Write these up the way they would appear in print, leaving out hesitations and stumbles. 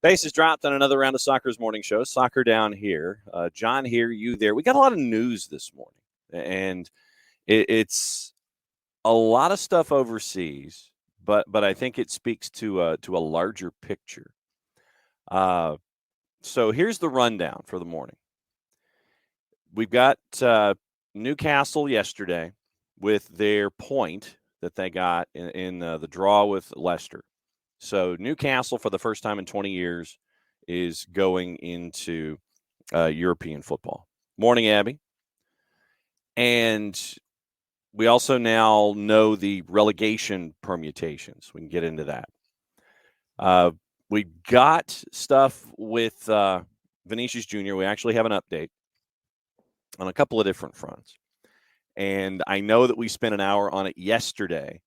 Base is dropped on another round of Soccer's Morning Show. Soccer Down here. John here, you there. We got a lot of news this morning, and it's a lot of stuff overseas, but I think it speaks to a larger picture. So here's the rundown for the morning. We've got Newcastle yesterday with their point that they got in the draw with Leicester. So Newcastle, for the first time in 20 years, is going into European football. Morning, Abby. And we also now know the relegation permutations. We can get into that. We got stuff with Vinicius Jr. We actually have an update on a couple of different fronts. And I know that we spent an hour on it yesterday,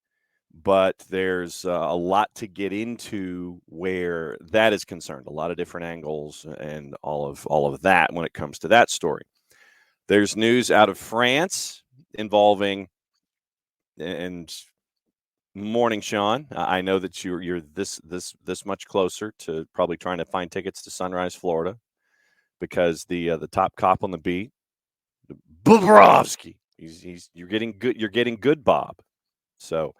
but there's a lot to get into where that is concerned, a lot of different angles and all of that when it comes to that story. There's news out of France involving, and morning, Sean. I know that you're this much closer to probably trying to find tickets to Sunrise, Florida, because the top cop on the beat, Bobrovsky, you're getting good, Bob. So.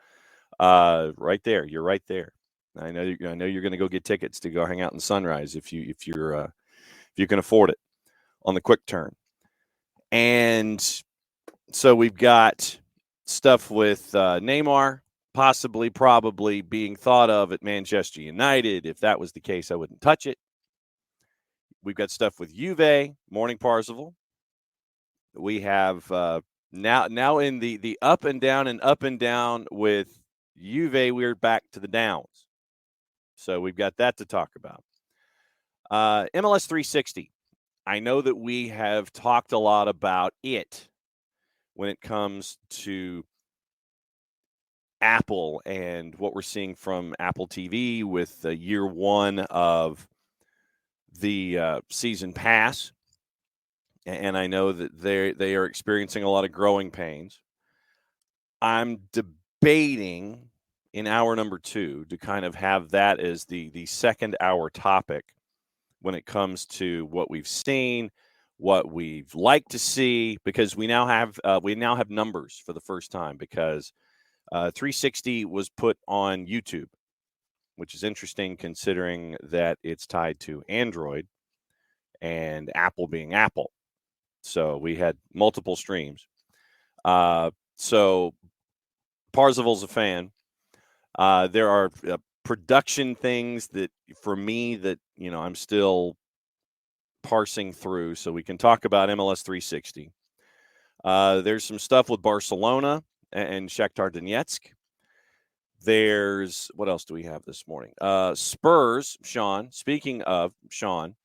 Right there. You're right there. I know you're going to go get tickets to go hang out in Sunrise if you can afford it on the quick turn. And so we've got stuff with Neymar probably being thought of at Manchester United. If that was the case, I wouldn't touch it. We've got stuff with Juve, Morning Parzival. We have now in the up and down with Juve, we're back to the downs. So we've got that to talk about. MLS 360. I know that we have talked a lot about it when it comes to Apple and what we're seeing from Apple TV with year one of the season pass. And I know that they are experiencing a lot of growing pains. I'm debating in hour number 2 to kind of have that as the second hour topic when it comes to what we've seen, what we've liked to see, because we now have numbers for the first time, because 360 was put on YouTube, which is interesting considering that it's tied to Android and Apple being Apple. So we had multiple streams. So Parzival's a fan. There are production things that, for me, that I'm still parsing through. So we can talk about MLS 360. There's some stuff with Barcelona and Shakhtar Donetsk. There's, what else do we have this morning? Spurs, Sean. Speaking of Sean,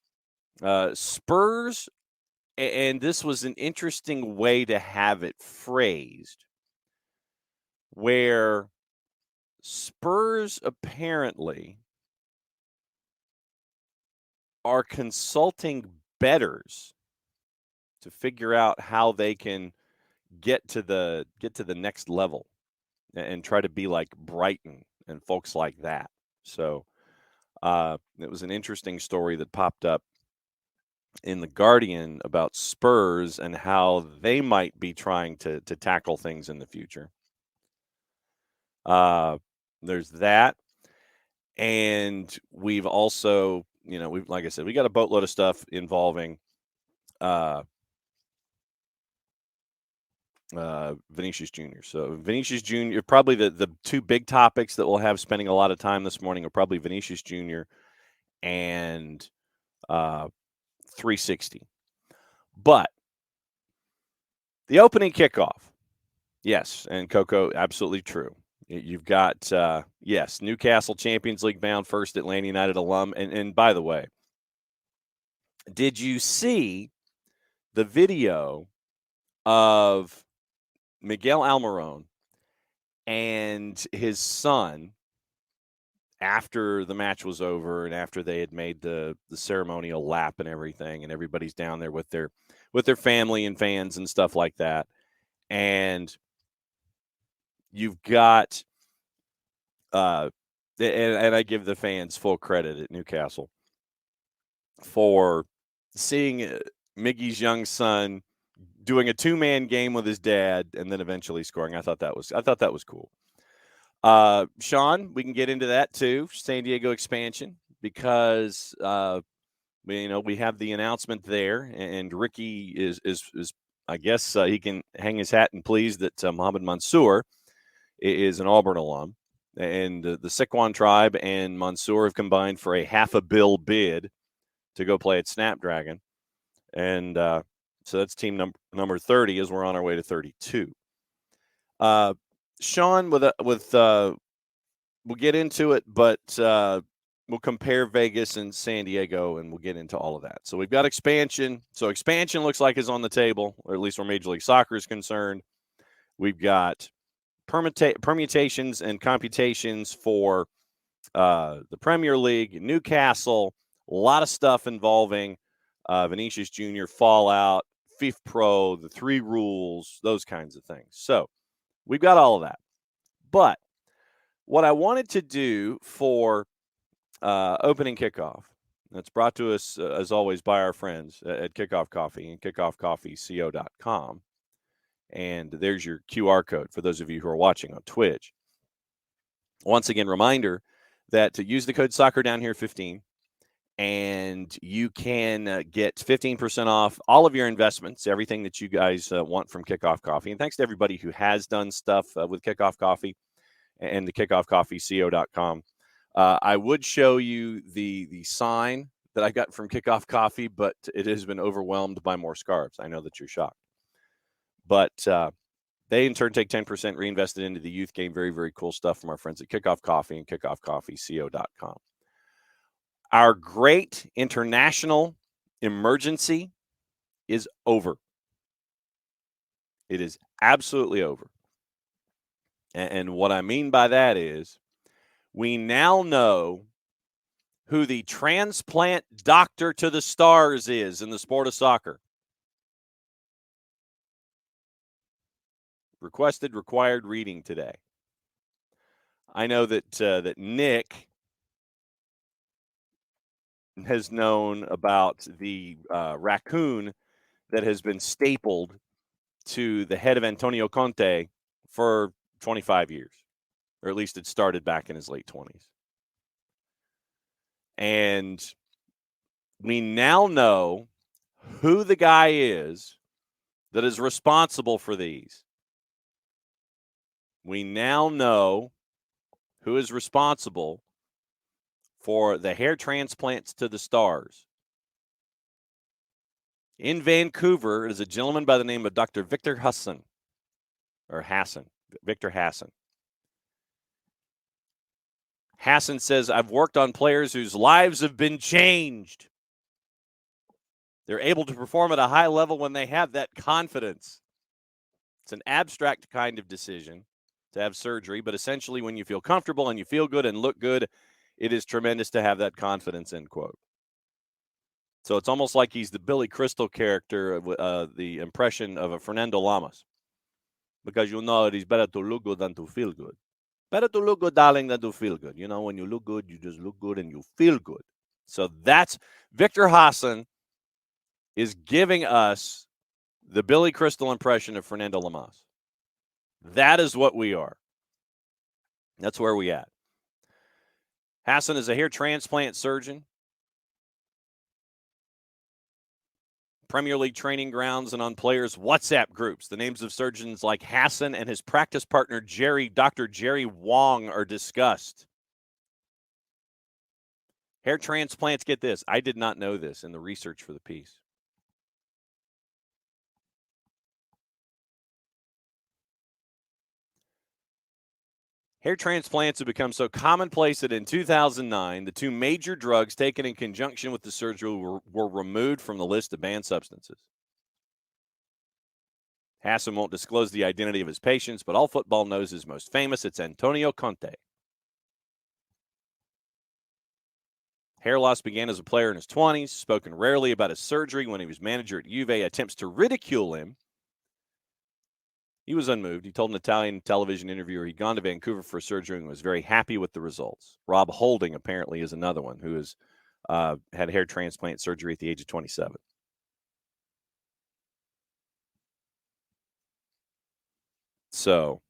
Spurs. And this was an interesting way to have it phrased, where Spurs apparently are consulting bettors to figure out how they can get to the next level and try to be like Brighton and folks like that. So it was an interesting story that popped up in The Guardian about Spurs and how they might be trying to tackle things in the future. There's that. And we've also, like I said, we got a boatload of stuff involving Vinicius Jr. So Vinicius Jr., probably the two big topics that we'll have spending a lot of time this morning are probably Vinicius Jr. and 360. But the opening kickoff, yes, and Coco, absolutely true. You've got, yes, Newcastle Champions League bound, first Atlanta United alum. And by the way, did you see the video of Miguel Almiron and his son after the match was over and after they had made the ceremonial lap and everything, and everybody's down there with their family and fans and stuff like that? And you've got and I give the fans full credit at Newcastle. for seeing Miggy's young son doing a two-man game with his dad and then eventually scoring. I thought that was cool. Sean, we can get into that too, San Diego expansion, because we have the announcement there, and Ricky is I guess he can hang his hat and please that Mohamed Mansour is an Auburn alum, and the Siquan tribe and Mansour have combined for a $500 million bid to go play at Snapdragon, and so that's team number 30 as we're on our way to 32. Sean, we'll get into it, but we'll compare Vegas and San Diego, and we'll get into all of that. So we've got expansion. So expansion looks like is on the table, or at least where Major League Soccer is concerned. We've got permutations and computations for the Premier League, Newcastle, a lot of stuff involving Vinicius Jr., Fallout, FIFA Pro, the 3 rules, those kinds of things. So we've got all of that. But what I wanted to do for opening kickoff, that's brought to us, as always, by our friends at Kickoff Coffee and kickoffcoffeeco.com. And there's your QR code for those of you who are watching on Twitch. Once again, reminder that to use the code SoccerDownHere15, and you can get 15% off all of your investments, everything that you guys want from Kickoff Coffee. And thanks to everybody who has done stuff with Kickoff Coffee and the kickoffcoffeeco.com. I would show you the sign that I got from Kickoff Coffee, but it has been overwhelmed by more scarves. I know that you're shocked. But they, in turn, take 10% reinvested into the youth game. Very, very cool stuff from our friends at Kickoff Coffee and kickoffcoffeeco.com. Our great international emergency is over. It is absolutely over. And what I mean by that is we now know who the transplant doctor to the stars is in the sport of soccer. Requested, required reading today. I know that Nick has known about the raccoon that has been stapled to the head of Antonio Conte for 25 years, or at least it started back in his late 20s. And we now know who the guy is that is responsible for these. We now know who is responsible for the hair transplants to the stars. In Vancouver, it is a gentleman by the name of Dr. Victor Hassan. Victor Hassan. Hassan says, I've worked on players whose lives have been changed. They're able to perform at a high level when they have that confidence. It's an abstract kind of decision to have surgery, but essentially when you feel comfortable and you feel good and look good, it is tremendous to have that confidence, end quote. So it's almost like he's the Billy Crystal character, the impression of a Fernando Lamas. Because you know it is better to look good than to feel good. Better to look good, darling, than to feel good. You know, when you look good, you just look good and you feel good. So that's Victor Hassan is giving us the Billy Crystal impression of Fernando Lamas. That is what we are. That's where we at. Hassan is a hair transplant surgeon. Premier League training grounds and on players' WhatsApp groups. The names of surgeons like Hassan and his practice partner, Dr. Jerry Wong, are discussed. Hair transplants, get this. I did not know this in the research for the piece. Hair transplants have become so commonplace that in 2009, the 2 major drugs taken in conjunction with the surgery were removed from the list of banned substances. Hassan won't disclose the identity of his patients, but all football knows is most famous. It's Antonio Conte. Hair loss began as a player in his 20s, spoken rarely about his surgery when he was manager at Juve, attempts to ridicule him. He was unmoved. He told an Italian television interviewer he'd gone to Vancouver for surgery and was very happy with the results. Rob Holding apparently is another one who is had hair transplant surgery at the age of 27. So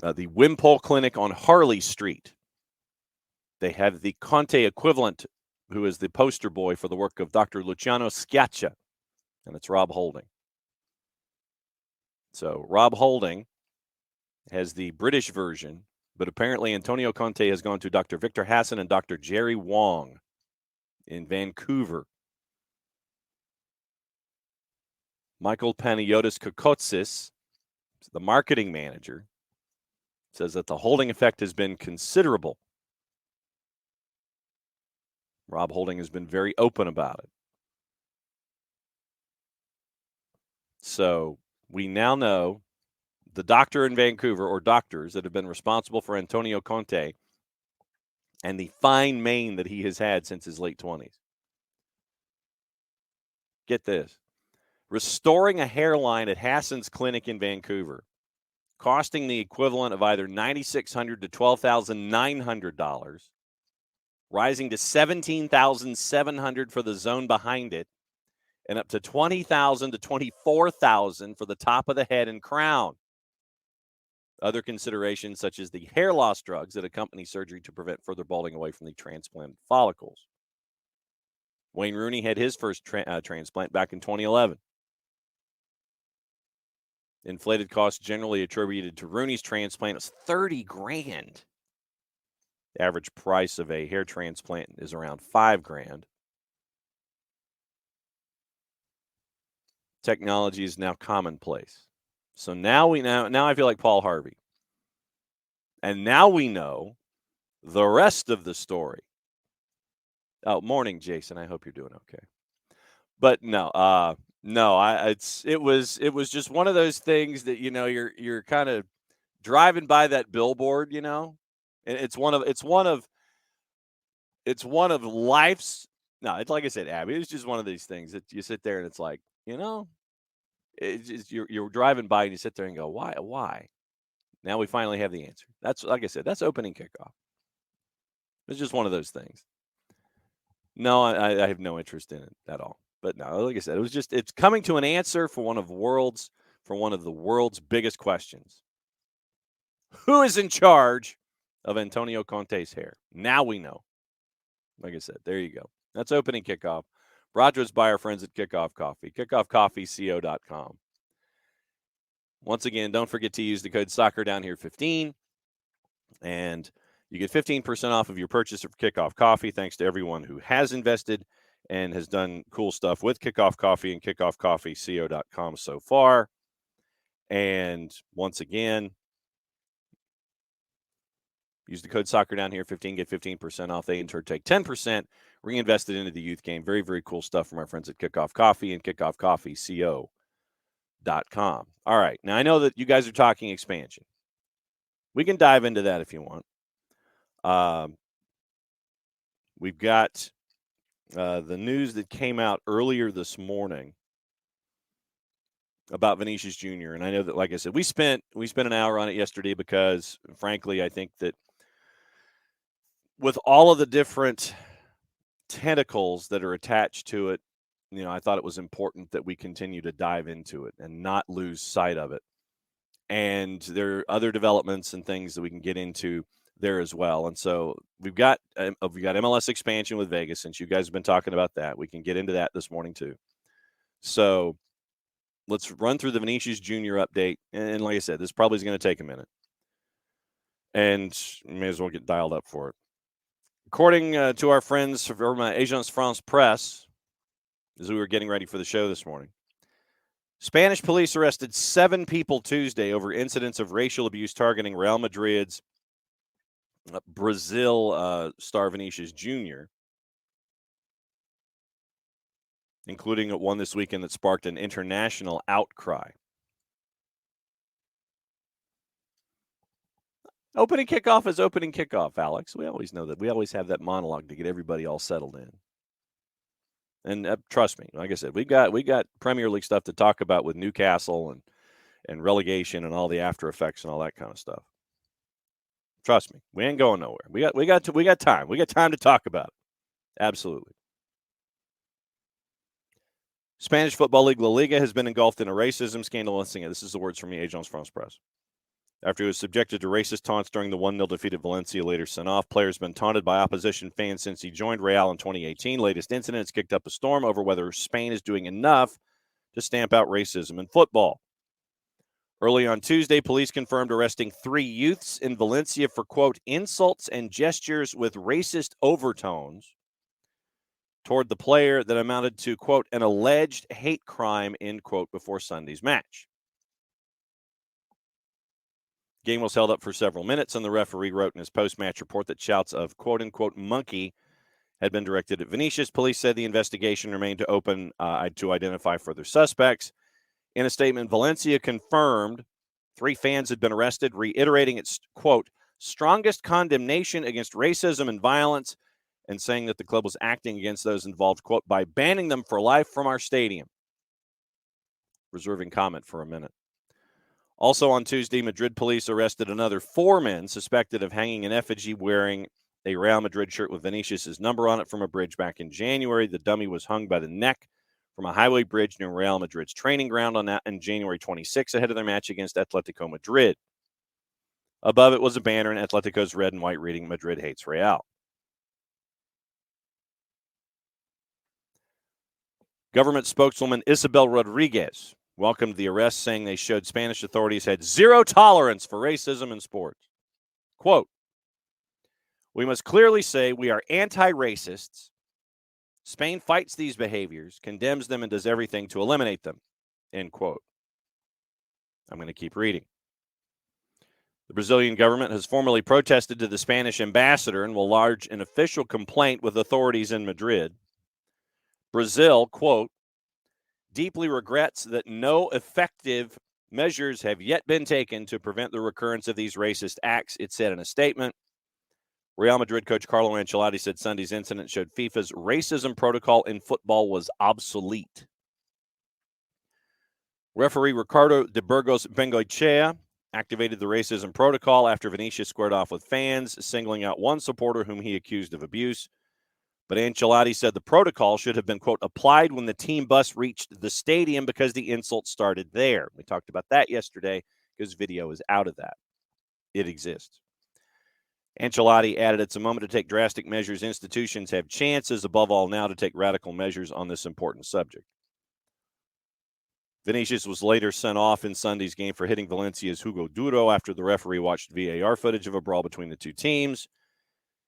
the Wimpole Clinic on Harley Street, they have the Conte equivalent, who is the poster boy for the work of Dr. Luciano Schiaccia, and it's Rob Holding. So Rob Holding has the British version, but apparently Antonio Conte has gone to Dr. Victor Hassan and Dr. Jerry Wong in Vancouver. Michael Panayotis Kokotsis, the marketing manager, says that the Holding effect has been considerable. Rob Holding has been very open about it. So we now know the doctor in Vancouver, or doctors that have been responsible for Antonio Conte and the fine mane that he has had since his late 20s. Get this. Restoring a hairline at Hassan's clinic in Vancouver, costing the equivalent of either $9,600 to $12,900, rising to $17,700 for the zone behind it, and up to $20,000 to $24,000 for the top of the head and crown. Other considerations, such as the hair loss drugs that accompany surgery to prevent further balding away from the transplanted follicles. Wayne Rooney had his first transplant back in 2011. Inflated costs generally attributed to Rooney's transplant was $30,000. The average price of a hair transplant is around $5,000. Technology is now commonplace. So now I feel like Paul Harvey. And now we know the rest of the story. Oh, morning, Jason. I hope you're doing okay. But no, it was just one of those things that, you're kind of driving by that billboard, and it's one of life's. No, it's like I said, Abby. It's just one of these things that you sit there and it's like, you're driving by and you sit there and go, why? Now we finally have the answer. That's, like I said, that's opening kickoff. It's just one of those things. No, I have no interest in it at all. But no, like I said, it's coming to an answer for one of the world's biggest questions. Who is in charge of Antonio Conte's hair? Now we know. Like I said, there you go. That's opening kickoff. Brought to us by our friends at Kickoff Coffee, kickoffcoffeeco.com. Once again, don't forget to use the code SoccerDownHere15, and you get 15% off of your purchase of Kickoff Coffee, thanks to everyone who has invested and has done cool stuff with Kickoff Coffee and kickoffcoffeeco.com so far. And once again, use the code SoccerDownHere15, get 15% off. They in turn take 10%, reinvest it into the youth game. Very, very cool stuff from our friends at Kickoff Coffee and kickoffcoffeeco.com. All right. Now, I know that you guys are talking expansion. We can dive into that if you want. We've got the news that came out earlier this morning about Vinicius Jr. And I know that, like I said, we spent an hour on it yesterday because, frankly, I think that with all of the different tentacles that are attached to it, I thought it was important that we continue to dive into it and not lose sight of it. And there are other developments and things that we can get into there as well. And so we've got MLS expansion with Vegas, since you guys have been talking about that. We can get into that this morning too. So let's run through the Vinicius Jr. update. And like I said, this probably is going to take a minute. And may as well get dialed up for it. According to our friends from Agence France Presse, as we were getting ready for the show this morning, Spanish police arrested 7 people Tuesday over incidents of racial abuse targeting Real Madrid's Brazil star Vinicius Jr., including one this weekend that sparked an international outcry. Opening kickoff is opening kickoff, Alex. We always know that. We always have that monologue to get everybody all settled in. And trust me, like I said, we got Premier League stuff to talk about with Newcastle and relegation and all the after effects and all that kind of stuff. Trust me, we ain't going nowhere. We got time. We got time to talk about it. Absolutely. Spanish Football League La Liga has been engulfed in a racism scandal. This is the words from the Agence France Presse. After he was subjected to racist taunts during the 1-0 defeat at Valencia, later sent off. Player's been taunted by opposition fans since he joined Real in 2018. Latest incident has kicked up a storm over whether Spain is doing enough to stamp out racism in football. Early on Tuesday, police confirmed arresting 3 youths in Valencia for, quote, insults and gestures with racist overtones toward the player that amounted to, quote, an alleged hate crime, end quote, before Sunday's match. Game was held up for several minutes, and the referee wrote in his post-match report that shouts of quote-unquote monkey had been directed at Vinicius. Police said the investigation remained open to identify further suspects. In a statement, Valencia confirmed 3 fans had been arrested, reiterating its, quote, strongest condemnation against racism and violence, and saying that the club was acting against those involved, quote, by banning them for life from our stadium. Reserving comment for a minute. Also on Tuesday, Madrid police arrested another 4 men suspected of hanging an effigy wearing a Real Madrid shirt with Vinicius' number on it from a bridge back in January. The dummy was hung by the neck from a highway bridge near Real Madrid's training ground on January 26 ahead of their match against Atletico Madrid. Above it was a banner in Atletico's red and white reading, Madrid hates Real. Government spokeswoman Isabel Rodriguez welcomed the arrest, saying they showed Spanish authorities had zero tolerance for racism in sports. Quote, we must clearly say we are anti-racists. Spain fights these behaviors, condemns them, and does everything to eliminate them, end quote. I'm going to keep reading. The Brazilian government has formally protested to the Spanish ambassador and will lodge an official complaint with authorities in Madrid. Brazil, quote, deeply regrets that no effective measures have yet been taken to prevent the recurrence of these racist acts, it said in a statement. Real Madrid coach Carlo Ancelotti said Sunday's incident showed FIFA's racism protocol in football was obsolete. Referee Ricardo de Burgos Bengoechea activated the racism protocol after Vinicius squared off with fans, singling out one supporter whom he accused of abuse. But Ancelotti said the protocol should have been, quote, applied when the team bus reached the stadium because the insult started there. We talked about that yesterday because video is out of that. It exists. Ancelotti added, it's a moment to take drastic measures. Institutions have chances, above all now, to take radical measures on this important subject. Vinicius was later sent off in Sunday's game for hitting Valencia's Hugo Duro after the referee watched VAR footage of a brawl between the two teams.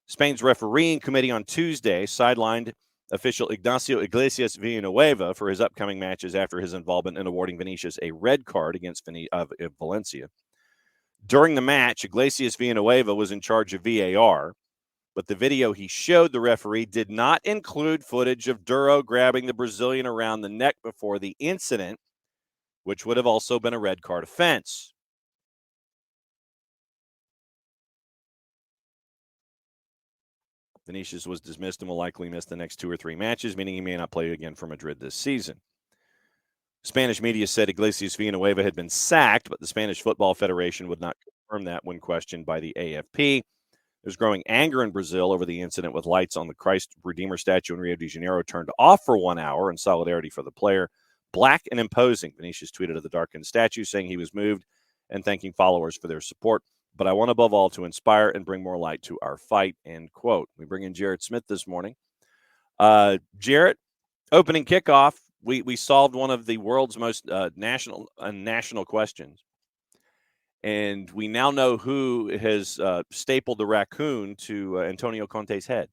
Spain's refereeing committee on Tuesday sidelined official Ignacio Iglesias Villanueva for his upcoming matches after his involvement in awarding Vinicius a red card against Valencia. During the match, Iglesias Villanueva was in charge of VAR, but the video he showed the referee did not include footage of Duro grabbing the Brazilian around the neck before the incident, which would have also been a red card offense. Vinicius was dismissed and will likely miss the next 2 or 3 matches, meaning he may not play again for Madrid this season. Spanish media said Iglesias Villanueva had been sacked, but the Spanish Football Federation would not confirm that when questioned by the AFP. There's growing anger in Brazil over the incident with lights on the Christ Redeemer statue in Rio de Janeiro turned off for 1 hour in solidarity for the player. Black and imposing, Vinicius tweeted of the darkened statue, saying he was moved and thanking followers for their support. But I want above all to inspire and bring more light to our fight, end quote. We bring in Jarrett Smith this morning. Jarrett, opening kickoff, we solved one of the world's most national questions. And we now know who has stapled the raccoon to Antonio Conte's head.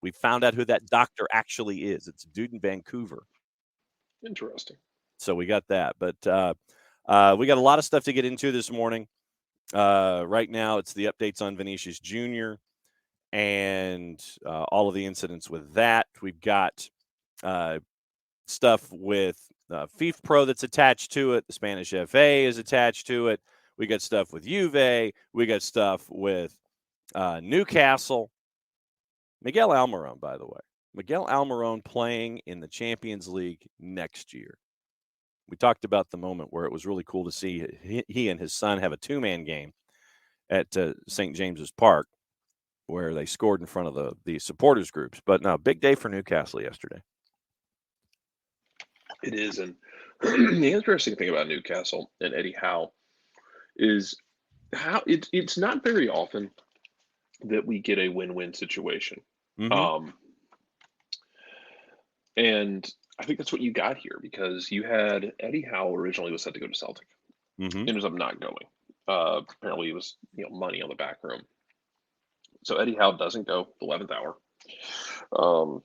We found out who that doctor actually is. It's a dude in Vancouver. Interesting. So we got that. But we got a lot of stuff to get into this morning. Right now, it's the updates on Vinicius Jr. and all of the incidents with that. We've got stuff with FIFA Pro that's attached to it. The Spanish FA is attached to it. We got stuff with Juve. We got stuff with Newcastle. Miguel Almiron, by the way. Miguel Almiron playing in the Champions League next year. We talked about the moment where it was really cool to see he and his son have a 2-man game at St. James's Park. where they scored in front of the supporters groups. But no, big day for Newcastle yesterday. It is, and the interesting thing about Newcastle and Eddie Howe is how it's not very often that we get a win-win situation. Mm-hmm. Um, and I think that's what you got here because you had Eddie Howe originally was set to go to Celtic. Mm-hmm. Ended up not going. Apparently, it was money on the back room. So Eddie Howe doesn't go the 11th hour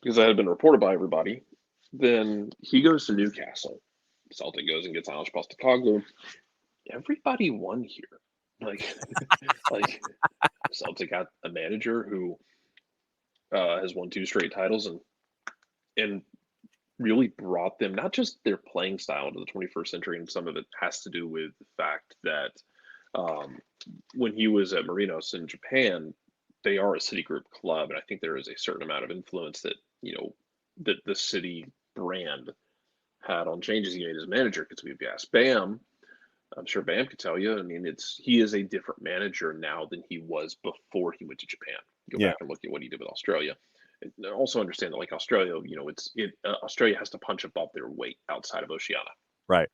because that had been reported by everybody. Then he goes to Newcastle. Celtic goes and gets Ange Postecoglou. Everybody won here. Like, like Celtic got a manager who has won 2 straight titles and really brought them not just their playing style into the 21st century, and some of it has to do with the fact that when he was at Marinos in Japan, they are a Citigroup club, and I think there is a certain amount of influence that that the City brand had on changes he made as manager. Because we've asked Bam, I'm sure Bam could tell you. I mean, he is a different manager now than he was before he went to Japan. Go back and look at what he did with Australia. And also understand that, like Australia, Australia has to punch above their weight outside of Oceania. Right.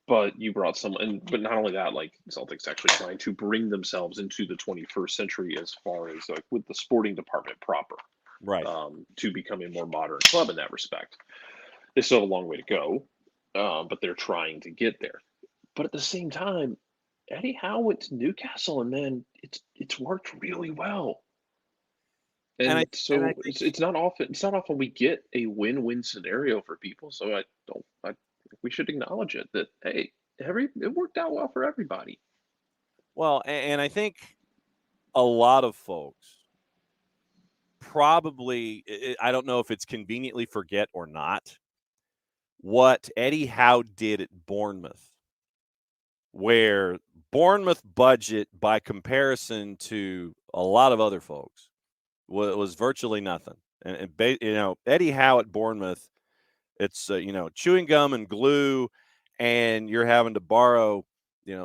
But you brought someone, but not only that, like Celtics actually trying to bring themselves into the 21st century as far as like with the sporting department proper, Right. To become a more modern club in that respect. They still have a long way to go, but they're trying to get there. But at the same time, Eddie Howe went to Newcastle, and man, it's worked really well. And I So think it's not often we get a win-win scenario for people. So I think we should acknowledge it that hey, it worked out well for everybody. well, and I think a lot of folks probably I don't know if it's conveniently forget or not what Eddie Howe did at Bournemouth, where Bournemouth budget by comparison to a lot of other folks was virtually nothing. And Eddie Howe at Bournemouth, it's chewing gum and glue, and you're having to borrow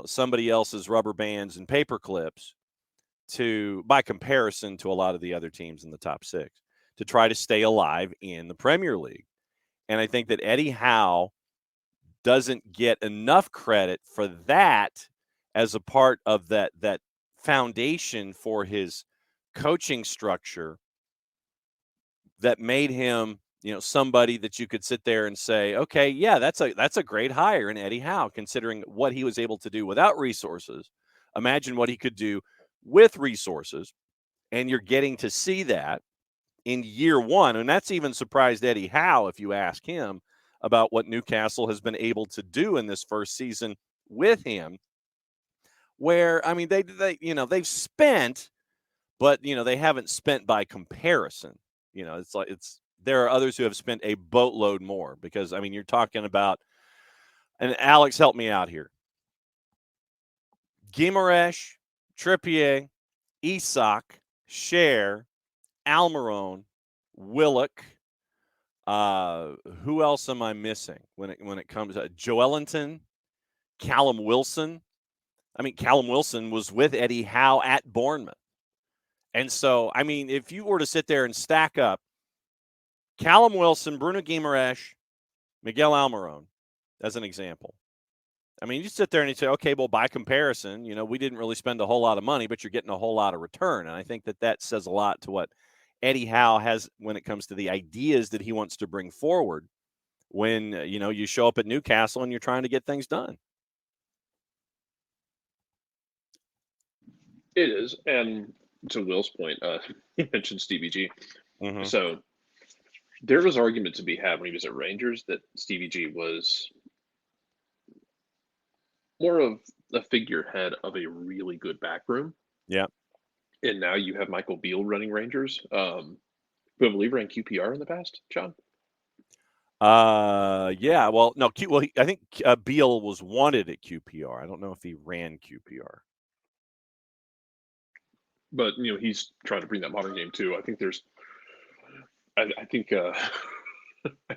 somebody else's rubber bands and paper clips by comparison to a lot of the other teams in the top 6 to try to stay alive in the Premier League. And I think that Eddie Howe doesn't get enough credit for that as a part of that foundation for his coaching structure that made him somebody that you could sit there and say, okay, yeah, that's a great hire in Eddie Howe, considering what he was able to do without resources. Imagine what he could do with resources, and you're getting to see that in year 1. And that's even surprised Eddie Howe if you ask him about what Newcastle has been able to do in this first season with him, where I mean they've spent, but they haven't spent by comparison. There are others who have spent a boatload more, because I mean you're talking about, and Alex, help me out here. Guimaraes, Trippier, Isak, Cher, Almiron, Willock. Who else am I missing when it comes to Joelinton, Callum Wilson? I mean, Callum Wilson was with Eddie Howe at Bournemouth. And so, I mean, if you were to sit there and stack up Callum Wilson, Bruno Guimaraes, Miguel Almiron, as an example, I mean, you sit there and you say, okay, well, by comparison, we didn't really spend a whole lot of money, but you're getting a whole lot of return. And I think that says a lot to what Eddie Howe has when it comes to the ideas that he wants to bring forward when, you show up at Newcastle and you're trying to get things done. It is. And to Will's point, he mentioned Stevie G. Mm-hmm. So there was argument to be had when he was at Rangers that Stevie G was more of a figurehead of a really good backroom. Yeah. And now you have Michael Beale running Rangers. Who I believe ran QPR in the past, John. Yeah. Well, no. I think Beale was wanted at QPR. I don't know if he ran QPR. But he's trying to bring that modern game too. I think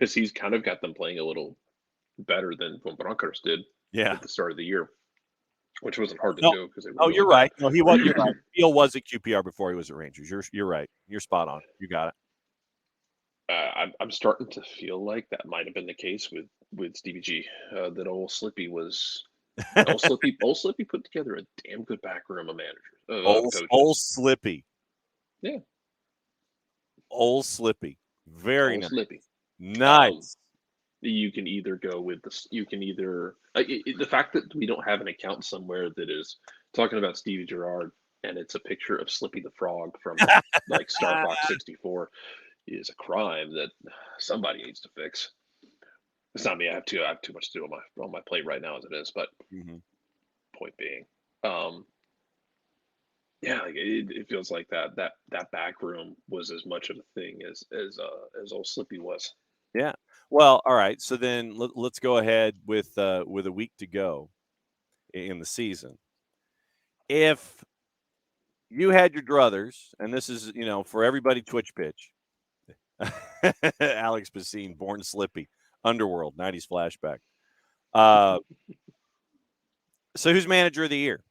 as he's kind of got them playing a little better than what Broncos did Yeah. at the start of the year. which wasn't hard to No. do because they were Oh, really you're bad. right. No, he was. You're right. Beal was at QPR before he was at Rangers. You're right. You're spot on. You got I'm starting to feel like that might have been the case with Stevie G. That old Slippy was it. old Slippy put together a damn good back room of managers of Old coaches. Slippy. Yeah, Old Slippy. Very old nice. Slippy. Nice. You can either go with this. You can either the fact that we don't have an account somewhere that is talking about Stevie Gerrard and it's a picture of Slippy the Frog from like Star Fox 64 is a crime that somebody needs to fix. It's not me. I have too much to do on my plate right now as it is. But point being, yeah, like it feels like that back room was as much of a thing as old Slippy was. Yeah. Well, all right. So then let's go ahead with a week to go in the season. If you had your druthers, and this is, for everybody, Twitch pitch. Alex Basine, born Slippy, Underworld, 90s flashback. So who's manager of the year?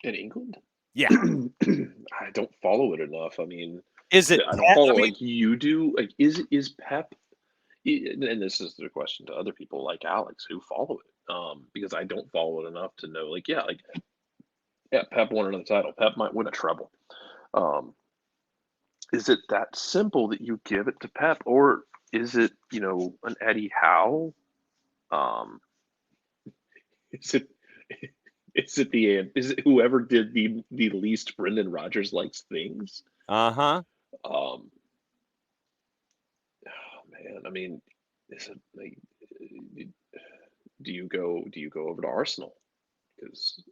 In England? Yeah. I don't follow it enough. I mean, Is it I don't follow like you do. Like, is Pep? And this is the question to other people like Alex who follow it, because I don't follow it enough to know. Like, yeah, Pep won another title. Pep might win a treble. Is it that simple that you give it to Pep, or is it an Eddie Howe? Is it is it whoever did the least Brendan Rodgers likes things? Uh-huh. Oh man, I mean, is it like, do you go over to Arsenal? Because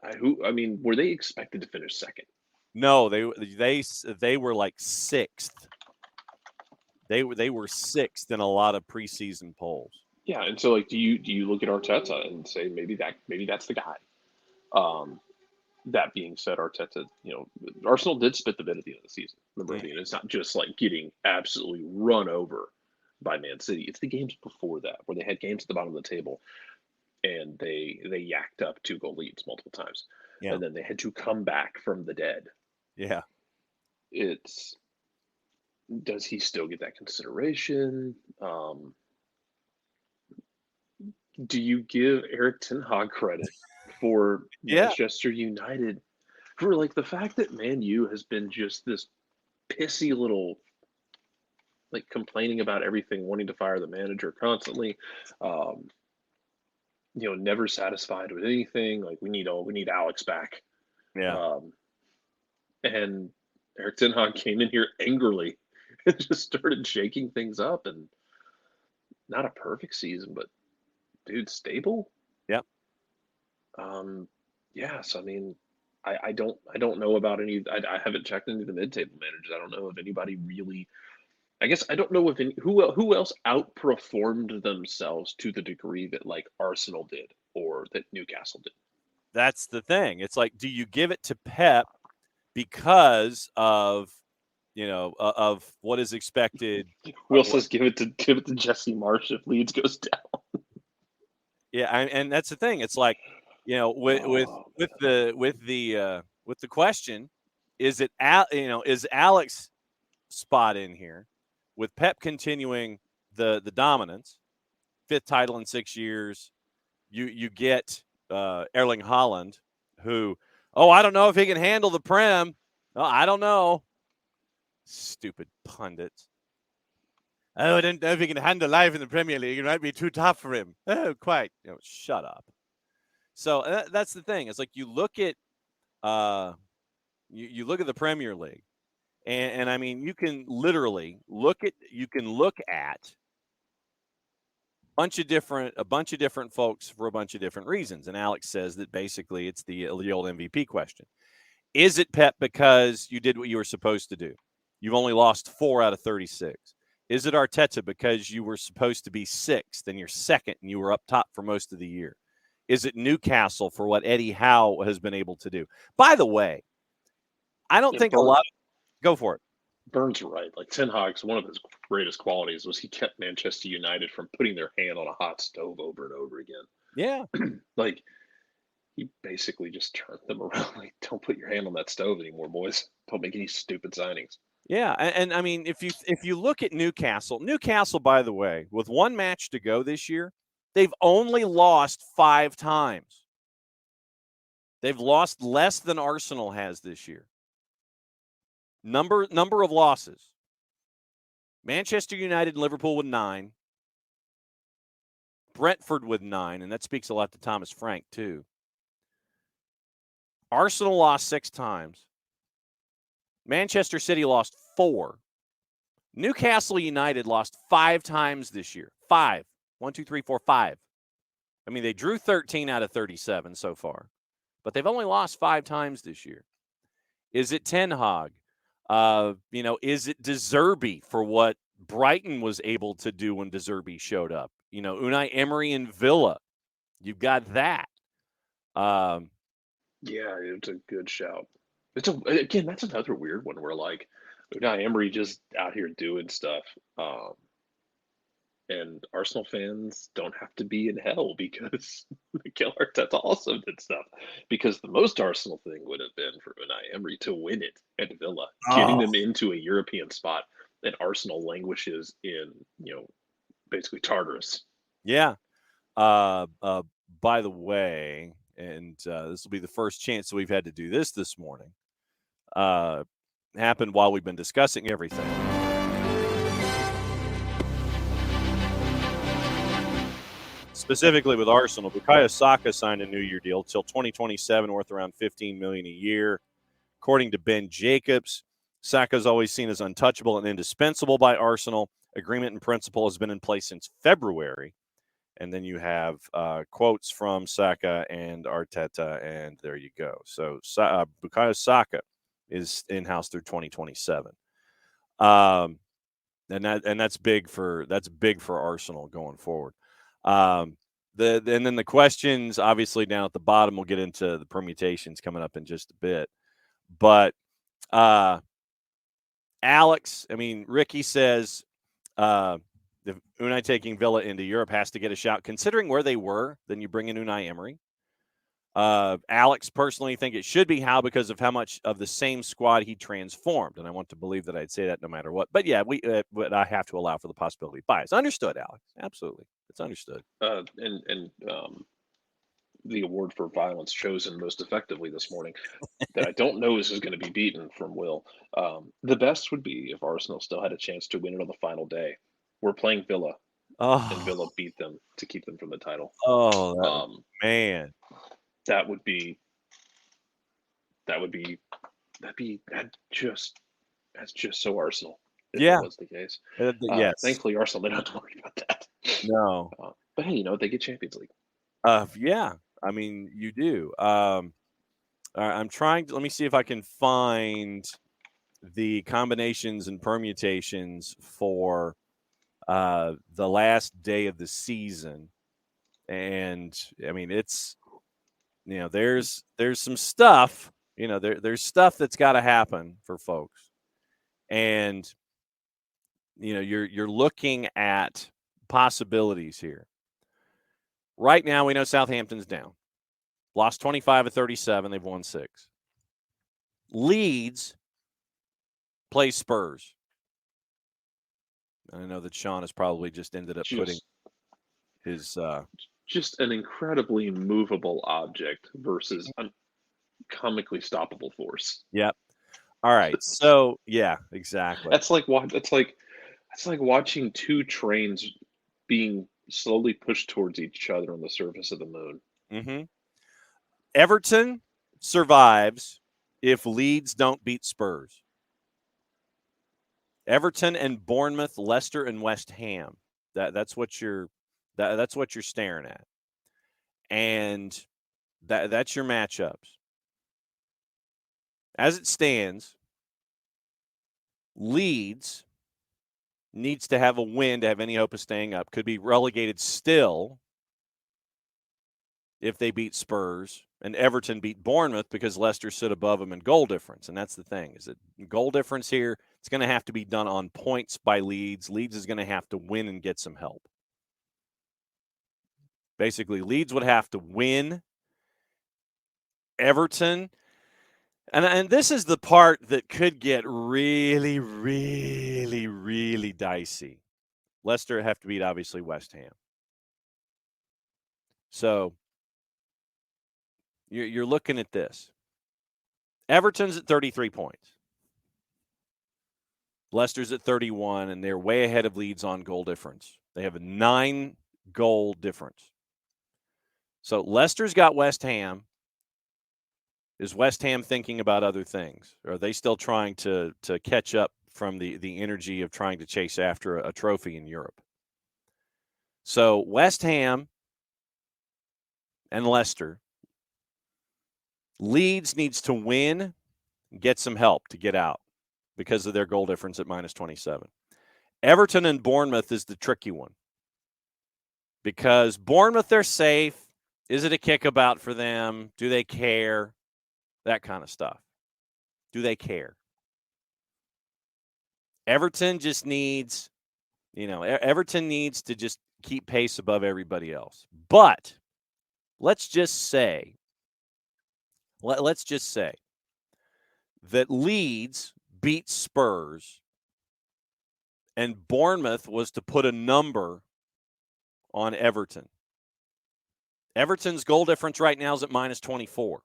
I mean, were they expected to finish second? No, they were like sixth. They were sixth in a lot of preseason polls. Yeah, and so like, do you look at Arteta and say maybe that's the guy? That being said, Arteta, Arsenal did spit the bit at the end of the season. Remember, it's not just like getting absolutely run over by Man City. It's the games before that where they had games at the bottom of the table and they yacked up 2-goal leads multiple times, and then they had to come back from the dead. Yeah. Does he still get that consideration? Do you give Eric Ten Hag credit for Manchester United for like the fact that Man U has been just this pissy little, like, complaining about everything, wanting to fire the manager constantly, never satisfied with anything. Like, we need Alex back. Yeah. And Eric Ten Hag came in here angrily and just started shaking things up, and not a perfect season, but dude, stable. Yep. Yeah. So I mean, I don't know about any. I haven't checked into the mid-table managers. I don't know if anybody really. I guess I don't know if who else outperformed themselves to the degree that like Arsenal did or that Newcastle did. That's the thing. It's like, do you give it to Pep because of of what is expected? Will says give it to Jesse Marsh if Leeds goes down. Yeah, and that's the thing. It's like, with the question, is Alex spot in here with Pep continuing the dominance, 5th title in 6 years. You get Erling Haaland, who, I don't know if he can handle the Prem. Oh, I don't know. Stupid pundits. I don't know if he can handle life in the Premier League. It might be too tough for him. Oh, quite. Shut up. So that's the thing. It's like you look at you look at the Premier League, and I mean, you can literally look at a bunch of different folks for a bunch of different reasons. And Alex says that basically it's the old MVP question. Is it Pep because you did what you were supposed to do? You've only lost 4 out of 36. Is it Arteta because you were supposed to be 6th and you're 2nd and you were up top for most of the year? Is it Newcastle for what Eddie Howe has been able to do? By the way, I don't think a lot of – go for it. Burns right. Like, Ten Hag's one of his greatest qualities was he kept Manchester United from putting their hand on a hot stove over and over again. Yeah. Like, he basically just turned them around. Like, don't put your hand on that stove anymore, boys. Don't make any stupid signings. Yeah, and I mean, if you look at Newcastle, by the way, with one match to go this year, they've only lost 5 times. They've lost less than Arsenal has this year. Number of losses. Manchester United and Liverpool with 9. Brentford with 9, and that speaks a lot to Thomas Frank, too. Arsenal lost 6 times. Manchester City lost 4. Newcastle United lost 5 times this year. 5. 1, 2, 3, 4, 5. I mean, they drew 13 out of 37 so far, but they've only lost 5 times this year. Is it Ten Hag? Is it De Zerbi for what Brighton was able to do when De Zerbi showed up? Unai Emery and Villa. You've got that. Yeah, it's a good shout. Again, that's another weird one where like Unai Emery just out here doing stuff. And Arsenal fans don't have to be in hell because Mikel Arteta also did stuff. Because the most Arsenal thing would have been for Unai Emery to win it at Villa, getting them into a European spot, and Arsenal languishes in, basically Tartarus. Yeah. By the way, and this will be the first chance that we've had to do this morning. Happened while we've been discussing everything. Specifically with Arsenal, Bukayo Saka signed a new-year deal till 2027, worth around $15 million a year. According to Ben Jacobs, Saka's always seen as untouchable and indispensable by Arsenal. Agreement in principle has been in place since February. And then you have quotes from Saka and Arteta, and there you go. So Bukayo Saka is in-house through 2027. And that's big for Arsenal going forward. And then the questions, obviously, down at the bottom, we'll get into the permutations coming up in just a bit. But Alex, Ricky says if Unai taking Villa into Europe has to get a shout. Considering where they were, then you bring in Unai Emery. Alex personally think it should be Howe because of how much of the same squad he transformed, and I want to believe that I'd say that no matter what. But yeah, but I have to allow for the possibility of bias. Understood, Alex. Absolutely, it's understood. And the award for violence chosen most effectively this morning that I don't know is going to be beaten from Will. The best would be if Arsenal still had a chance to win it on the final day. We're playing Villa, and Villa beat them to keep them from the title. Man, that's just so Arsenal. If yeah, that was the case. yes. Thankfully, Arsenal, they don't have to worry about that. No, but hey, they get Champions League. Yeah, you do. I'm trying to. Let me see if I can find the combinations and permutations for the last day of the season, and it's there's some stuff. There's stuff that's got to happen for folks, and you're looking at possibilities here. Right now, we know Southampton's down. Lost 25 of 37. They've won 6. Leeds plays Spurs. I know that Sean has probably just ended up putting his... just an incredibly movable object versus a comically stoppable force. Yep. All right. So, yeah, exactly. That's like watching two trains being slowly pushed towards each other on the surface of the moon. Mm-hmm. Everton survives if Leeds don't beat Spurs. Everton and Bournemouth, Leicester and West Ham. That's what you're staring at, and that's your matchups. As it stands, Leeds needs to have a win to have any hope of staying up. Could be relegated still if they beat Spurs, and Everton beat Bournemouth because Leicester stood above them in goal difference. And that's the thing, is that goal difference here, it's going to have to be done on points by Leeds. Leeds is going to have to win and get some help. Basically, Leeds would have to win Everton, and this is the part that could get really, really, really dicey. Leicester have to beat, obviously, West Ham. So you're looking at this. Everton's at 33 points. Leicester's at 31, and they're way ahead of Leeds on goal difference. They have a 9-goal difference. So Leicester's got West Ham. Is West Ham thinking about other things? Or are they still trying to catch up from the energy of trying to chase after a trophy in Europe? So West Ham and Leicester. Leeds needs to win, get some help to get out because of their goal difference at minus 27. Everton and Bournemouth is the tricky one because Bournemouth, they're safe. Is it a kickabout for them? Do they care? That kind of stuff. Do they care? Everton just needs, Everton needs to just keep pace above everybody else. But let's just say that Leeds beat Spurs and Bournemouth was to put a number on Everton. Everton's goal difference right now is at minus 24.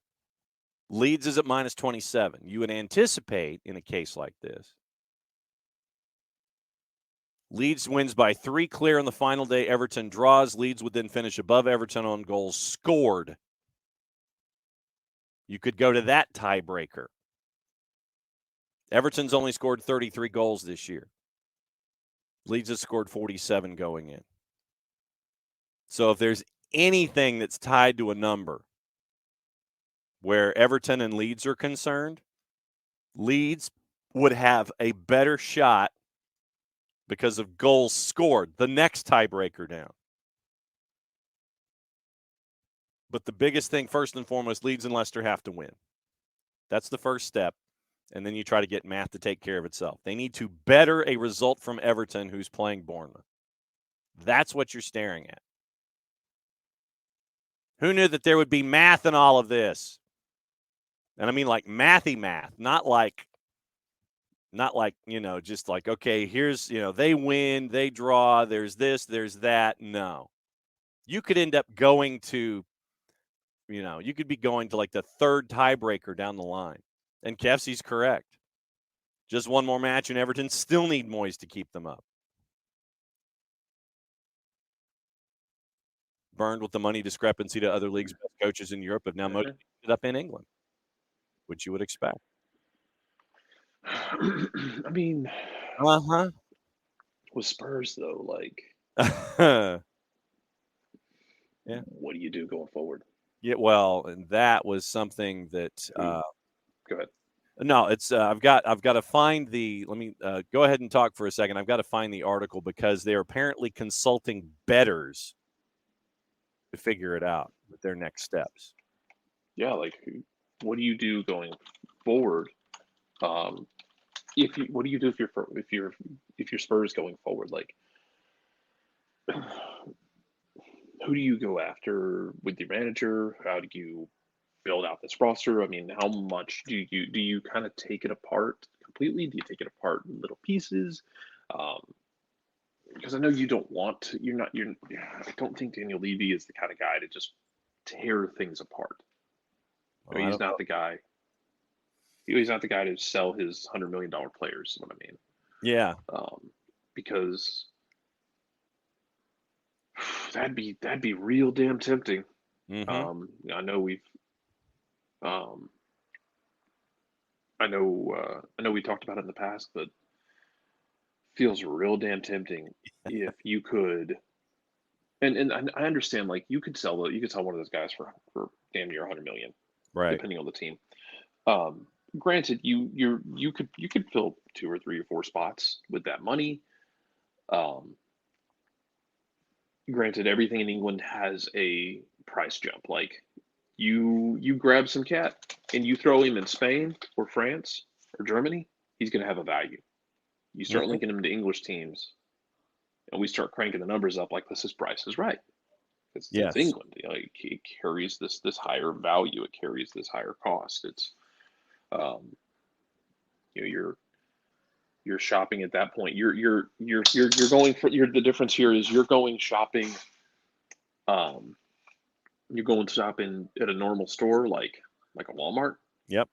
Leeds is at minus 27. You would anticipate in a case like this, Leeds wins by 3 clear on the final day. Everton draws. Leeds would then finish above Everton on goals scored. You could go to that tiebreaker. Everton's only scored 33 goals this year. Leeds has scored 47 going in. So if there's anything that's tied to a number where Everton and Leeds are concerned, Leeds would have a better shot because of goals scored, the next tiebreaker down. But the biggest thing, first and foremost, Leeds and Leicester have to win. That's the first step. And then you try to get math to take care of itself. They need to better a result from Everton, who's playing Bournemouth. That's what you're staring at. Who knew that there would be math in all of this? And I mean like mathy math, not like, just like, okay, here's, they win, they draw, there's this, there's that. No. You could end up going to, you could be going to like the third tiebreaker down the line. And Kefsy's correct. Just one more match, and Everton still need Moyes to keep them up. Burned with the money discrepancy to other leagues' best coaches in Europe have now motivated up in England, which you would expect. I mean, with Spurs though, like, yeah, what do you do going forward? Yeah, well, and that was something that. Go ahead. No, it's I've got to find the. Let me go ahead and talk for a second. I've got to find the article because they're apparently consulting bettors to figure it out with their next steps. Yeah, like, what do you do going forward? What do you do if you're Spurs going forward? Like, who do you go after with your manager? How do you build out this roster? I mean, how much do you kind of take it apart completely? Do you take it apart in little pieces? Because I know you don't want to. I don't think Daniel Levy is the kind of guy to just tear things apart. Well, He's not the guy. He's not the guy to sell his $100 million players. Is what I mean. Yeah. Because that'd be real damn tempting. Mm-hmm. I know we've. I know we talked about it in the past, but feels real damn tempting if you could. And I understand, like, you could sell one of those guys for damn near 100 million, right, depending on the team. Granted, you could fill 2 or 3 or 4 spots with that money. Granted, everything in England has a price jump. Like, you grab some cat and you throw him in Spain or France or Germany, he's going to have a value. You start linking him to English teams, and we start cranking the numbers up like this is Price is Right. because it's Yes. England. It carries this higher value. It carries this higher cost. It's um, you're shopping at that point. You're going for the difference here is you're going shopping. Um, you're going shopping at a normal store like a Walmart, Yep.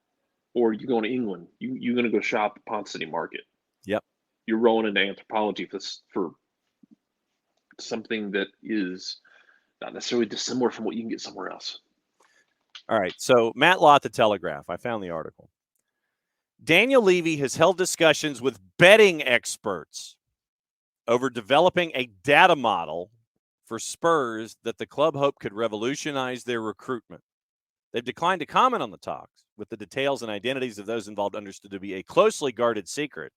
or you going to England. You're going to go shop at Pont City Market. Yep. You're rolling into Anthropologie for something that is not necessarily dissimilar from what you can get somewhere else. All right. So Matt Law at the Telegraph. I found the article. Daniel Levy has held discussions with betting experts over developing a data model for Spurs that the club hoped could revolutionize their recruitment. They've declined to comment on the talks, with the details and identities of those involved understood to be a closely guarded secret,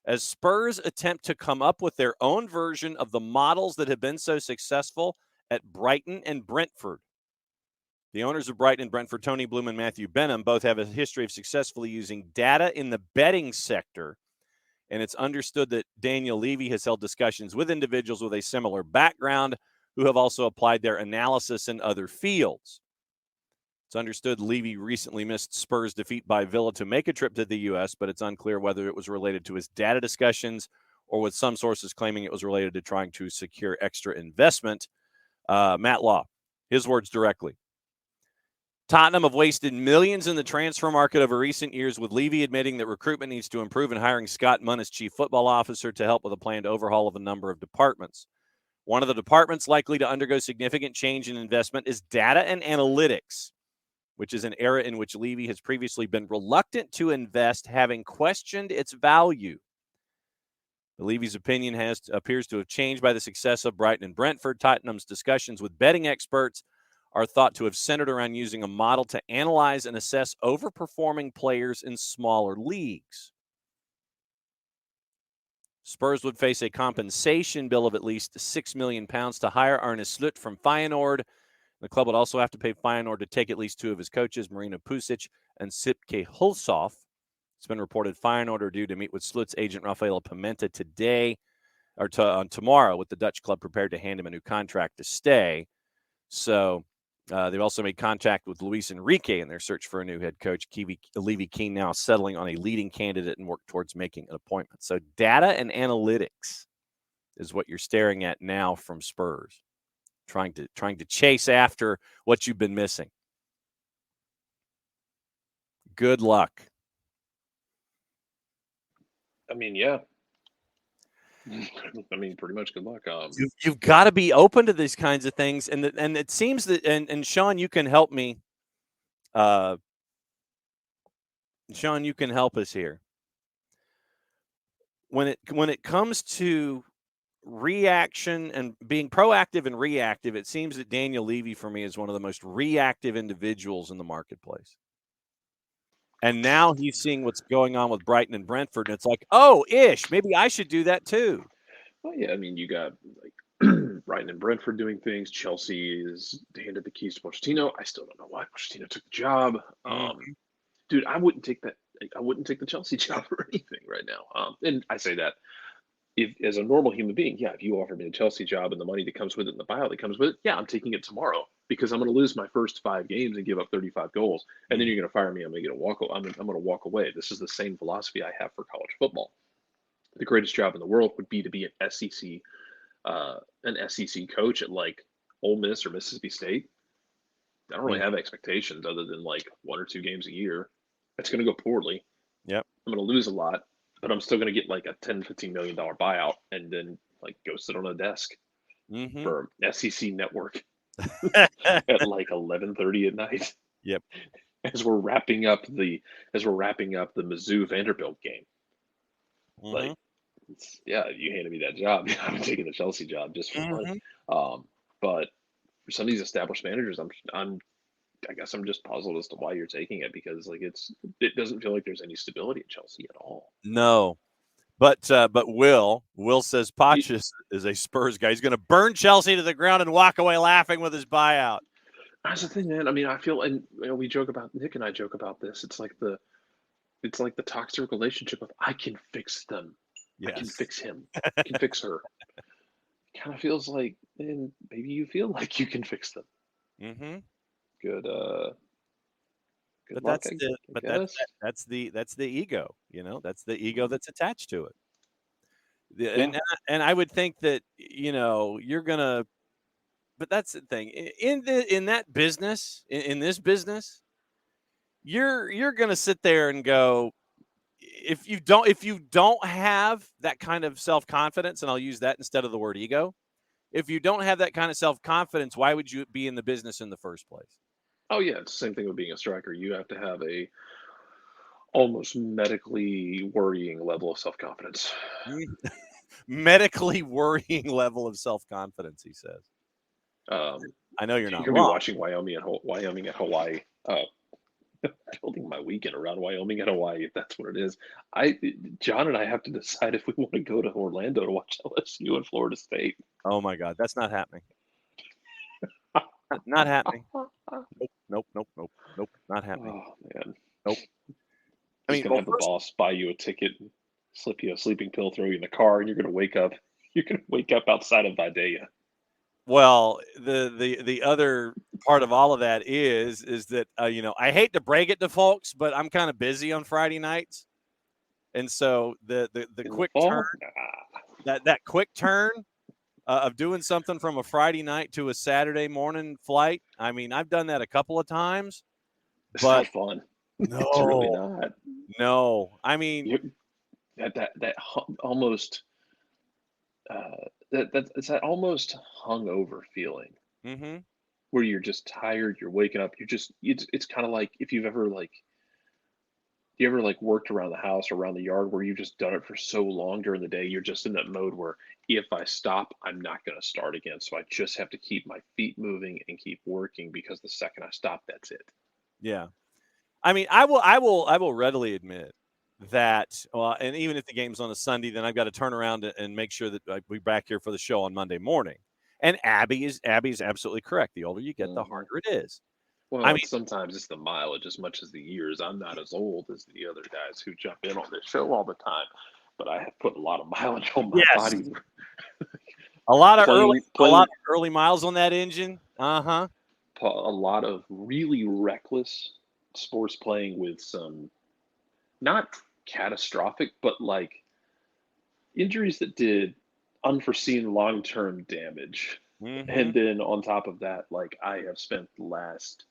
as Spurs attempt to come up with their own version of the models that have been so successful at Brighton and Brentford. The owners of Brighton and Brentford, Tony Bloom and Matthew Benham, both have a history of successfully using data in the betting sector, and it's understood that Daniel Levy has held discussions with individuals with a similar background who have also applied their analysis in other fields. It's understood Levy recently missed Spurs' defeat by Villa to make a trip to the U.S., but it's unclear whether it was related to his data discussions or with some sources claiming it was related to trying to secure extra investment. Matt Law, his words directly. Tottenham have wasted millions in the transfer market over recent years, with Levy admitting that recruitment needs to improve and hiring Scott Munn as chief football officer to help with a planned overhaul of a number of departments. One of the departments likely to undergo significant change in investment is data and analytics, which is an area in which Levy has previously been reluctant to invest, having questioned its value. Levy's opinion appears to have changed by the success of Brighton and Brentford. Tottenham's discussions with betting experts are thought to have centered around using a model to analyze and assess overperforming players in smaller leagues. Spurs would face a compensation bill of at least £6 million to hire Arne Slot from Feyenoord. The club would also have to pay Feyenoord to take at least two of his coaches, Marino Pusic and Sipke Hulshoff. It's been reported Feyenoord are due to meet with Slot's agent Rafael Pimenta today or tomorrow, with the Dutch club prepared to hand him a new contract to stay. So they've also made contact with Luis Enrique in their search for a new head coach. Levy Keane now settling on a leading candidate and work towards making an appointment. So data and analytics is what you're staring at now from Spurs, trying to chase after what you've been missing. Good luck. I mean, yeah. I mean, pretty much good luck. You've got to be open to these kinds of things, and it seems that and Sean, you can help me. Sean, you can help us here. When it comes to reaction and being proactive and reactive, it seems that Daniel Levy for me is one of the most reactive individuals in the marketplace. And now he's seeing what's going on with Brighton and Brentford, and it's like, oh, maybe I should do that too. Well, yeah, I mean, you got like Brighton and Brentford doing things. Chelsea is handed the keys to Pochettino. I still don't know why Pochettino took the job. Dude, I wouldn't take that. I wouldn't take the Chelsea job or anything right now. And I say that if as a normal human being, yeah, if you offered me the Chelsea job and the money that comes with it and the buyout that comes with it, yeah, I'm taking it tomorrow because I'm going to lose my first 5 games and give up 35 goals, and then you're going to fire me. I'm going to walk. I'm going to walk away. This is the same philosophy I have for college football. The greatest job in the world would be to be an SEC coach at like Ole Miss or Mississippi State. I don't really have expectations other than like 1 or 2 games a year. It's going to go poorly. Yep. I'm going to lose a lot, but I'm still going to get like a $10-15 million buyout and then like go sit on a desk for SEC Network at like 11:30 at night. Yep. As we're wrapping up the Mizzou Vanderbilt game. Like, yeah, you handed me that job. I'm taking the Chelsea job just for money. But for some of these established managers, I guess I'm just puzzled as to why you're taking it, because like it doesn't feel like there's any stability at Chelsea at all. No, but Will says Poch is a Spurs guy. He's going to burn Chelsea to the ground and walk away laughing with his buyout. That's the thing, man. I mean, I feel, and Nick and I joke about this. It's like the toxic relationship of I can fix them. Yes. I can fix him. I can fix her. It kind of feels like and maybe you feel like you can fix them. Mm-hmm. Good But luck, that's I the but guess. that's the ego, that's the ego that's attached to it. Yeah. And I would think that you're gonna. But that's the thing in that business, in this business, you're gonna sit there and go, if you don't have that kind of self confidence, and I'll use that instead of the word ego. If you don't have that kind of self confidence, why would you be in the business in the first place? Oh yeah, it's the same thing with being a striker. You have to have a almost medically worrying level of self confidence. Medically worrying level of self confidence, he says. I know you're You're not gonna be wrong. watching Wyoming and Hawaii. Building my weekend around Wyoming and Hawaii, if that's what it is. I John and I have to decide if we want to go to Orlando to watch LSU and Florida State. Oh my God, that's not happening. Not happening. Nope, nope, nope, nope, nope, not happening. Oh man, Nope. I just mean, gonna well, have the first, boss buy you a ticket, slip you a sleeping pill, throw you in the car, and you're gonna wake up. You're gonna wake up outside of Vidalia. well, the other part of all of that is that I hate to break it to folks, but I'm kind of busy on Friday nights, and so the In the quick turn fall, nah. that quick turn of doing something from a Friday night to a Saturday morning flight. I mean, I've done that a couple of times, It's but not fun. It's really no, not. no. I mean, You almost that it's that almost hungover feeling hmm where you're just tired. You're waking up. You're just it's kind of like if you've ever like you ever like worked around the house or around the yard where you've just done it for so long during the day. You're just in that mode where if I stop, I'm not going to start again. So I just have to keep my feet moving and keep working because the second I stop, that's it. yeah. I mean, I will readily admit that. And even if the game's on a Sunday, then I've got to turn around and make sure that we're back here for the show on Monday morning. And Abby is absolutely correct. The older you get, the Hmm. harder it is. I Well, mean, it's sometimes it's the mileage as much as the years. I'm not as old as the other guys who jump in on this show all the time, but I have put a lot of mileage on my yes, body a lot of early playing playing miles on that engine. Uh huh. a lot of really reckless sports playing with some not catastrophic, but like injuries that did unforeseen long-term damage. Mm-hmm. And then on top of that, like I have spent the last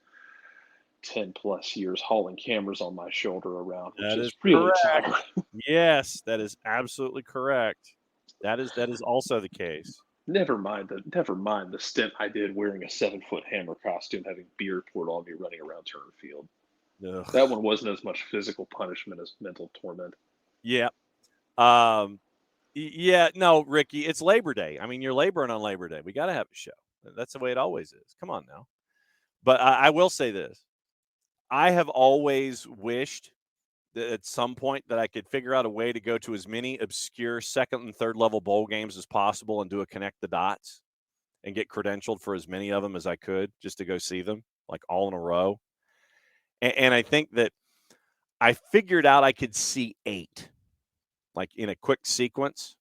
10 plus years hauling cameras on my shoulder around, which That is is really correct. tiring. Yes, that is absolutely correct. That is also the case. Never mind the stint I did wearing a 7 foot hammer costume, having beer poured on me running around Turner Field. That Ugh. one wasn't as much physical punishment as mental torment. Yeah. Um. Yeah. No, Ricky, it's Labor Day. I mean, you're laboring on Labor Day. We got to have a show. That's the way it always is. Come on now. But I will say this: I have always wished that at some point that I could figure out a way to go to as many obscure second and third level bowl games as possible and do a connect the dots and get credentialed for as many of them as I could just to go see them like all in a row. And I think that I figured out I could see 8 like in a quick sequence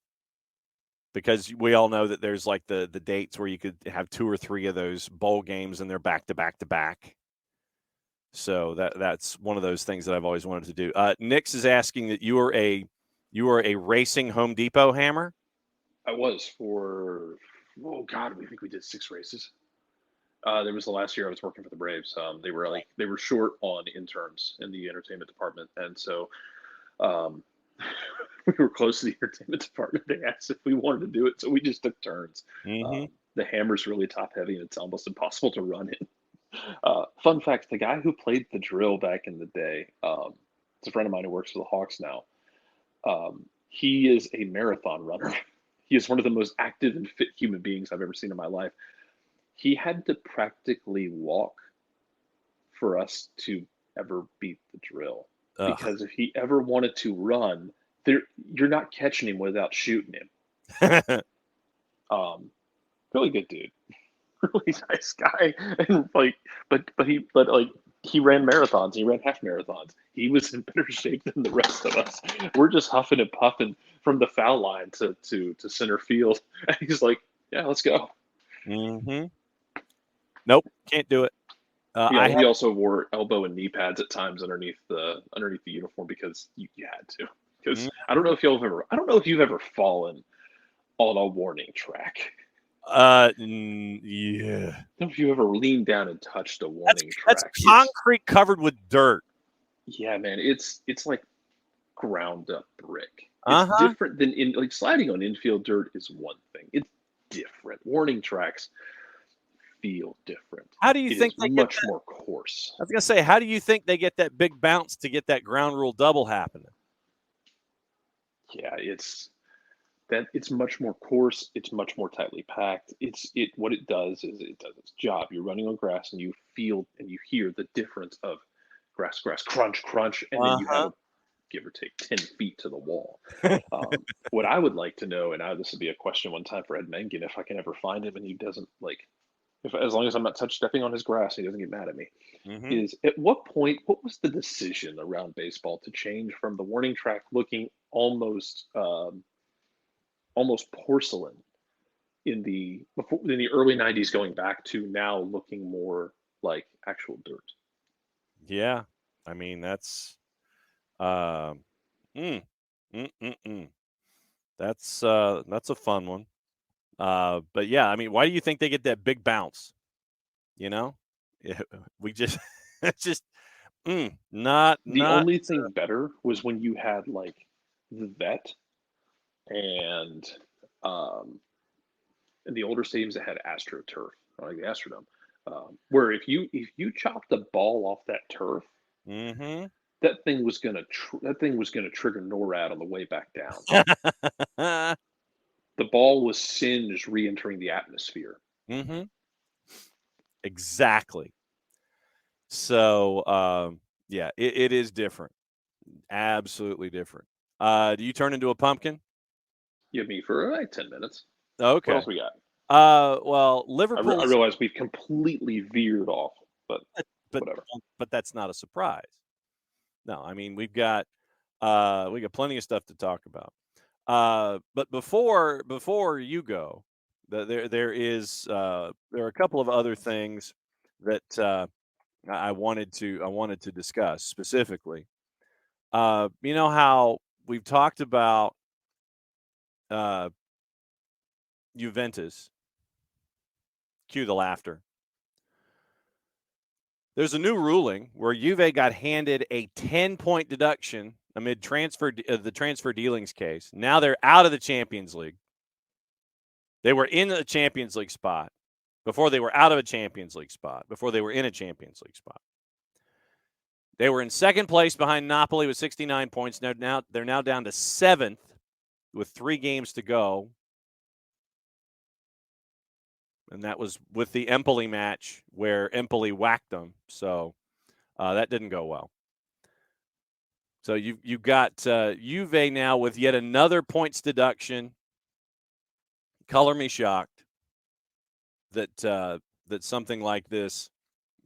because we all know that there's like the dates where you could have 2 or 3 of those bowl games and they're back to back to back. So that's one of those things that I've always wanted to do. Nix is asking that you are a racing Home Depot hammer. I was for, oh God, we think we did 6 races. There was the last year I was working for the Braves. They were short on interns in the entertainment department, and so um, we were close to the entertainment department. They asked if we wanted to do it, so we just took turns. Mm-hmm. The hammer's really top heavy, and it's almost impossible to run it. Fun fact: the guy who played the drill back in the day, it's a friend of mine who works for the Hawks now. He is a marathon runner. He is one of the most active and fit human beings I've ever seen in my life. He had to practically walk for us to ever beat the drill. Ugh. Because if he ever wanted to run, there you're not catching him without shooting him. Um, really good dude, really nice guy, and like he ran marathons. He ran half marathons. He was in better shape than the rest of us. We're just huffing and puffing from the foul line to center field, and he's like, "Yeah, let's go." Mm-hmm. Nope, can't do it. He also wore elbow and knee pads at times underneath the uniform because you had to. Because I don't know if you've ever fallen on a warning track. Yeah. I don't know if you ever leaned down and touched a warning That's track. concrete covered with dirt. Yeah, man, it's like ground up brick. It's different than sliding on infield dirt is one thing. It's different. Warning tracks feel different. How do you think they much more coarse? I was gonna say, how do you think they get that big bounce to get that ground rule double happening? Yeah, it's much more coarse. It's much more tightly packed. What it does is it does its job. You're running on grass and you feel and you hear the difference of grass, crunch, crunch, and then you have a give or take 10 feet to the wall. What I would like to know, and this would be a question one time for Ed Mengen, if I can ever find him and he doesn't as long as I'm not stepping on his grass, he doesn't get mad at me. Is at what point? What was the decision around baseball to change from the warning track looking almost porcelain in the early '90s, going back to now looking more like actual dirt? Yeah, I mean that's that's a fun one. But yeah, I mean, why do you think they get that big bounce? You know, we just it's just not the only thing better was when you had like the vet and the older stadiums that had AstroTurf, like the Astrodome, where if you chopped the ball off that turf, that thing was gonna trigger NORAD on the way back down. The ball was singed re-entering the atmosphere. Exactly. So yeah, it is different. Absolutely different. Do you turn into a pumpkin? You have me for like 10 minutes. Okay. What else we got? Well, Liverpool. I realize we've completely veered off, but whatever. But that's not a surprise. No, I mean we got plenty of stuff to talk about. But before you go, there are a couple of other things that I wanted to discuss specifically. You know how we've talked about Juventus. Cue the laughter. There's a new ruling where Juve got handed a 10-point deduction amid the transfer dealings case. Now they're out of the Champions League. They were in a Champions League spot before they were out of a Champions League spot, before they were in a Champions League spot. They were in second place behind Napoli with 69 points. They're now down to 7th with 3 games to go. And that was with the Empoli match where Empoli whacked them. So that didn't go well. So you've got Juve now with yet another points deduction. Color me shocked that something like this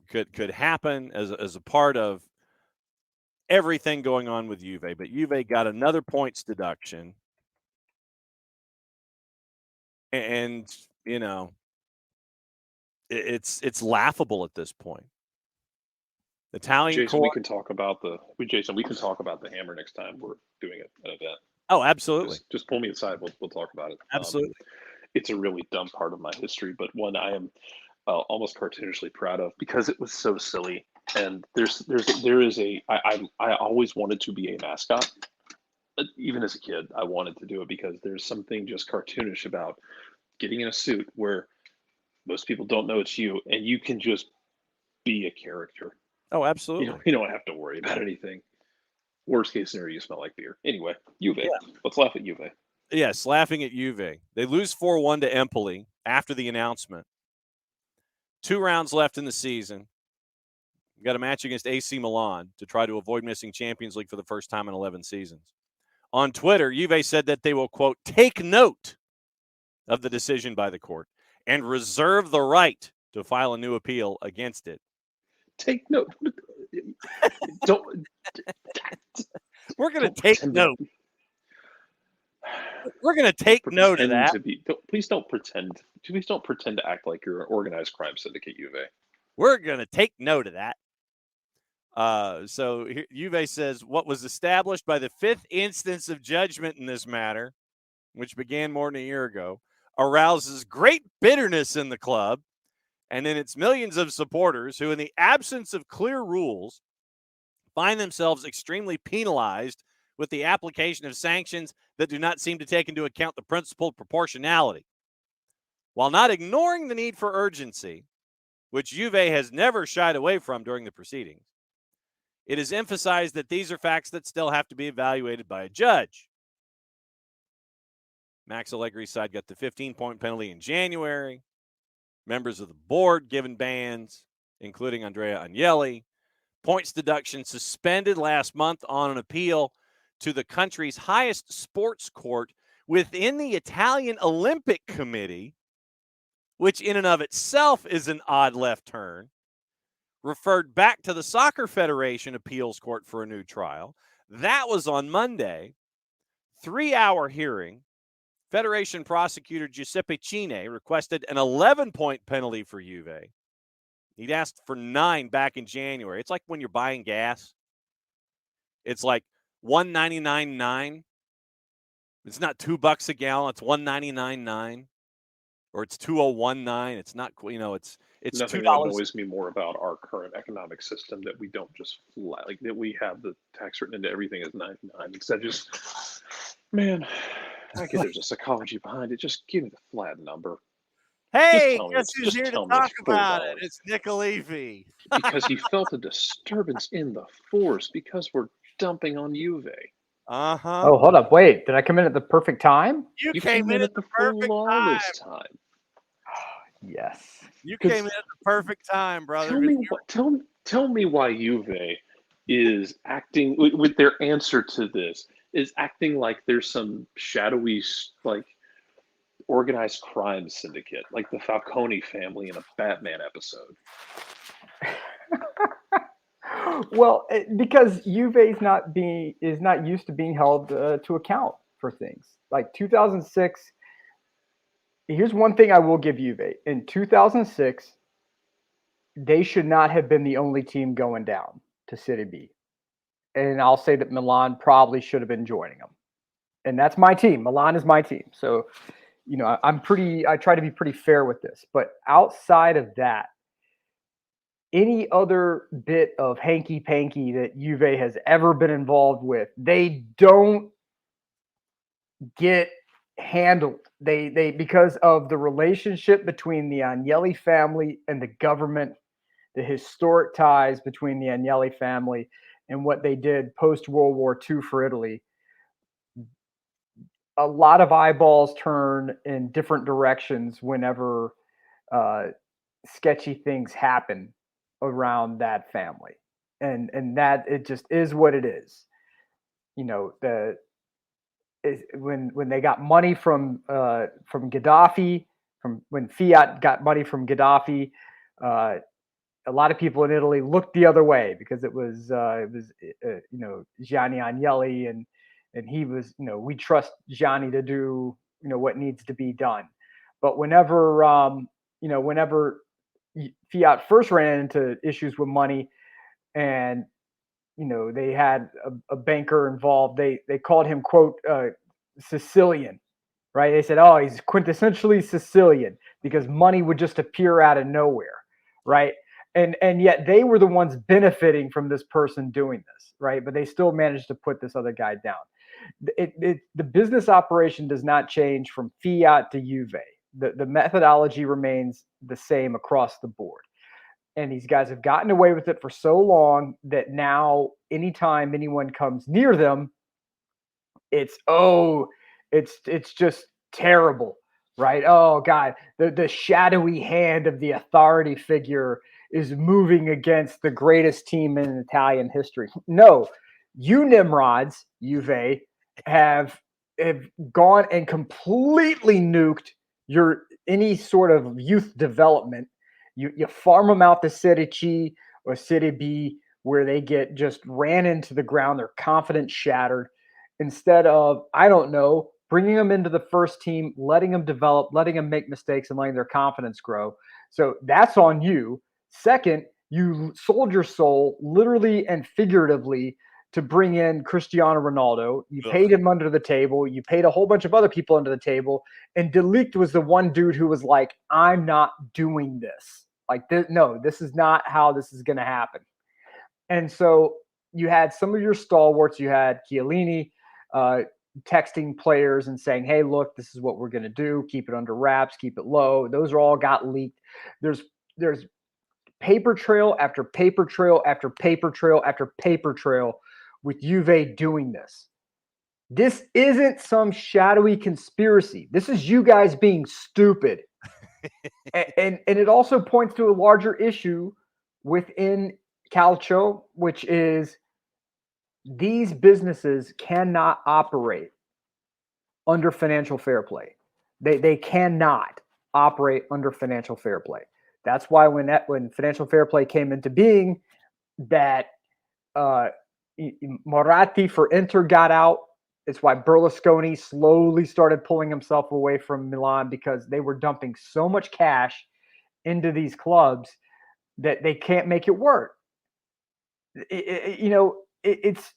could happen as a part of everything going on with Juve. But Juve got another points deduction. And, you know, it's laughable at this point. Italian Jason, court. we can talk about the hammer next time we're doing an event. Oh, absolutely. Just pull me aside. We'll talk about it. Absolutely. It's a really dumb part of my history, but one I am almost cartoonishly proud of because it was so silly. And I always wanted to be a mascot. Even as a kid, I wanted to do it because there's something just cartoonish about getting in a suit where most people don't know it's you, and you can just be a character. Oh, absolutely. You don't have to worry about anything. Worst case scenario, you smell like beer. Anyway, Juve. Yeah. Let's laugh at Juve. Yes, laughing at Juve. They lose 4-1 to Empoli after the announcement. 2 rounds left in the season. We've got a match against AC Milan to try to avoid missing Champions League for the first time in 11 seasons. On Twitter, Juve said that they will, quote, take note of the decision by the court and reserve the right to file a new appeal against it. Take note. Don't. We're going to take note. We're going to take note of that. Please don't pretend to act like you're an organized crime syndicate, Juve. We're going to take note of that. So Juve says what was established by the fifth instance of judgment in this matter, which began more than a year ago, arouses great bitterness in the club and in its millions of supporters who, in the absence of clear rules, find themselves extremely penalized with the application of sanctions that do not seem to take into account the principle of proportionality. While not ignoring the need for urgency, which Juve has never shied away from during the proceedings, it is emphasized that these are facts that still have to be evaluated by a judge. Max Allegri's side got the 15-point penalty in January. Members of the board given bans, including Andrea Agnelli. Points deduction suspended last month on an appeal to the country's highest sports court within the Italian Olympic Committee, which in and of itself is an odd left turn. Referred back to the Soccer Federation appeals court for a new trial. That was on Monday. 3-hour hearing. Federation prosecutor Giuseppe Cine requested an 11-point penalty for Juve. He'd asked for 9 back in January. It's like when you're buying gas. It's like $1.99.9. It's not $2 a gallon. It's $1.99.9. Or it's $2.019. It's not, it's nothing $2. that annoys me more about our current economic system, that we don't just that we have the tax written into everything as 99 instead of just, man, I get there's a psychology behind it. Just give me the flat number. Hey, guess who's here to talk about it? It's Nick Alifi. Because he felt a disturbance in the force because we're dumping on Juve. Uh-huh. Oh, hold up. Wait, did I come in at the perfect time? You came in at the perfect time. Yes. You came in at the perfect time, brother. Tell me why Juve is acting with their answer to this, is acting like there's some shadowy, like, organized crime syndicate, like the Falcone family in a Batman episode. Well, because Juve is not used to being held to account for things. Like 2006, here's one thing I will give Juve. In 2006, they should not have been the only team going down to Serie B. And I'll say that Milan probably should have been joining them. And that's my team. Milan is my team. So, I try to be pretty fair with this. But outside of that, any other bit of hanky-panky that Juve has ever been involved with, they don't get handled. They because of the relationship between the Agnelli family and the government, the historic ties between the Agnelli family and what they did post-World War II for Italy. A lot of eyeballs turn in different directions whenever sketchy things happen around that family, and that it just is what it is. When they got money from Gaddafi, from when Fiat got money from Gaddafi, a lot of people in Italy looked the other way because it was Gianni Agnelli, and he was, we trust Gianni to do what needs to be done. But whenever Fiat first ran into issues with money, and they had a banker involved, they called him, quote, Sicilian, right? They said, oh, he's quintessentially Sicilian, because money would just appear out of nowhere, right? And yet they were the ones benefiting from this person doing this, right? But they still managed to put this other guy down. The business operation does not change from Fiat to Juve. The methodology remains the same across the board. And these guys have gotten away with it for so long that now anytime anyone comes near them, it's just terrible, right? Oh God, the shadowy hand of the authority figure is moving against the greatest team in Italian history. No, you Nimrods, Juve, have gone and completely nuked any sort of youth development. You farm them out to Serie C or Serie B, where they get just ran into the ground. Their confidence shattered. Instead of, I don't know, bringing them into the first team, letting them develop, letting them make mistakes, and letting their confidence grow. So that's on you. Second, you sold your soul literally and figuratively to bring in Cristiano Ronaldo. You paid him under the table. You paid a whole bunch of other people under the table. And De Ligt was the one dude who was like, I'm not doing this. Like, this is not how this is going to happen. And so you had some of your stalwarts. You had Chiellini texting players and saying, hey, look, this is what we're going to do. Keep it under wraps. Keep it low. Those are all got leaked. There's paper trail after paper trail after paper trail after paper trail with Juve doing this. This isn't some shadowy conspiracy. This is you guys being stupid. and it also points to a larger issue within Calcio, which is these businesses cannot operate under financial fair play. They cannot operate under financial fair play. That's why when financial fair play came into being, that Moratti for Inter got out. It's why Berlusconi slowly started pulling himself away from Milan, because they were dumping so much cash into these clubs that they can't make it work. It's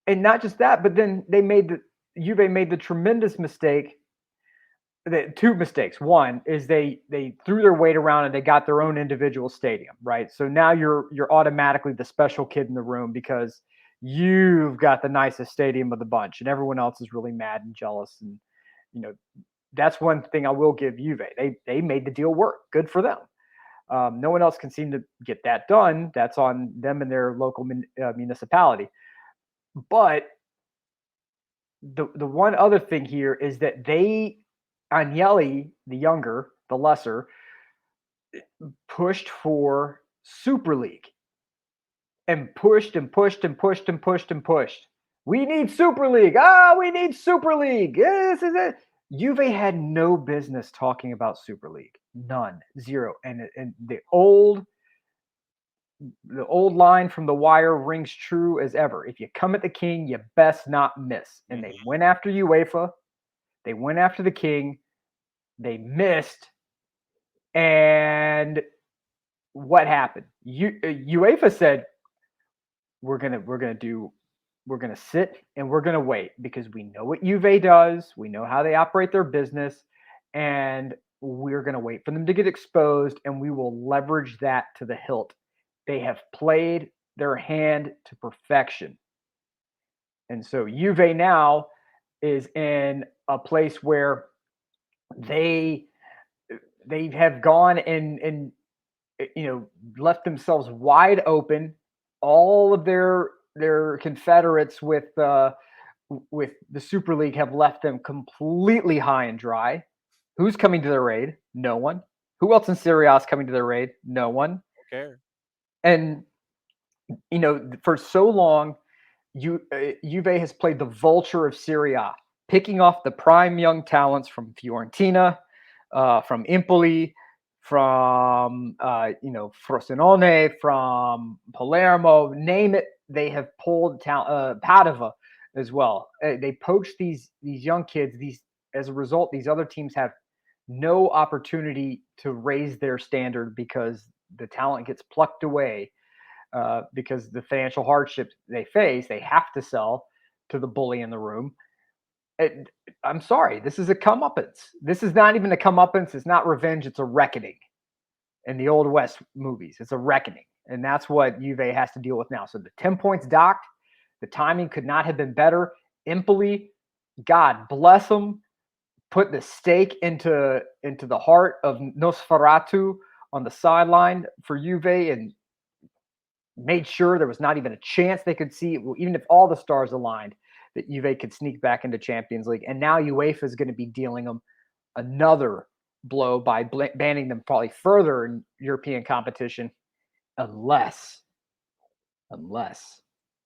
and not just that, but then Juve made the tremendous mistake. Two mistakes. One is they threw their weight around and they got their own individual stadium, right? So now you're automatically the special kid in the room because you've got the nicest stadium of the bunch, and everyone else is really mad and jealous. And that's one thing I will give Juve. They made the deal work. Good for them. No one else can seem to get that done. That's on them and their local municipality. But the one other thing here is that Agnelli, the younger, the lesser, pushed for Super League and pushed and pushed and pushed and pushed and pushed. We need Super League. We need Super League. This is it. Juve had no business talking about Super League. None. Zero. And the old line from The Wire rings true as ever. If you come at the king, you best not miss. And they went after UEFA. They went after the king. They missed. And what happened? UEFA said, we're gonna sit and we're gonna wait, because we know what Juve does. We know how they operate their business, and we're gonna wait for them to get exposed, and we will leverage that to the hilt. They have played their hand to perfection. And so Juve now is in a place where they have gone and left themselves wide open. All of their confederates with the Super League have left them completely high and dry. Who's coming to their aid? No one. Who else in Serie A is coming to their aid? No one. Okay. And for so long, Juve has played the vulture of Serie A, picking off the prime young talents from Fiorentina, from Empoli, from Frosinone, from Palermo, name it. They have pulled Padova as well. They poached these young kids. As a result, these other teams have no opportunity to raise their standard because the talent gets plucked away. Because the financial hardships they face, they have to sell to the bully in the room. I'm sorry, this is a comeuppance. This is not even a comeuppance. It's not revenge. It's a reckoning. In the Old West movies, it's a reckoning. And that's what Juve has to deal with now. So the 10 points docked, the timing could not have been better. Empoli, God bless them, put the stake into the heart of Nosferatu on the sideline for Juve and made sure there was not even a chance they could see, even if all the stars aligned, that Juve could sneak back into Champions League. And now UEFA is going to be dealing them another blow by banning them probably further in European competition, unless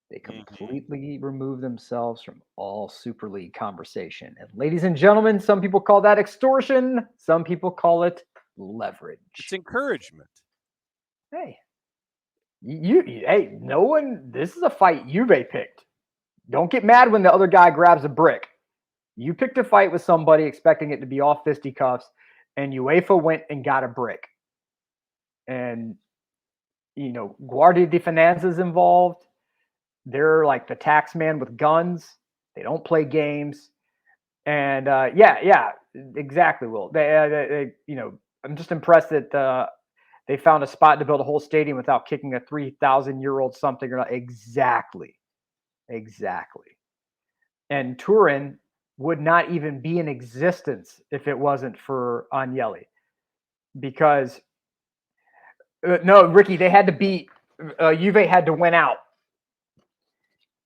they completely remove themselves from all Super League conversation. And ladies and gentlemen, some people call that extortion. Some people call it leverage. It's encouragement. Hey, no one. This is a fight Juve picked. Don't get mad when the other guy grabs a brick. You picked a fight with somebody expecting it to be all fisticuffs, and UEFA went and got a brick. And, Guardia de Finanza's involved. They're like the tax man with guns. They don't play games. And yeah, exactly, Will. I'm just impressed that they found a spot to build a whole stadium without kicking a 3,000-year-old something or not. Exactly. And Turin would not even be in existence if it wasn't for Agnelli. Because, no, Ricky, they had to beat, Juve had to win out.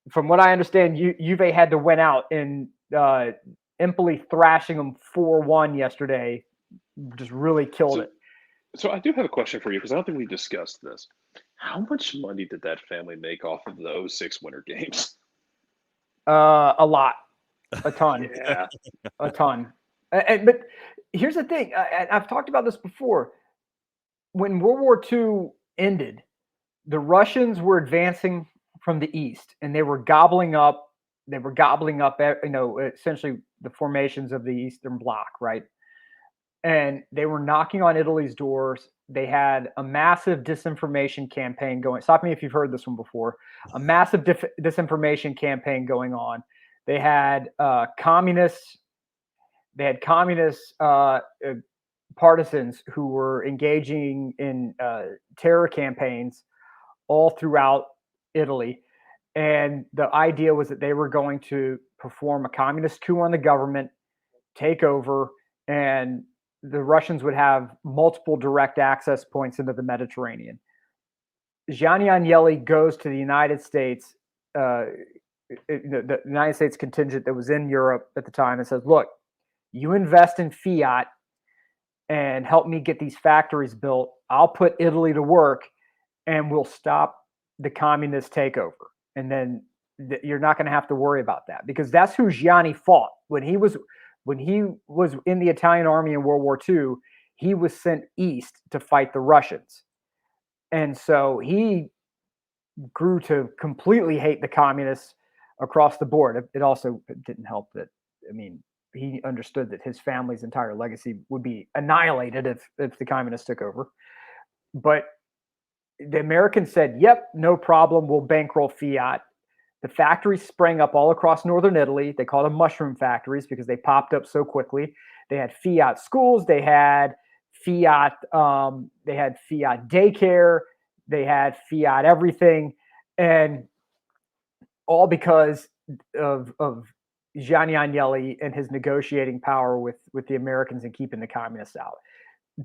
From what I understand, Juve had to win out in Empoli thrashing them 4-1 yesterday. Just really killed it. So I do have a question for you because I don't think we discussed this. How much money did that family make off of the 06 Winter Games? A lot. A ton. Yeah. A ton. But here's the thing. I've talked about this before. When World War II ended, the Russians were advancing from the east, and they were gobbling up. Essentially the formations of the Eastern Bloc, right? And they were knocking on Italy's doors. They had a massive disinformation campaign going. Stop me if you've heard this one before. A massive disinformation campaign going on. They had communists. They had communist partisans who were engaging in terror campaigns all throughout Italy. And the idea was that they were going to perform a communist coup on the government, take over, and the Russians would have multiple direct access points into the Mediterranean. Gianni Agnelli goes to the United States, the United States contingent that was in Europe at the time, and says, look, you invest in fiat and help me get these factories built. I'll put Italy to work and we'll stop the communist takeover. And then you're not going to have to worry about that, because that's who Gianni fought. When he was in the Italian army in World War II, he was sent east to fight the Russians. And so he grew to completely hate the communists across the board. It also didn't help that, he understood that his family's entire legacy would be annihilated if the communists took over. But the Americans said, yep, no problem, we'll bankroll fiat. The factories sprang up all across northern Italy. They called them mushroom factories because they popped up so quickly. They had fiat schools. They had fiat. They had fiat daycare. They had fiat everything, and all because of Gianni Agnelli and his negotiating power with the Americans and keeping the communists out.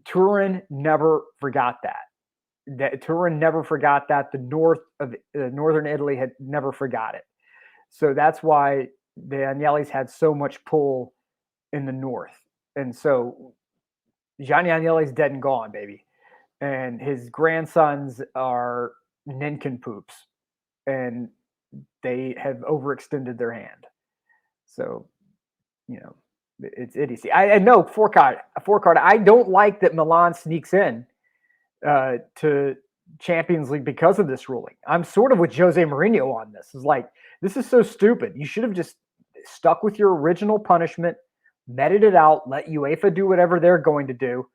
Turin never forgot that. Turin never forgot that. The north of northern Italy had never forgot it. So that's why the Agnellis had so much pull in the north. And so Gianni Agnelli's dead and gone, baby. And his grandsons are nincompoops, and they have overextended their hand. So, it's idiocy. I know four-card. I don't like that Milan sneaks in to Champions League because of this ruling. I'm sort of with Jose Mourinho on this. It's like, this is so stupid. You should have just stuck with your original punishment, meted it out, let UEFA do whatever they're going to do.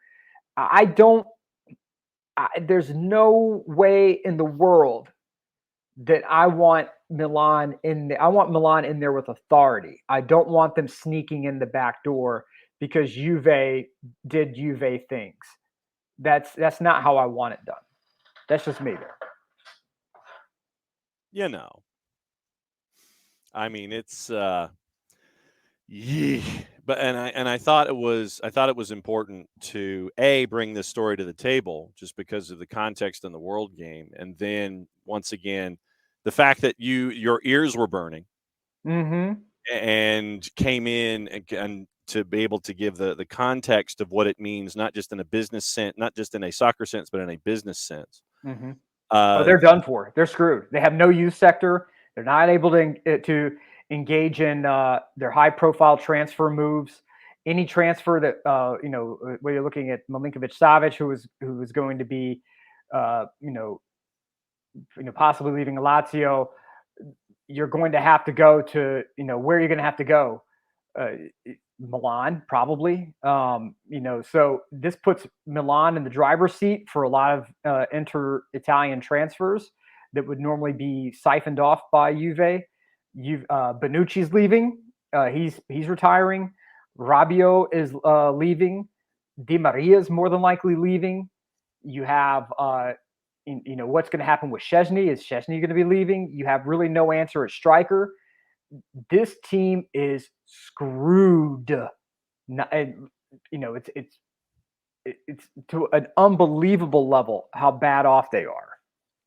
There's no way in the world that I want Milan in there. I want Milan in there with authority. I don't want them sneaking in the back door because Juve did Juve things. That's not how I want it done. That's just me there. It's but I thought it was important to bring this story to the table just because of the context in the world game, and then once again the fact that your ears were burning and came in and to be able to give the context of what it means, not just in a business sense, not just in a soccer sense, but in a business sense. They're done for. They're screwed. They have no youth sector. They're not able to engage in their high-profile transfer moves. Any transfer that where you're looking at Milinkovic-Savic, who was going to be, possibly leaving Lazio, you're going to have to go to, where you're going to have to go. Milan, probably. So this puts Milan in the driver's seat for a lot of inter-Italian transfers that would normally be siphoned off by Juve. Bonucci's leaving. He's retiring. Rabiot is leaving. Di Maria is more than likely leaving. You have, what's going to happen with Szczesny? Is Szczesny going to be leaving? You have really no answer at striker. This team is screwed. It's to an unbelievable level how bad off they are.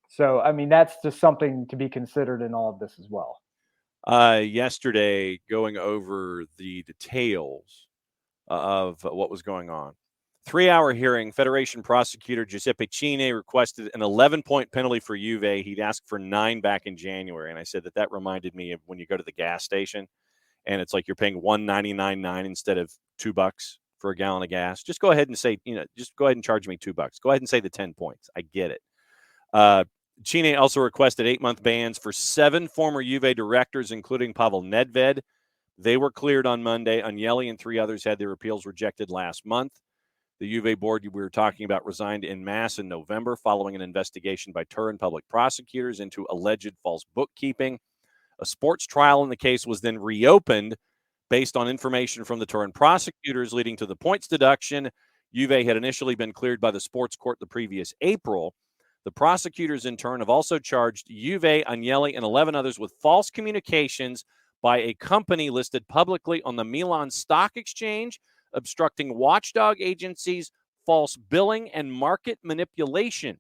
So, I mean, that's just something to be considered in all of this as well. Yesterday, going over the details of what was going on. 3-hour hearing, Federation prosecutor Giuseppe Cine requested an 11-point penalty for Juve. He'd asked for 9 back in January. And I said that reminded me of when you go to the gas station and it's like you're paying $1.99 instead of $2 for a gallon of gas. Just go ahead and say, just go ahead and charge me $2. Go ahead and say the 10 points. I get it. Cine also requested 8-month bans for 7 former Juve directors, including Pavel Nedved. They were cleared on Monday. Agnelli and 3 others had their appeals rejected last month. The Juve board we were talking about resigned en masse in November following an investigation by Turin public prosecutors into alleged false bookkeeping. A sports trial in the case was then reopened based on information from the Turin prosecutors, leading to the points deduction. Juve had initially been cleared by the sports court the previous April. The prosecutors, in turn, have also charged Juve, Agnelli, and 11 others with false communications by a company listed publicly on the Milan Stock Exchange, obstructing watchdog agencies, false billing, and market manipulation.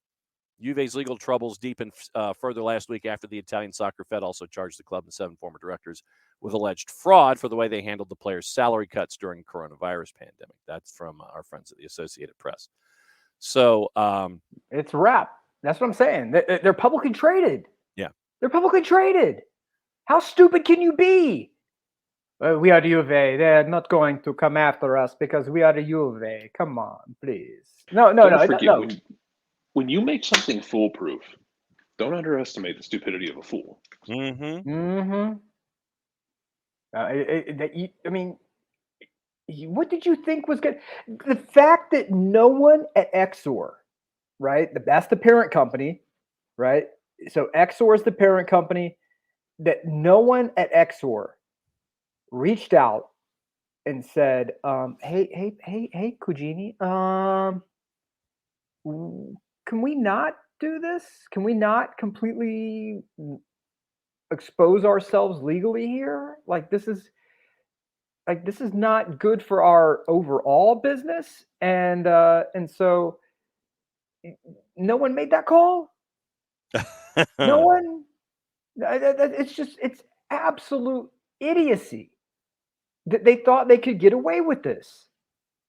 Juve's legal troubles deepened further last week after the Italian Soccer Fed also charged the club and 7 former directors with alleged fraud for the way they handled the players' salary cuts during the coronavirus pandemic. That's from our friends at the Associated Press. So it's a wrap. That's what I'm saying. They're publicly traded. Yeah. They're publicly traded. How stupid can you be? We are the Juve. They're not going to come after us because we are the Juve. Come on, please. No. When you make something foolproof, don't underestimate the stupidity of a fool. Mm-hmm. I mean, what did you think was good? The fact that no one at Exor, right? That's the parent company, right? So Exor is the parent company. That no one at Exor reached out and said, "Hey, Cugini, can we not do this? Can we not completely expose ourselves legally here? This is not good for our overall business." And so no one made that call. No one. It's absolute idiocy that they thought they could get away with this.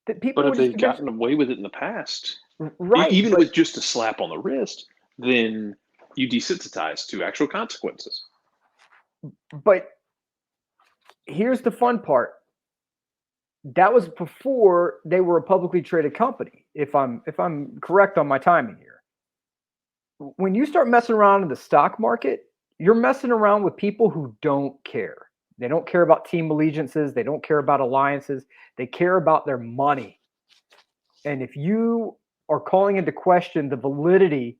That people, but if they've gotten away with it in the past, right? Even with just a slap on the wrist, then you desensitize to actual consequences. But here's the fun part. That was before they were a publicly traded company. If I'm correct on my timing here, when you start messing around in the stock market, you're messing around with people who don't care. They don't care about team allegiances. They don't care about alliances. They care about their money. And if you are calling into question the validity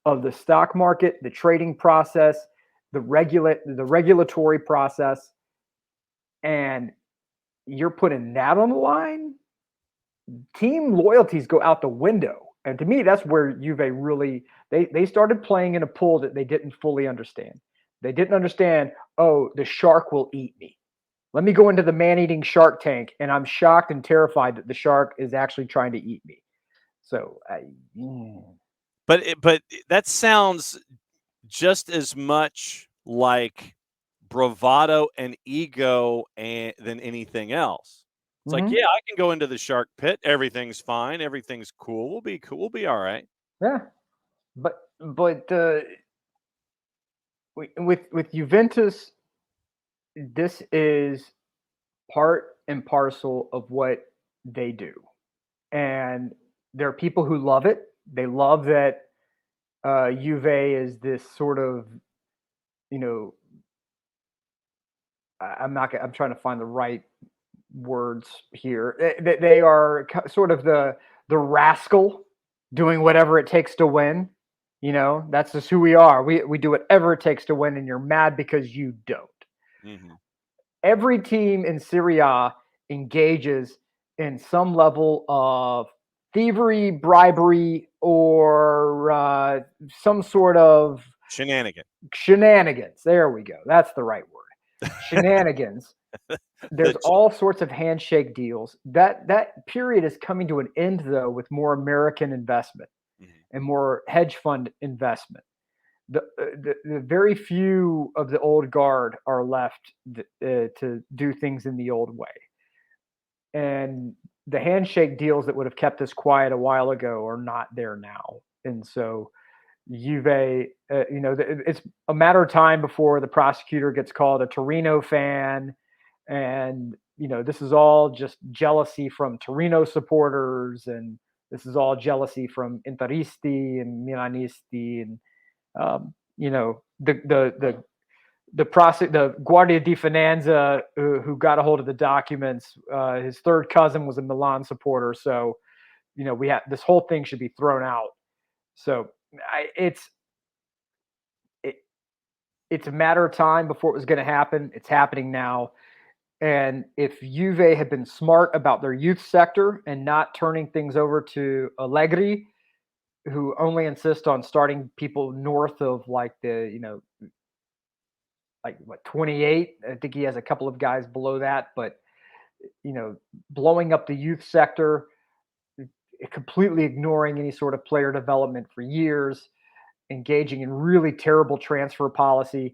of the stock market, the trading process, the regulatory process, and you're putting that on the line, team loyalties go out the window. And to me, that's where Juve really, they started playing in a pool that they didn't fully understand. They didn't understand, the shark will eat me. Let me go into the man-eating shark tank, and I'm shocked and terrified that the shark is actually trying to eat me. So, But that sounds just as much like bravado and ego than anything else. It's like, yeah, I can go into the shark pit. Everything's fine. Everything's cool. We'll be cool. We'll be all right. Yeah, but with Juventus, this is part and parcel of what they do, and there are people who love it. They love that Juve is this sort of, I'm trying to find the right words here. They are sort of the rascal doing whatever it takes to win. You know, that's just who we are. We do whatever it takes to win, and you're mad because you don't. Mm-hmm. Every team in Serie A engages in some level of thievery, bribery, or some sort of shenanigans. There we go. That's the right word. Shenanigans. There's all sorts of handshake deals. That period is coming to an end, though, with more American investment and more hedge fund investment. The very few of the old guard are left to do things in the old way. And the handshake deals that would have kept us quiet a while ago are not there now. And so Juve, it's a matter of time before the prosecutor gets called a Torino fan. And, this is all just jealousy from Torino supporters. And this is all jealousy from Interisti and Milanisti. And, the Guardia di Finanza who got a hold of the documents, his third cousin was a Milan supporter. So, this whole thing should be thrown out. So it's a matter of time before it was going to happen. It's happening now. And if Juve had been smart about their youth sector and not turning things over to Allegri, who only insists on starting people north of 28. I think he has a couple of guys below that, but blowing up the youth sector, completely ignoring any sort of player development for years, engaging in really terrible transfer policy,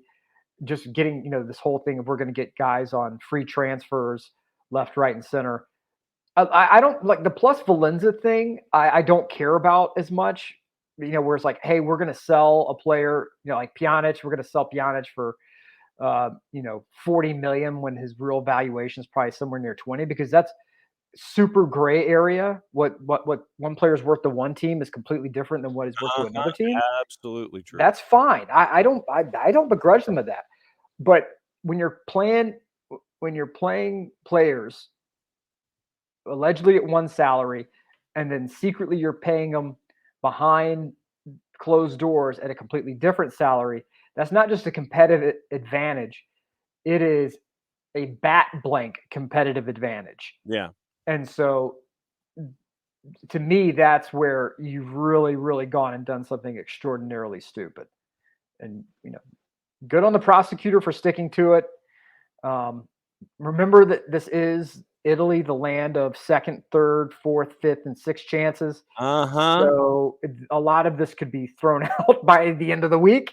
just getting, this whole thing of we're going to get guys on free transfers left, right, and center. I don't like the plus Valenza thing. I don't care about as much, where it's like, hey, we're going to sell a player, like Pjanic. We're going to sell Pjanic for, 40 million when his real valuation is probably somewhere near 20, because that's super gray area. What one player's worth to one team is completely different than what is worth to another team. Absolutely true. That's fine. I don't begrudge them of that. But when you're playing players allegedly at one salary, and then secretly you're paying them behind closed doors at a completely different salary, that's not just a competitive advantage. It is a bat blank competitive advantage. Yeah. And so to me, that's where you've really, really gone and done something extraordinarily stupid. And, good on the prosecutor for sticking to it. Remember that this is Italy, the land of second, third, fourth, fifth, and sixth chances. So a lot of this could be thrown out by the end of the week.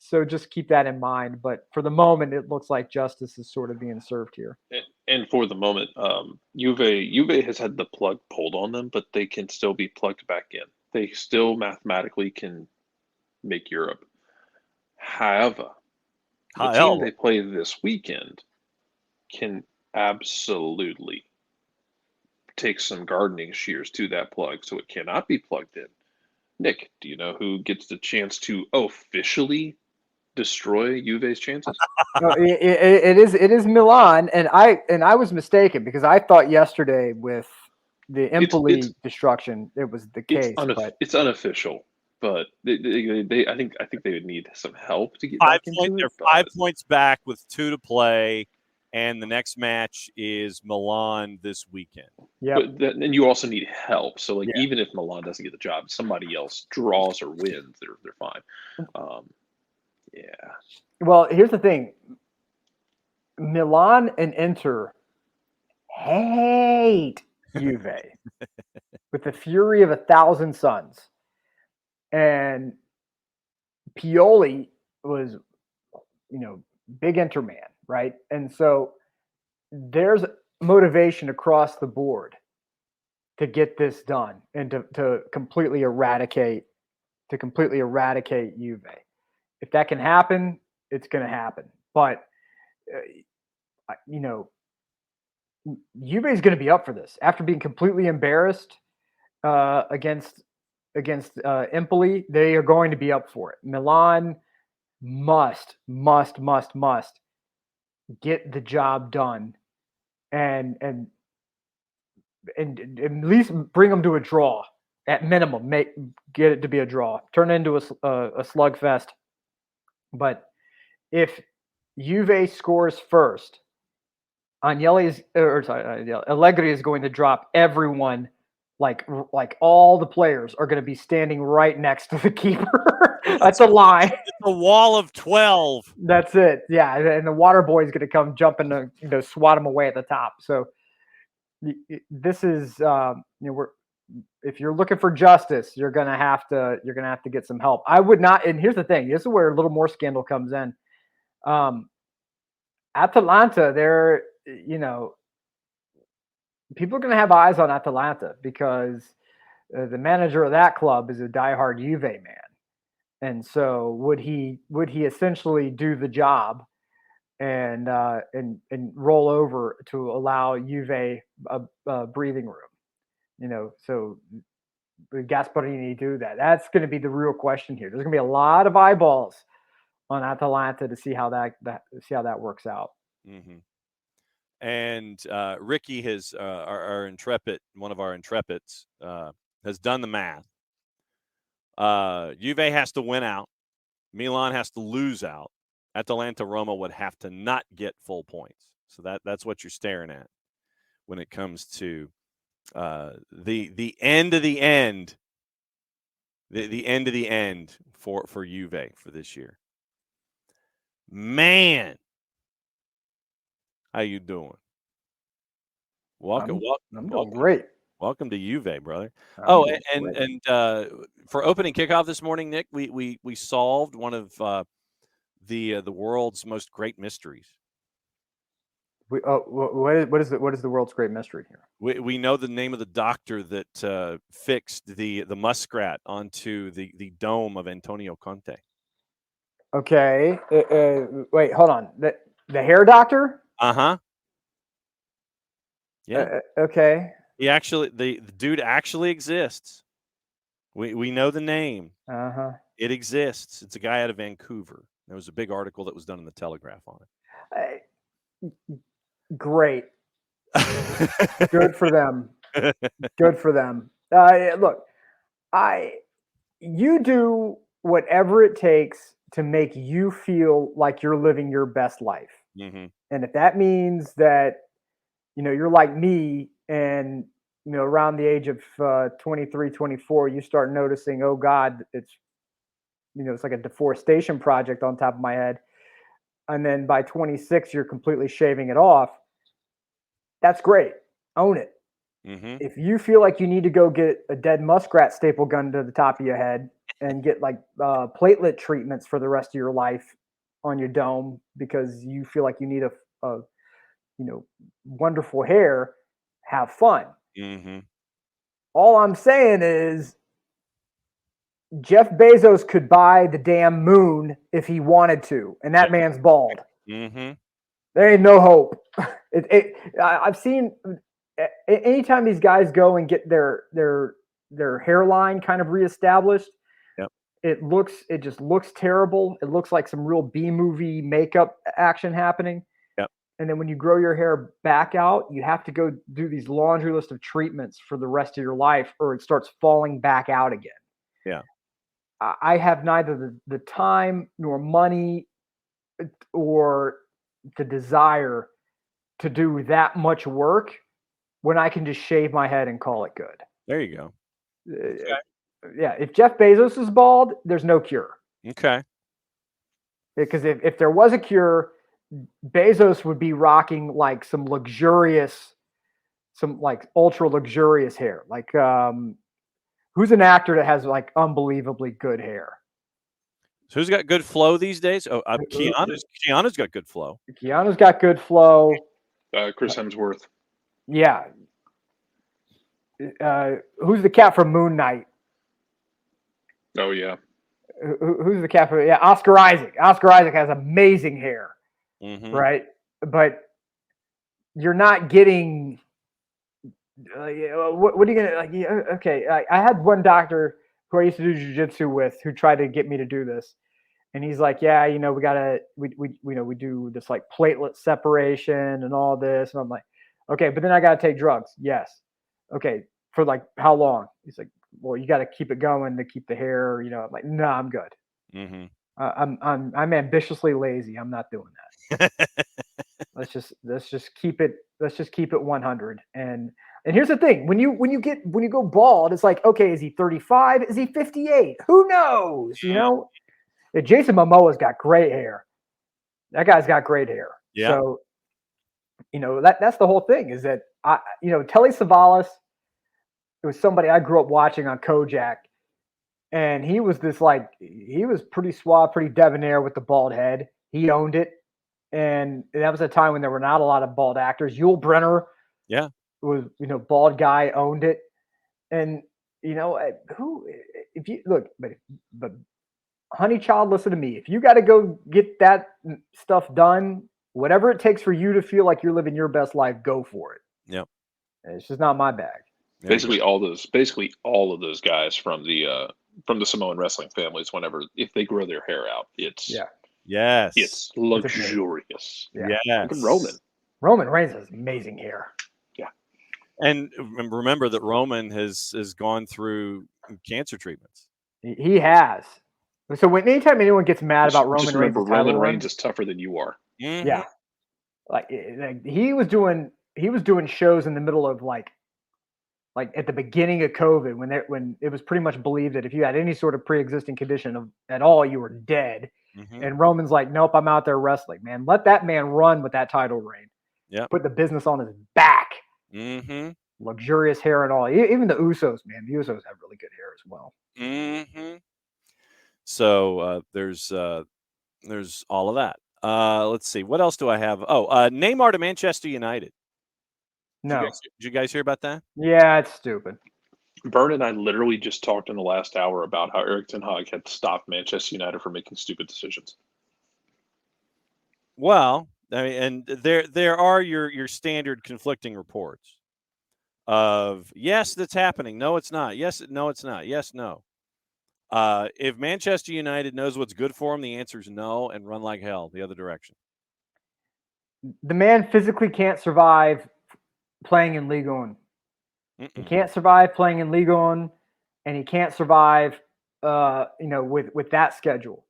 So just keep that in mind. But for the moment, it looks like justice is sort of being served here. And for the moment, Juve has had the plug pulled on them, but they can still be plugged back in. They still mathematically can make Europe. However, the team they play this weekend can absolutely take some gardening shears to that plug, so it cannot be plugged in. Nick, do you know who gets the chance to officially destroy Juve's chances? It is Milan, and I was mistaken, because I thought yesterday with the Empoli destruction it was the case. It's unofficial, but they I think they would need some help to get back into it. They're 5 points back with 2 to play, and the next match is Milan this weekend. Yeah, but then you also need help. So even if Milan doesn't get the job, somebody else draws or wins, they're fine. Yeah. Well, here's the thing. Milan and Inter hate Juve with the fury of 1,000 suns. And Pioli was, big Inter man, right? And so there's motivation across the board to get this done and to completely eradicate Juve. If that can happen, it's going to happen. But, Juve is going to be up for this after being completely embarrassed against Empoli. They are going to be up for it. Milan must get the job done and at least bring them to a draw at minimum. Get it to be a draw. Turn it into a slugfest. But if Juve scores first, Allegri is going to drop everyone. Like all the players are going to be standing right next to the keeper at the line. It's a wall of 12. That's it. Yeah, and the water boy is going to come jumping to swat him away at the top. So this is if you're looking for justice, you're going to have to get some help. I would not. And here's the thing. This is where a little more scandal comes in. Atalanta, they're people are going to have eyes on Atalanta because the manager of that club is a diehard Juve man. And so would he essentially do the job and roll over to allow Juve a breathing room? So would Gasparini do that? That's going to be the real question here. There's going to be a lot of eyeballs on Atalanta to see how that works out. Mm-hmm. And Ricky has our intrepid, one of our intrepids, has done the math. Juve has to win out. Milan has to lose out. Atalanta Roma would have to not get full points. So that's what you're staring at when it comes to the end of the end. The end of the end for Juve for this year. Man. How you doing? Welcome. I'm doing great. Welcome to Juve, brother. And For opening kickoff this morning, Nick, we solved one of the world's most great mysteries. What is the world's great mystery here? We know the name of the doctor that fixed the muskrat onto the dome of Antonio Conte. Okay. Wait, hold on. The hair doctor? Uh-huh. Yeah. Okay. The dude actually exists. We know the name. Uh-huh. It exists. It's a guy out of Vancouver. There was a big article that was done in the Telegraph on it. Great. Good for them. Good for them. Look, you do whatever it takes to make you feel like you're living your best life. Mm-hmm. And if that means that, you're like me and, around the age of 23, 24, you start noticing, oh God, it's like a deforestation project on top of my head. And then by 26, you're completely shaving it off. That's great. Own it. Mm-hmm. If you feel like you need to go get a dead muskrat staple gun to the top of your head and get like platelet treatments for the rest of your life on your dome because you feel like you need a wonderful hair, have fun. Mm-hmm. All I'm saying is Jeff Bezos could buy the damn moon if he wanted to, and that man's bald. Mm-hmm. There ain't no hope. I've seen anytime these guys go and get their hairline kind of reestablished, yep. It just looks terrible. It looks like some real B-movie makeup action happening. Yep. And then when you grow your hair back out, you have to go do these laundry list of treatments for the rest of your life, or it starts falling back out again. Yeah. I have neither the time nor money or the desire to do that much work when I can just shave my head and call it good. There you go. Okay. Yeah. If Jeff Bezos is bald, there's no cure. Okay. Because if there was a cure, Bezos would be rocking like some ultra luxurious hair. Like, who's an actor that has like unbelievably good hair? So who's got good flow these days? Oh, Keanu's got good flow. Keanu's got good flow. Chris Hemsworth. Yeah. Who's the cat from Moon Knight? Oh yeah. Who's the cat from? Yeah, Oscar Isaac. Oscar Isaac has amazing hair, right? But you're not getting. What are you gonna like? Okay, I had one doctor who I used to do jiu-jitsu with who tried to get me to do this, and he's like, "Yeah, we do this like platelet separation and all this," and I'm like, Okay, but then I got to take drugs. Yes. Okay, for like how long? He's like, well, you got to keep it going to keep the hair. I'm like, no, I'm good. Mm-hmm. I'm ambitiously lazy. I'm not doing that. let's just keep it 100. And here's the thing: when you go bald, it's like, okay, is he 35? Is he 58? Who knows? Jason Momoa's got great hair. That guy's got great hair. Yeah. So, that's the whole thing. Is that Telly Savalas? It was somebody I grew up watching on Kojak. And he was he was pretty suave, pretty debonair with the bald head. He owned it. And that was a time when there were not a lot of bald actors. Yul Brynner was, bald guy, owned it. And, if you look, but honey child, listen to me. If you got to go get that stuff done, whatever it takes for you to feel like you're living your best life, go for it. Yep. It's just not my bag. Basically all of those guys from the Samoan wrestling families, if they grow their hair out, it's luxurious. Yes. Roman Reigns has amazing hair. Yeah. And remember that Roman has gone through cancer treatments. He has. So anytime anyone gets mad about Roman Reigns, Roman Reigns is tougher than you are. Mm-hmm. Yeah. Like he was doing shows in the middle of like at the beginning of COVID when it was pretty much believed that if you had any sort of pre-existing condition at all, you were dead. Mm-hmm. And Roman's like, nope, I'm out there wrestling, man. Let that man run with that title reign. Yeah. Put the business on his back. Mm-hmm. Luxurious hair and all. Even the Usos, man. The Usos have really good hair as well. Mm-hmm. So there's all of that. Let's see. What else do I have? Oh, Neymar to Manchester United. No. Did you guys hear about that? Yeah, it's stupid. Vern and I literally just talked in the last hour about how Erik ten Hag had stopped Manchester United from making stupid decisions. Well, I mean, and there are your standard conflicting reports of yes, that's happening. No, it's not. Yes, no, it's not. Yes, no. If Manchester United knows what's good for them, the answer is no, and run like hell the other direction. The man physically can't survive playing in Ligue 1. He can't survive playing in Ligue 1, and he can't survive, with that schedule.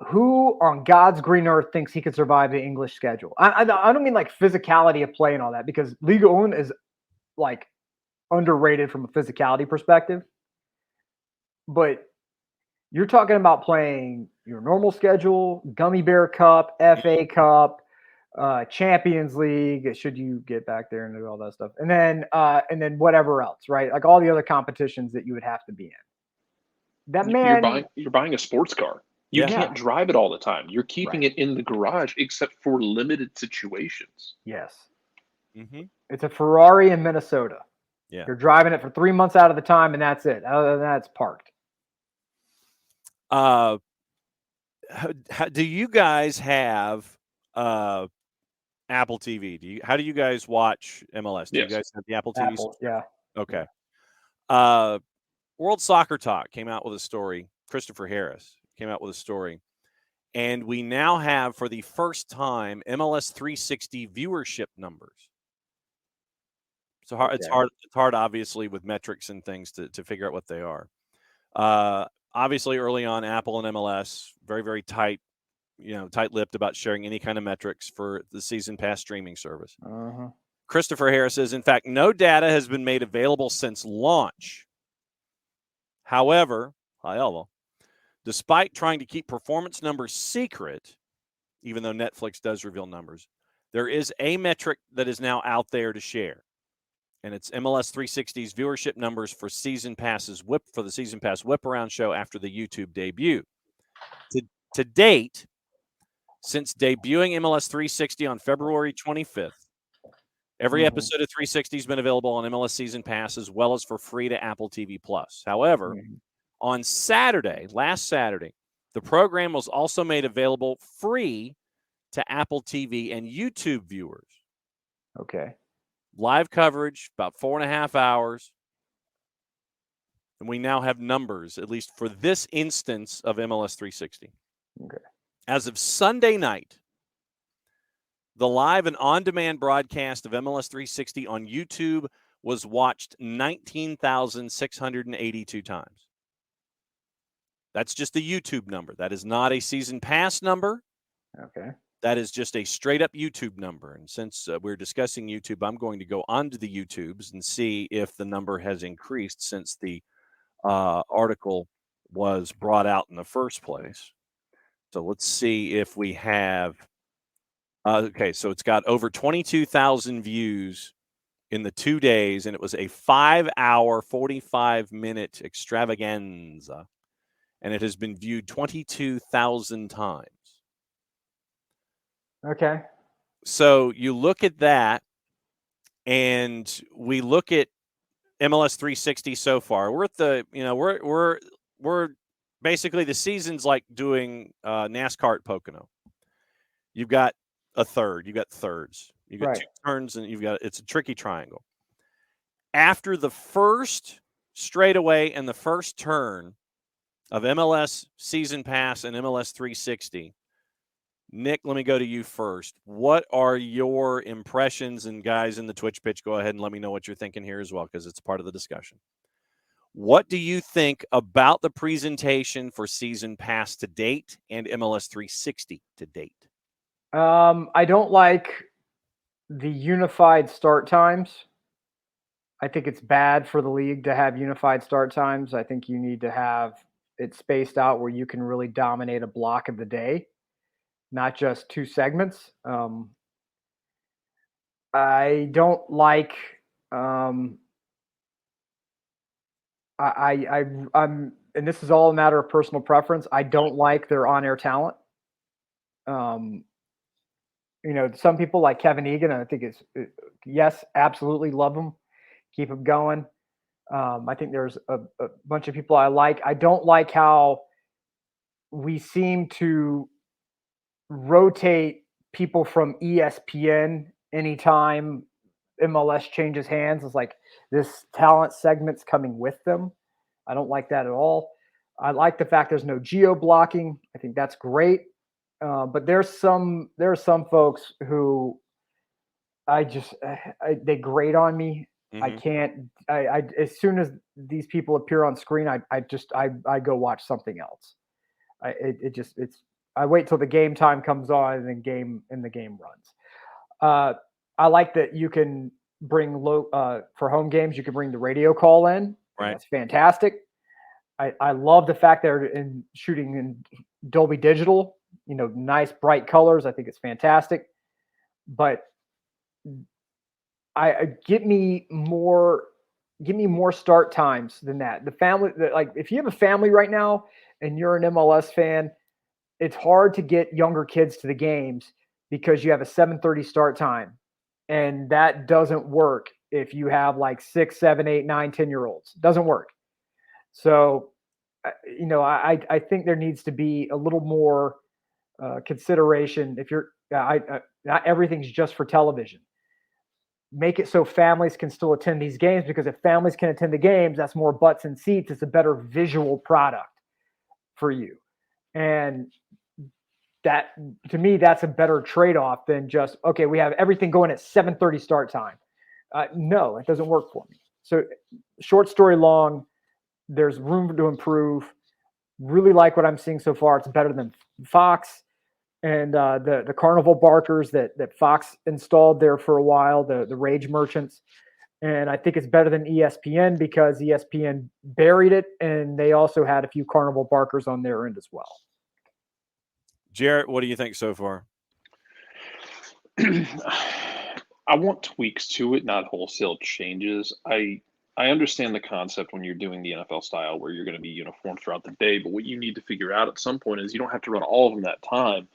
Who on God's green earth thinks he could survive the English schedule? I don't mean like physicality of play and all that, because Ligue 1 is like underrated from a physicality perspective. But you're talking about playing your normal schedule, Gummy Bear Cup, FA Cup, Champions League, should you get back there and do all that stuff, and then whatever else, right? Like all the other competitions that you would have to be in. That man, you're buying a sports car. You can't drive it all the time. You're keeping it in the garage, except for limited situations. Yes. Mm-hmm. It's a Ferrari in Minnesota. Yeah. You're driving it for 3 months out of the time, and that's it. Other than that, it's parked. Do you guys have Apple TV? How do you guys watch MLS? Do you guys have the Apple TV? Yeah. Okay. World Soccer Talk came out with a story. Christopher Harris came out with a story. And we now have, for the first time, MLS 360 viewership numbers. So it's hard, obviously, with metrics and things to figure out what they are. Obviously, early on, Apple and MLS, very, very tight-lipped about sharing any kind of metrics for the season pass streaming service. Uh-huh. Christopher Harris says, in fact, no data has been made available since launch. However, despite trying to keep performance numbers secret, even though Netflix does reveal numbers, there is a metric that is now out there to share. And it's MLS 360's viewership numbers for season passes for the season pass whip around show after the YouTube debut. To date, since debuting MLS 360 on February 25th, every episode of 360 has been available on MLS Season Pass as well as for free to Apple TV+. However, on last Saturday, the program was also made available free to Apple TV and YouTube viewers. Okay. Live coverage, about 4.5 hours. And we now have numbers, at least for this instance of MLS 360. Okay. As of Sunday night, The live and on-demand broadcast of MLS 360 on YouTube was watched 19,682 times. That's just the YouTube number. That is not a season pass number. Okay. That is just a straight-up YouTube number. And since we're discussing YouTube, I'm going to go onto the YouTubes and see if the number has increased since the article was brought out in the first place. So let's see if we have okay, so it's got over 22,000 views in the 2 days, and it was a 5-hour, 45-minute extravaganza, and it has been viewed 22,000 times. Okay. So you look at that, and we look at MLS 360 so far. We're at the, we're basically the season's like doing NASCAR at Pocono. You've got a third, you got thirds, you got two turns, and it's a tricky triangle. After the first straightaway and the first turn of MLS Season Pass and MLS 360, Nick, let me go to you first. What are your impressions? And guys in the Twitch pitch, go ahead and let me know what you're thinking here as well, because it's part of the discussion. What do you think about the presentation for Season Pass to date and MLS 360 to date? I don't like the unified start times. I think it's bad for the league to have unified start times. I think you need to have it spaced out where you can really dominate a block of the day, not just two segments. I don't like. I'm, and this is all a matter of personal preference. I don't like their on-air talent. Some people like Kevin Egan, and I think yes, absolutely love him. Keep him going. I think there's a bunch of people I like. I don't like how we seem to rotate people from ESPN anytime MLS changes hands. It's like this talent segment's coming with them. I don't like that at all. I like the fact there's no geo blocking. I think that's great. But there are some folks who they grate on me. Mm-hmm. I can't. I as soon as these people appear on screen, I go watch something else. I wait till the game time comes on and then the game runs. I like that you can bring for home games. You can bring the radio call in. Right. That's fantastic. I love the fact they're shooting in Dolby Digital. Nice bright colors. I think it's fantastic. But give me more start times than that. The family, if you have a family right now and you're an MLS fan, it's hard to get younger kids to the games because you have a 7:30 start time, and that doesn't work if you have like 6, 7, 8, 9, 10-year-olds. It doesn't work. So, I think there needs to be a little more consideration. If you're, not everything's just for television. Make it so families can still attend these games, because if families can attend the games, that's more butts and seats. It's a better visual product for you. And that, to me, that's a better trade-off than just, okay, we have everything going at 7:30 start time. No, it doesn't work for me. So short story long, there's room to improve. Really like what I'm seeing so far. It's better than Fox and the carnival barkers that Fox installed there for a while, the rage merchants. And I think it's better than ESPN because ESPN buried it, and they also had a few carnival barkers on their end as well. Jarrett, what do you think so far? I want tweaks to it, not wholesale changes. I understand the concept when you're doing the NFL style where you're going to be uniform throughout the day, but what you need to figure out at some point is you don't have to run all of them that time.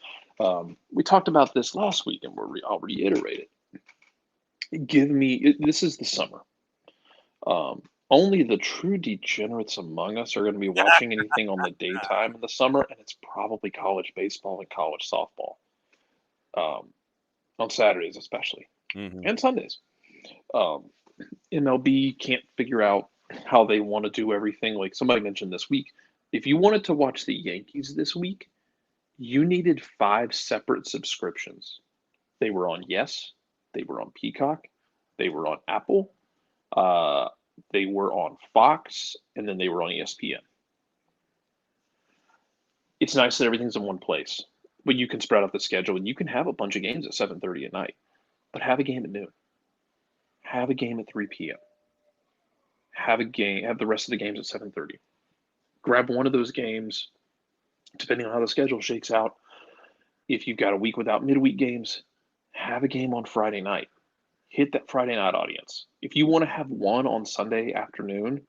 We talked about this last week, and I'll reiterate it. This is the summer. Only the true degenerates among us are going to be watching anything on the daytime in the summer, and it's probably college baseball and college softball. On Saturdays especially, and Sundays. MLB can't figure out how they want to do everything. Like somebody mentioned this week, if you wanted to watch the Yankees this week, you needed 5 separate subscriptions They were on Yes. They were on Peacock. They were on Apple. They were on Fox, and then they were on ESPN. It's nice that everything's in one place, but you can spread out the schedule and you can have a bunch of games at 7:30 at night, but have a game at noon. Have a game at 3 p.m. Have the rest of the games at 7:30. Grab one of those games, depending on how the schedule shakes out. If you've got a week without midweek games, have a game on Friday night. Hit that Friday night audience. If you want to have one on Sunday afternoon,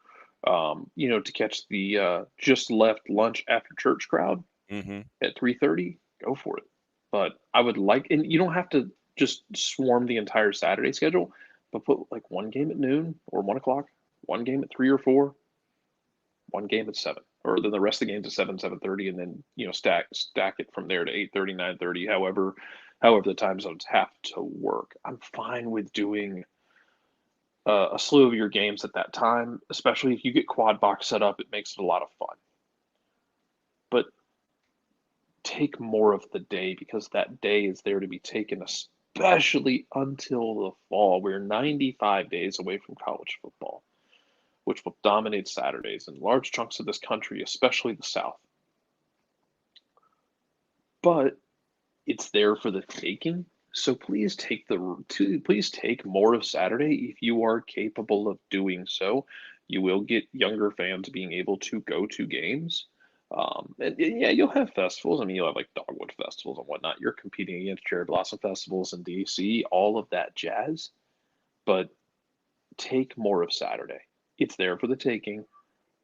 to catch the just left lunch after church crowd at 3:30, go for it. But I would and you don't have to just swarm the entire Saturday schedule, but put like one game at noon or 1 o'clock, one game at 3 or 4, one game at 7, or then the rest of the games at 7, 7:30, and then stack it from there to 8:30, 9:30, however the time zones have to work. I'm fine with doing a slew of your games at that time, especially if you get quad box set up. It makes it a lot of fun. But take more of the day, because that day is there to be taken, especially until the fall. We're 95 days away from college football, which will dominate Saturdays in large chunks of this country, especially the South. But it's there for the taking. So please take more of Saturday if you are capable of doing so. You will get younger fans being able to go to games. And yeah, you'll have festivals. I mean, you'll have like Dogwood festivals and whatnot. You're competing against Cherry Blossom festivals in DC, all of that jazz. But take more of Saturday. It's there for the taking.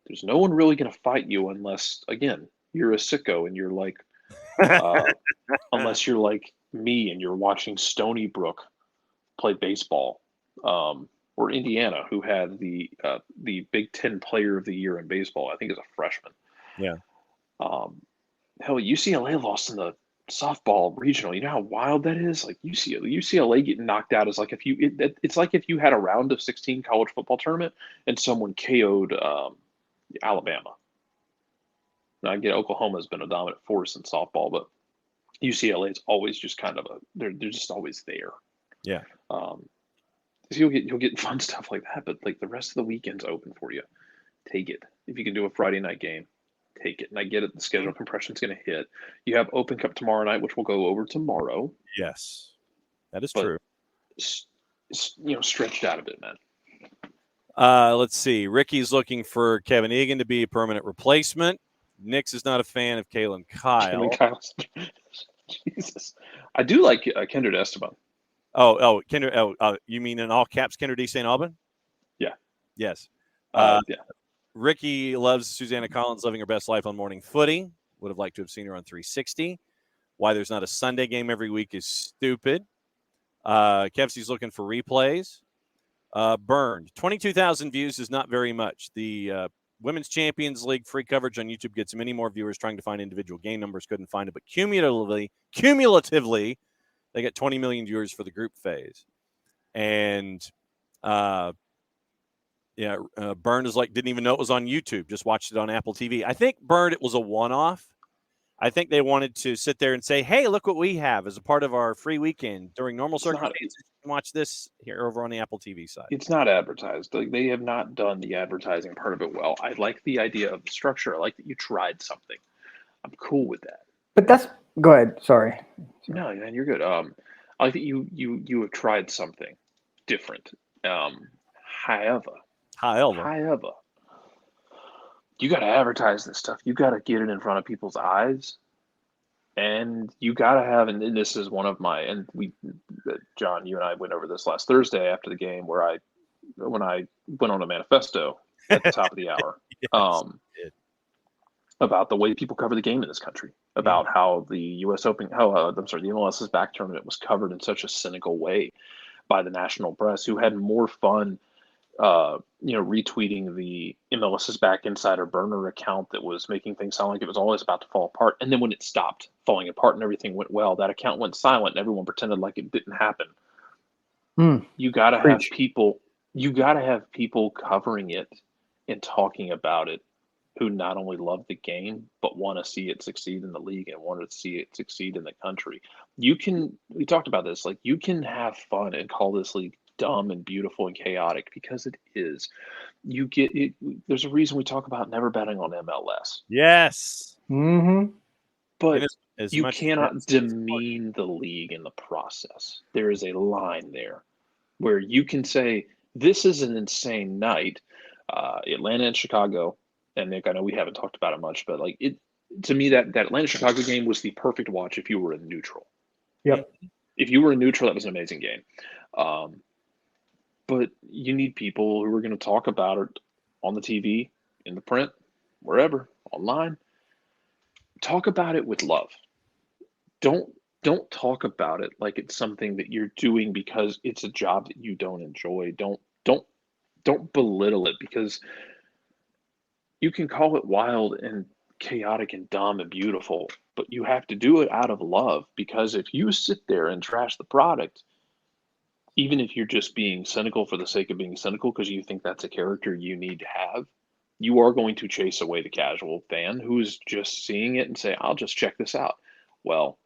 There's no one really going to fight you unless, again, you're a sicko and you're like, unless you're like me and you're watching Stony Brook play baseball, or Indiana, who had the Big Ten Player of the Year in baseball, I think, as a freshman. Yeah. Hell, UCLA lost in the softball regional. You know how wild that is? Like UCLA getting knocked out is like it's like if you had a round of 16 college football tournament and someone KO'd Alabama. Now, I get Oklahoma's been a dominant force in softball, but UCLA is always just kind of they're just always there. Yeah. So you'll get fun stuff like that, but like the rest of the weekend's open for you. Take it. If you can do a Friday night game, take it. And I get it, the schedule compression is going to hit. You have Open Cup tomorrow night, which we'll go over tomorrow. Yes, that is true. Stretched out a bit, man. Let's see. Ricky's looking for Kevin Egan to be a permanent replacement. Nix is not a fan of Kalen Kyle. Jesus. I do like Kendra Esteban. Oh, Kendra. You mean in all caps, Kendra D. St. Alban? Yeah. Yes. Yeah. Ricky loves Susanna Collins living her best life on morning footy. Would have liked to have seen her on 360. Why there's not a Sunday game every week is stupid. Kevsy's looking for replays. Burned. 22,000 views is not very much. The Women's Champions League free coverage on YouTube gets many more viewers. Trying to find individual game numbers, couldn't find it. But cumulatively, they got 20 million viewers for the group phase. And, Burned is like, didn't even know it was on YouTube. Just watched it on Apple TV. I think Burned, it was a one-off. I think they wanted to sit there and say, hey, look what we have as a part of our free weekend during normal circumstances. Watch this here over on the Apple TV side. It's not advertised. Like, they have not done the advertising part of it well. I like the idea of the structure. I like that you tried something. I'm cool with that. But go ahead. Sorry. No, man, you're good. I like that you have tried something different. However, you got to advertise this stuff. You got to get it in front of people's eyes. And you got to have, and this is one of John, you and I went over this last Thursday after the game when I went on a manifesto at the top of the hour. Yes, about the way people cover the game in this country, about how the U.S. Open, the MLS's back tournament was covered in such a cynical way by the national press, who had more fun retweeting the MLS's Back Insider burner account that was making things sound like it was always about to fall apart. And then when it stopped falling apart and everything went well, that account went silent and everyone pretended like it didn't happen. You got to have people covering it and talking about it who not only love the game, but want to see it succeed in the league and want to see it succeed in the country. We talked about this, like you can have fun and call this league dumb and beautiful and chaotic because it is. You get it. There's a reason we talk about never betting on MLS. Yes. Mm-hmm. But as you much cannot as demean the league in the process. There is a line there where you can say, this is an insane night. Atlanta and Chicago, and Nick, I know we haven't talked about it much, but like it to me, that Atlanta-Chicago game was the perfect watch if you were a neutral. Yep. If you were a neutral, that was an amazing game. But you need people who are going to talk about it on the TV, in the print, wherever, online. Talk about it with love. Don't talk about it like it's something that you're doing because it's a job that you don't enjoy. Don't belittle it, because you can call it wild and chaotic and dumb and beautiful, but you have to do it out of love, because if you sit there and trash the product, even if you're just being cynical for the sake of being cynical because you think that's a character you need to have, you are going to chase away the casual fan who's just seeing it and say, I'll just check this out. Well,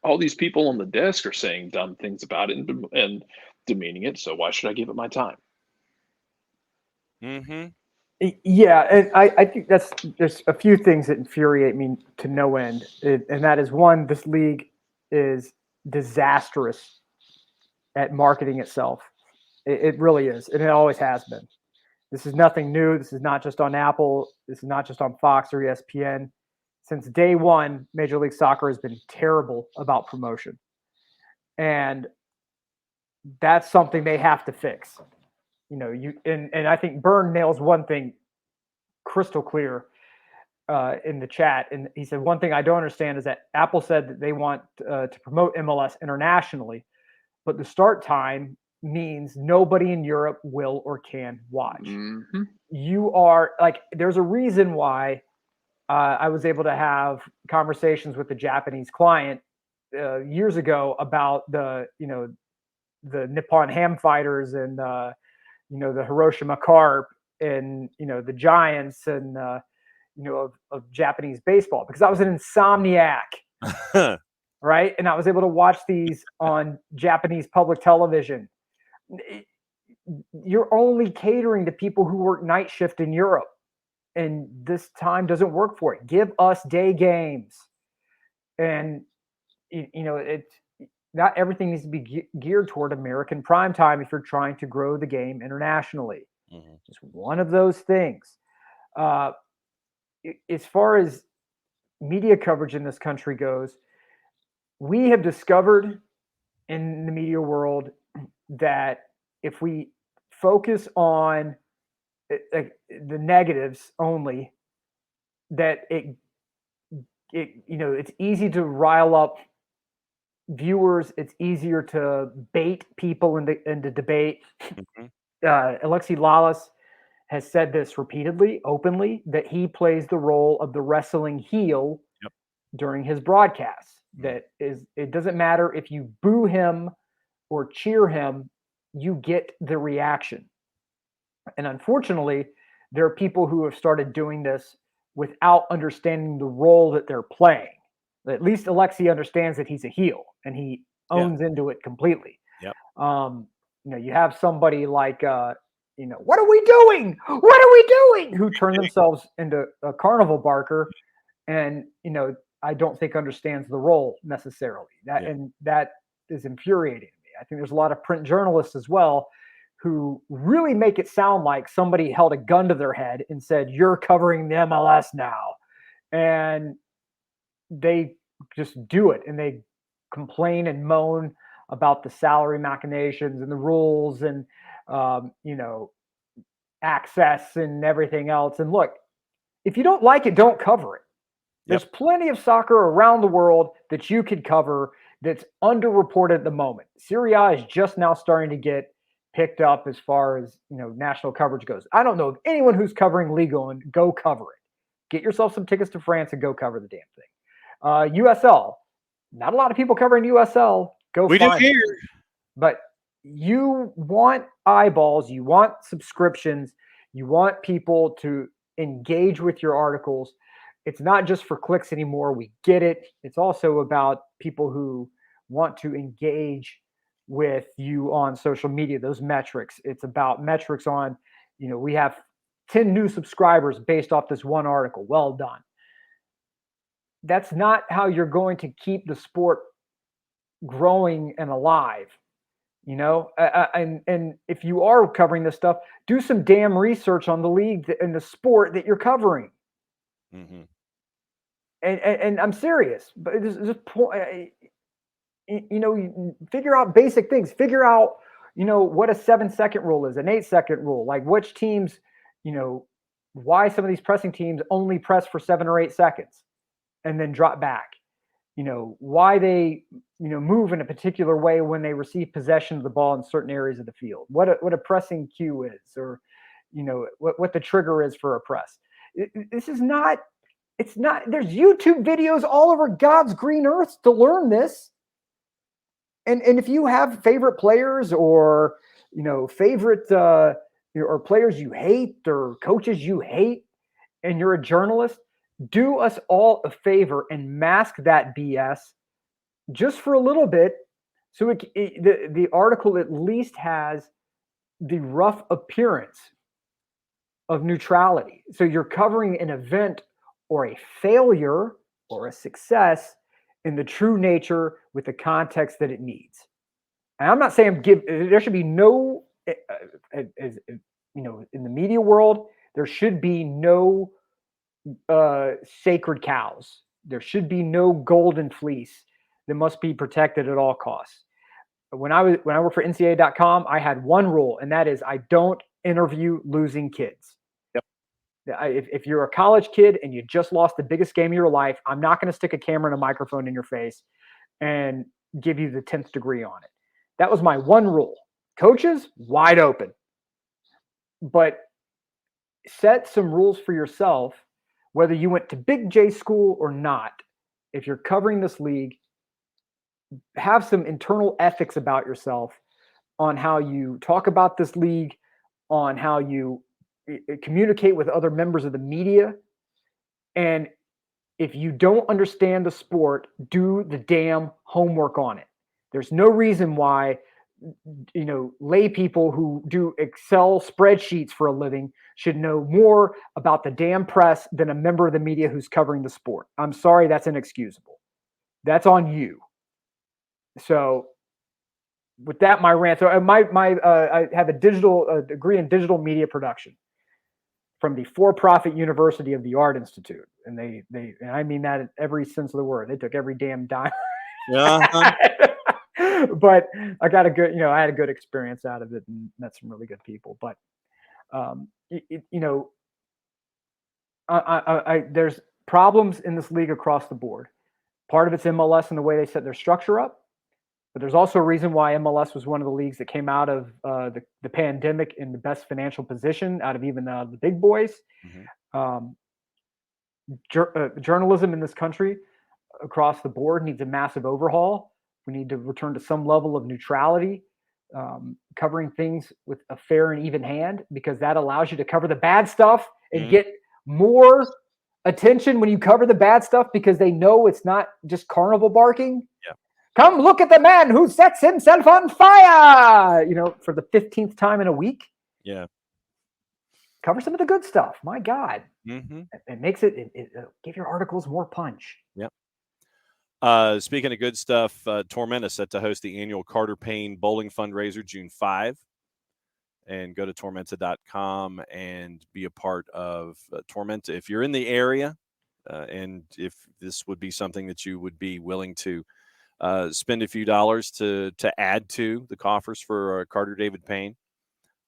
all these people on the desk are saying dumb things about it and demeaning it, so why should I give it my time? Mm-hmm. Yeah, and I think there's a few things that infuriate me to no end, and that is, one, this league is disastrous at marketing itself. It really is, and it always has been. This is nothing new. This is not just on Apple. This is not just on Fox or ESPN. Since day one, Major League Soccer has been terrible about promotion, and that's something they have to fix. And I think Byrne nails one thing crystal clear in the chat, and he said, one thing I don't understand is that Apple said that they want to promote MLS internationally, but the start time means nobody in Europe will or can watch. Mm-hmm. You are like, there's a reason why I was able to have conversations with the Japanese client years ago about the Nippon Ham Fighters and the Hiroshima Carp and the Giants and of Japanese baseball, because I was an insomniac. Right. And I was able to watch these on Japanese public television. You're only catering to people who work night shift in Europe, and this time doesn't work for it. Give us day games. And, it's not everything needs to be geared toward American prime time if you're trying to grow the game internationally. Mm-hmm. Just one of those things. As far as media coverage in this country goes, we have discovered in the media world that if we focus on the negatives only, that it's easy to rile up viewers. It's easier to bait people into debate. Mm-hmm. Alexi Lalas has said this repeatedly, openly, that he plays the role of the wrestling heel during his broadcasts. That is, it doesn't matter if you boo him or cheer him, you get the reaction. And unfortunately, there are people who have started doing this without understanding the role that they're playing. At least Alexi understands that he's a heel and he owns into it completely. Yep. You have somebody like, what are we doing? What are we doing? Who turn themselves into a carnival barker, and I don't think understands the role necessarily. And that is infuriating to me. I think there's a lot of print journalists as well who really make it sound like somebody held a gun to their head and said, "You're covering the MLS now," and they just do it, and they complain and moan about the salary machinations and the rules and access and everything else. And look, if you don't like it, don't cover it. There's plenty of soccer around the world that you could cover that's underreported at the moment. Serie A is just now starting to get picked up as far as national coverage goes. I don't know of anyone who's covering Liga, and go cover it. Get yourself some tickets to France and go cover the damn thing. USL, not a lot of people covering USL. We do here, but you want eyeballs, you want subscriptions, you want people to engage with your articles. It's not just for clicks anymore. We get it. It's also about people who want to engage with you on social media, those metrics. It's about metrics on, we have 10 new subscribers based off this one article. Well done. That's not how you're going to keep the sport growing and alive. And if you are covering this stuff, do some damn research on the league and the sport that you're covering. Mm-hmm. And I'm serious, but it's just figure out basic things. Figure out, what a 7-second rule is, an 8-second rule. Like which teams, why some of these pressing teams only press for 7 or 8 seconds and then drop back. Why they, move in a particular way when they receive possession of the ball in certain areas of the field. What a pressing cue is, or, what the trigger is for a press. It's not. There's YouTube videos all over God's green earth to learn this. And if you have favorite players or, favorite or players you hate or coaches you hate, and you're a journalist, do us all a favor and mask that BS just for a little bit, so the article at least has the rough appearance of neutrality. So you're covering an event or a failure or a success in the true nature with the context that it needs. And I'm not saying there should be no, in the media world, there should be no sacred cows. There should be no golden fleece that must be protected at all costs. When I worked for NCAA.com, I had one rule, and that is I don't interview losing kids. Yep. If you're a college kid and you just lost the biggest game of your life, I'm not going to stick a camera and a microphone in your face and give you the 10th degree on it. That was my one rule. Coaches, wide open. But set some rules for yourself, whether you went to Big J school or not. If you're covering this league, have some internal ethics about yourself on how you talk about this league, on how you communicate with other members of the media. And if you don't understand the sport, do the damn homework on it. There's no reason why, lay people who do Excel spreadsheets for a living should know more about the damn press than a member of the media who's covering the sport. I'm sorry, that's inexcusable. That's on you. So with that, my rant. So I have a degree in digital media production from the for-profit University of the Art Institute, and and I mean that in every sense of the word. They took every damn dime. Uh-huh. But I got I had a good experience out of it and met some really good people. But there's problems in this league across the board. Part of it's MLS and the way they set their structure up. But there's also a reason why MLS was one of the leagues that came out of the pandemic in the best financial position out of even the big boys. Mm-hmm. Journalism in this country across the board needs a massive overhaul. We need to return to some level of neutrality, covering things with a fair and even hand, because that allows you to cover the bad stuff and get more attention when you cover the bad stuff, because they know it's not just carnival barking. Yeah. Come look at the man who sets himself on fire, for the 15th time in a week. Yeah. Cover some of the good stuff. My God. Mm-hmm. It makes it give your articles more punch. Yep. Speaking of good stuff, Tormenta set to host the annual Carter Payne Bowling Fundraiser June 5. And go to tormenta.com and be a part of Tormenta. If you're in the area, and if this would be something that you would be willing to spend a few dollars to add to the coffers for Carter David Payne,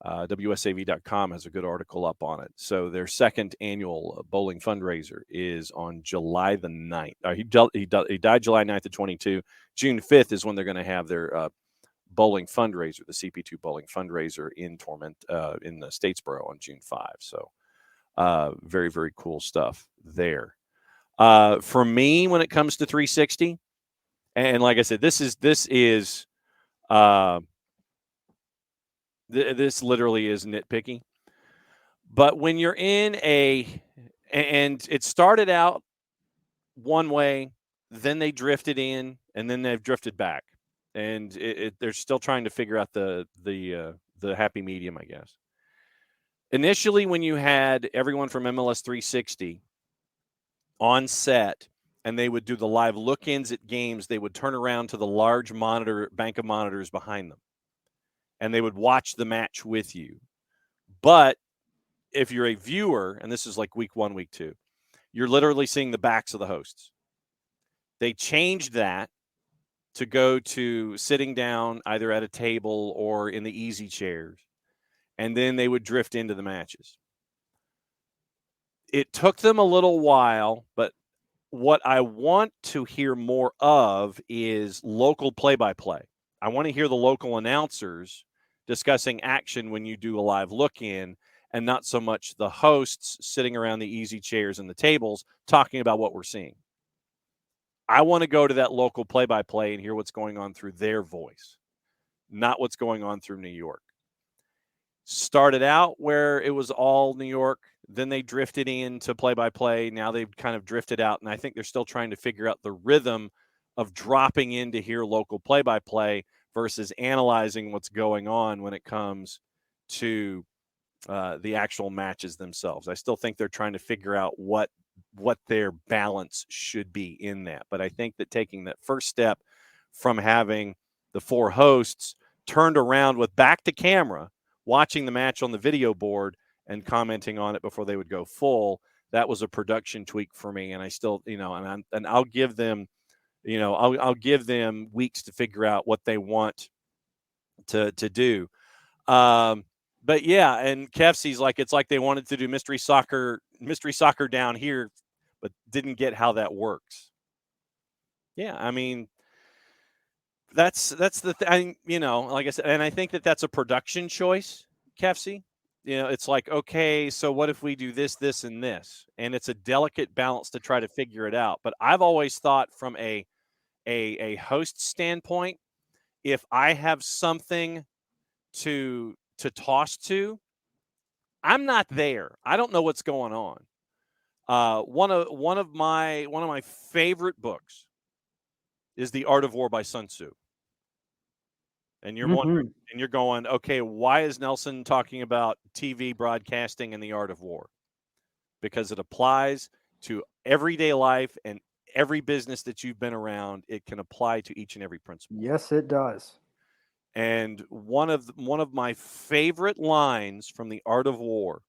WSAV.com has a good article up on it. So their second annual bowling fundraiser is on July the 9th. He died July 9th of 22. June 5th is when they're going to have their bowling fundraiser, the CP2 bowling fundraiser in in the Statesboro on June 5. So very, very cool stuff there. For me, when it comes to 360, and like I said, this literally is nitpicky, But when you're in and it started out one way, then they drifted in, and then they've drifted back, and they're still trying to figure out the happy medium, I guess. Initially, when you had everyone from MLS 360 on set, and they would do the live look-ins at games, they would turn around to the large bank of monitors behind them, and they would watch the match with you. But if you're a viewer, and this is like week 1, week 2, you're literally seeing the backs of the hosts. They changed that to go to sitting down either at a table or in the easy chairs, and then they would drift into the matches. It took them a little while, but what I want to hear more of is local play-by-play. I want to hear the local announcers discussing action when you do a live look-in, and not so much the hosts sitting around the easy chairs and the tables talking about what we're seeing. I want to go to that local play-by-play and hear what's going on through their voice, not what's going on through New York. Started out where it was all New York, then they drifted into play-by-play. Now they've kind of drifted out, and I think they're still trying to figure out the rhythm of dropping in to hear local play-by-play versus analyzing what's going on when it comes to the actual matches themselves. I still think they're trying to figure out what their balance should be in that. But I think that taking that first step from having the 4 hosts turned around with back to camera, watching the match on the video board and commenting on it before they would go full, that was a production tweak for me. And I still, and I'll give them, I'll give them weeks to figure out what they want to do. But yeah, and Kefsi's like, it's like they wanted to do mystery soccer down here, but didn't get how that works. Yeah, I mean, that's the thing, like I said, and I think that's a production choice, Kefsi. It's like, okay, so what if we do this, this, and this? And it's a delicate balance to try to figure it out. But I've always thought from a host standpoint, if I have something to toss to, I'm not there. I don't know what's going on. One of my favorite books is The Art of War by Sun Tzu. And you're wondering, and you're going, okay, why is Nelson talking about TV broadcasting and the art of war? Because it applies to everyday life and every business that you've been around. It can apply to each and every principle. Yes, it does. And one of my favorite lines from The Art of War: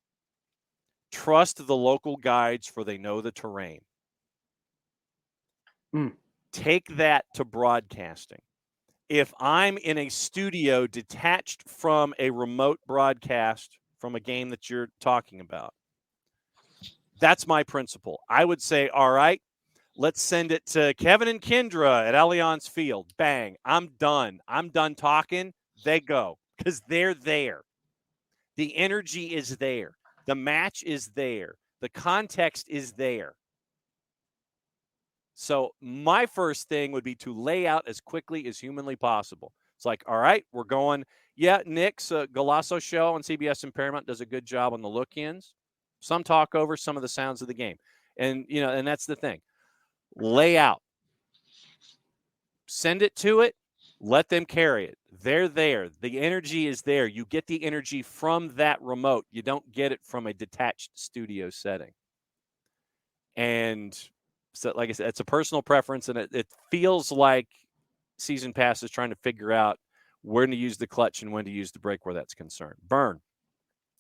trust the local guides, for they know the terrain. Take that to broadcasting. If I'm in a studio detached from a remote broadcast from a game that you're talking about, that's my principle. I would say, all right, let's send it to Kevin and Kendra at Allianz Field. Bang. I'm done. I'm done talking. They go, because they're there. The energy is there. The match is there. The context is there. So my first thing would be to lay out as quickly as humanly possible. It's like, all right, we're going. Yeah, Nick's Golasso show on CBS and Paramount does a good job on the look-ins. Some talk over some of the sounds of the game. And, and that's the thing. Lay out. Send it to it. Let them carry it. They're there. The energy is there. You get the energy from that remote. You don't get it from a detached studio setting. And so, like I said, it's a personal preference, and it feels like Season Pass is trying to figure out when to use the clutch and when to use the brake where that's concerned. Burn.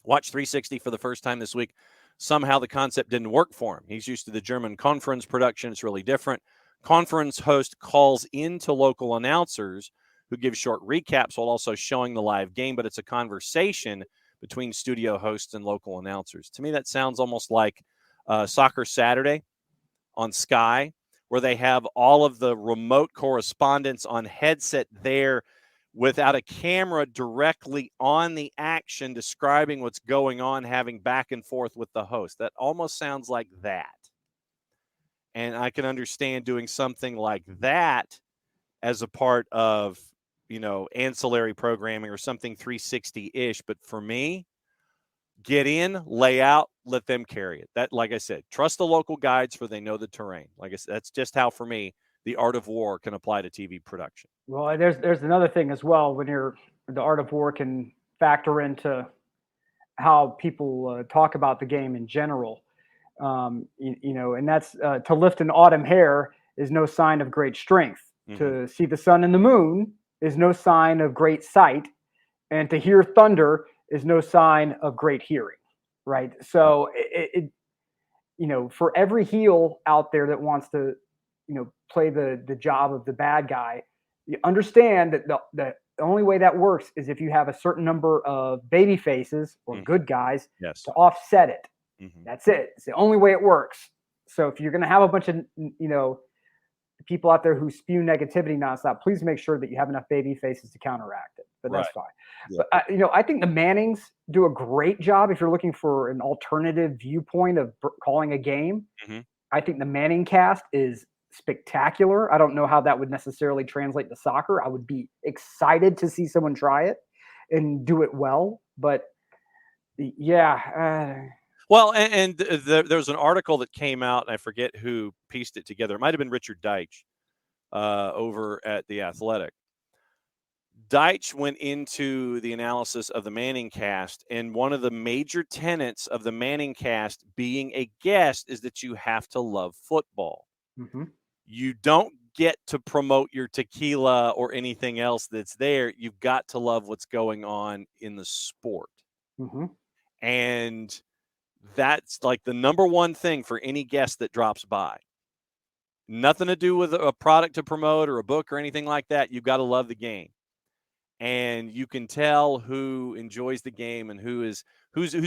Watch 360 for the first time this week. Somehow the concept didn't work for him. He's used to the German conference production. It's really different. Conference host calls into local announcers who give short recaps while also showing the live game, but it's a conversation between studio hosts and local announcers. To me, that sounds almost like Soccer Saturday on Sky, where they have all of the remote correspondents on headset there without a camera directly on the action describing what's going on, having back and forth with the host. That almost sounds like that. And I can understand doing something like that as a part of, ancillary programming or something 360-ish. But for me, Get in, lay out, let them carry it. That, like I said, trust the local guides, for they know the terrain. Like I said, that's just how, for me, the art of war can apply to TV production. Well, there's another thing as well when the art of war can factor into how people talk about the game in general. And that's to lift an autumn hair is no sign of great strength. Mhm. To see the sun and the moon is no sign of great sight, and to hear thunder is no sign of great hearing. Right. So for every heel out there that wants to, play the job of the bad guy, you understand that the only way that works is if you have a certain number of baby faces or good guys Yes. to offset it. Mhm. That's it. It's the only way it works. So if you're going to have a bunch of, people out there who spew negativity nonstop, please make sure that you have enough baby faces to counteract it. But that's fine. Yeah. But I think the Mannings do a great job if you're looking for an alternative viewpoint of calling a game. Mhm. I think the Manning cast is spectacular. I don't know how that would necessarily translate to soccer. I would be excited to see someone try it and do it well. But yeah. Well, and there was an article that came out, and I forget who pieced it together. It might have been Richard Deitch over at The Athletic. Deitch went into the analysis of the Manning cast, and one of the major tenets of the Manning cast being a guest is that you have to love football. Mm-hmm. You don't get to promote your tequila or anything else that's there. You've got to love what's going on in the sport. Mm-hmm. And that's like the number one thing for any guest that drops by. Nothing to do with a product to promote or a book or anything like that. You've got to love the game. And you can tell who enjoys the game and who's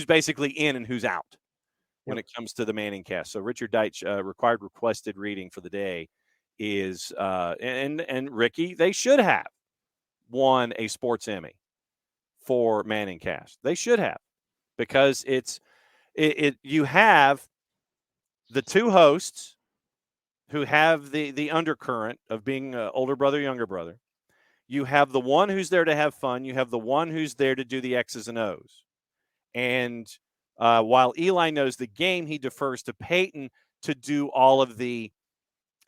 basically in and who's out when it comes to the Manning cast. So Richard Deitch, requested reading for the day is and Ricky, they should have won a sports Emmy for Manning cast. They should have, because you have the two hosts who have the undercurrent of being older brother, younger brother. You have the one who's there to have fun. You have the one who's there to do the X's and O's. And while Eli knows the game, he defers to Peyton to do all of the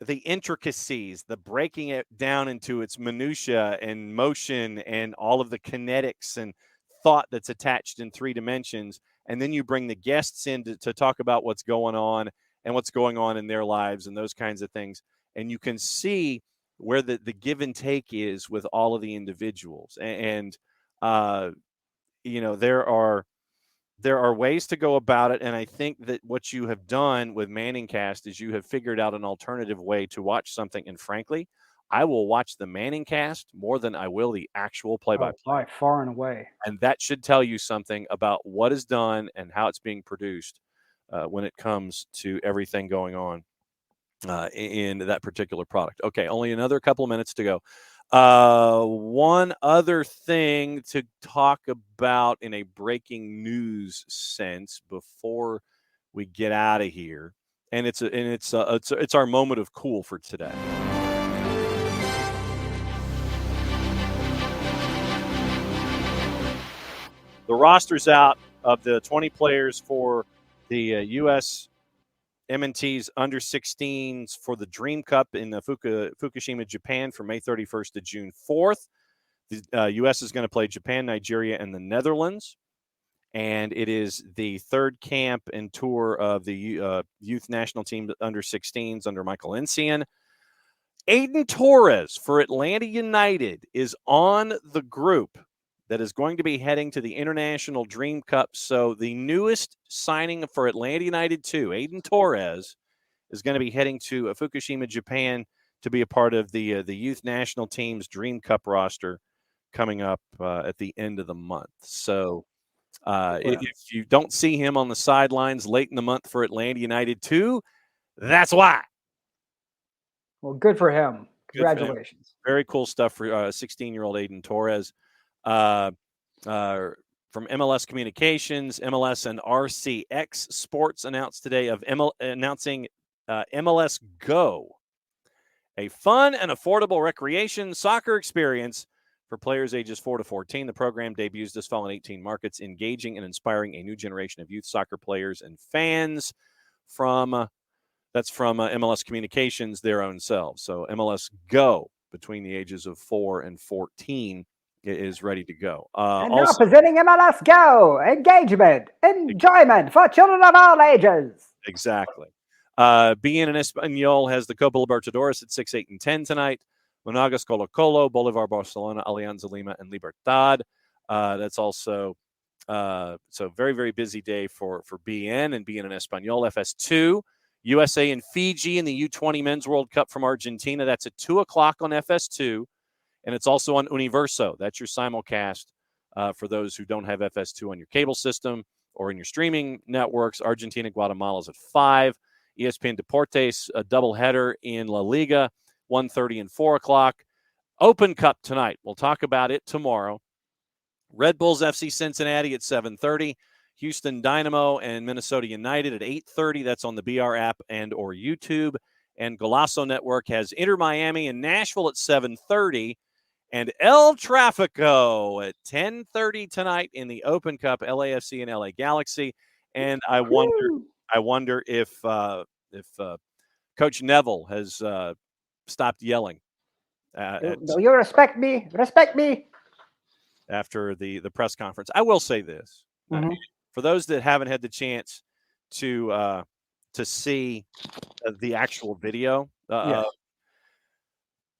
intricacies, the breaking it down into its minutia and motion and all of the kinetics and thought that's attached in 3 dimensions. And then you bring the guests in to talk about what's going on and what's going on in their lives and those kinds of things. And you can see where the give and take is with all of the individuals. And there are ways to go about it, and I think that what you have done with Manningcast is you have figured out an alternative way to watch something. And frankly, I will watch the Manningcast more than I will the actual play-by-play. By far and away. And that should tell you something about what is done and how it's being produced when it comes to everything going on in that particular product. Okay, only another couple of minutes to go. One other thing to talk about in a breaking news sense before we get out of here, and it's our moment of cool for today. The roster's out of the 20 players for the U.S. M&T's under-16s for the Dream Cup in Fukushima, Japan from May 31st to June 4th. The U.S. is going to play Japan, Nigeria, and the Netherlands. And it is the third camp and tour of the youth national team under-16s under Michael Encian. Aiden Torres for Atlanta United is on the group that is going to be heading to the International Dream Cup. So the newest signing for Atlanta United 2, Aiden Torres, is going to be heading to Fukushima, Japan, to be a part of the youth national team's Dream Cup roster coming up at the end of the month. So if you don't see him on the sidelines late in the month for Atlanta United 2, that's why. Well, good for him. Congratulations. Very cool stuff for 16-year-old Aiden Torres. From MLS Communications, MLS and RCX Sports announced today announcing MLS Go, a fun and affordable recreation soccer experience for players ages 4 to 14. The program debuts this fall in 18 markets, engaging and inspiring a new generation of youth soccer players and fans that's from MLS Communications, their own selves. So MLS Go, between the ages of 4 and 14, is ready to go. And now presenting MLS Go, engagement, enjoyment for children of all ages. Exactly. BN and Español has the Copa Libertadores at 6, 8, and 10 tonight. Monagas, Colo Colo, Bolivar, Barcelona, Alianza Lima, and Libertad. That's also so very, very busy day for BN and Español. FS2, USA and Fiji in the U20 Men's World Cup from Argentina. That's at 2 o'clock on FS2, and it's also on Universo. That's your simulcast for those who don't have FS2 on your cable system or in your streaming networks. Argentina, Guatemala is at 5. ESPN Deportes, a doubleheader in La Liga, 1:30 and 4 o'clock. Open Cup tonight. We'll talk about it tomorrow. Red Bulls FC Cincinnati at 7:30. Houston Dynamo and Minnesota United at 8:30. That's on the BR app and or YouTube. And Golazo Network has Inter Miami and Nashville at 7:30. And El Tráfico at 10:30 tonight in the Open Cup, LAFC and LA Galaxy. And I wonder if Coach Neville has stopped yelling. Do you respect me? Respect me. After the press conference. I will say this. For those that haven't had the chance to see the actual video, Yes.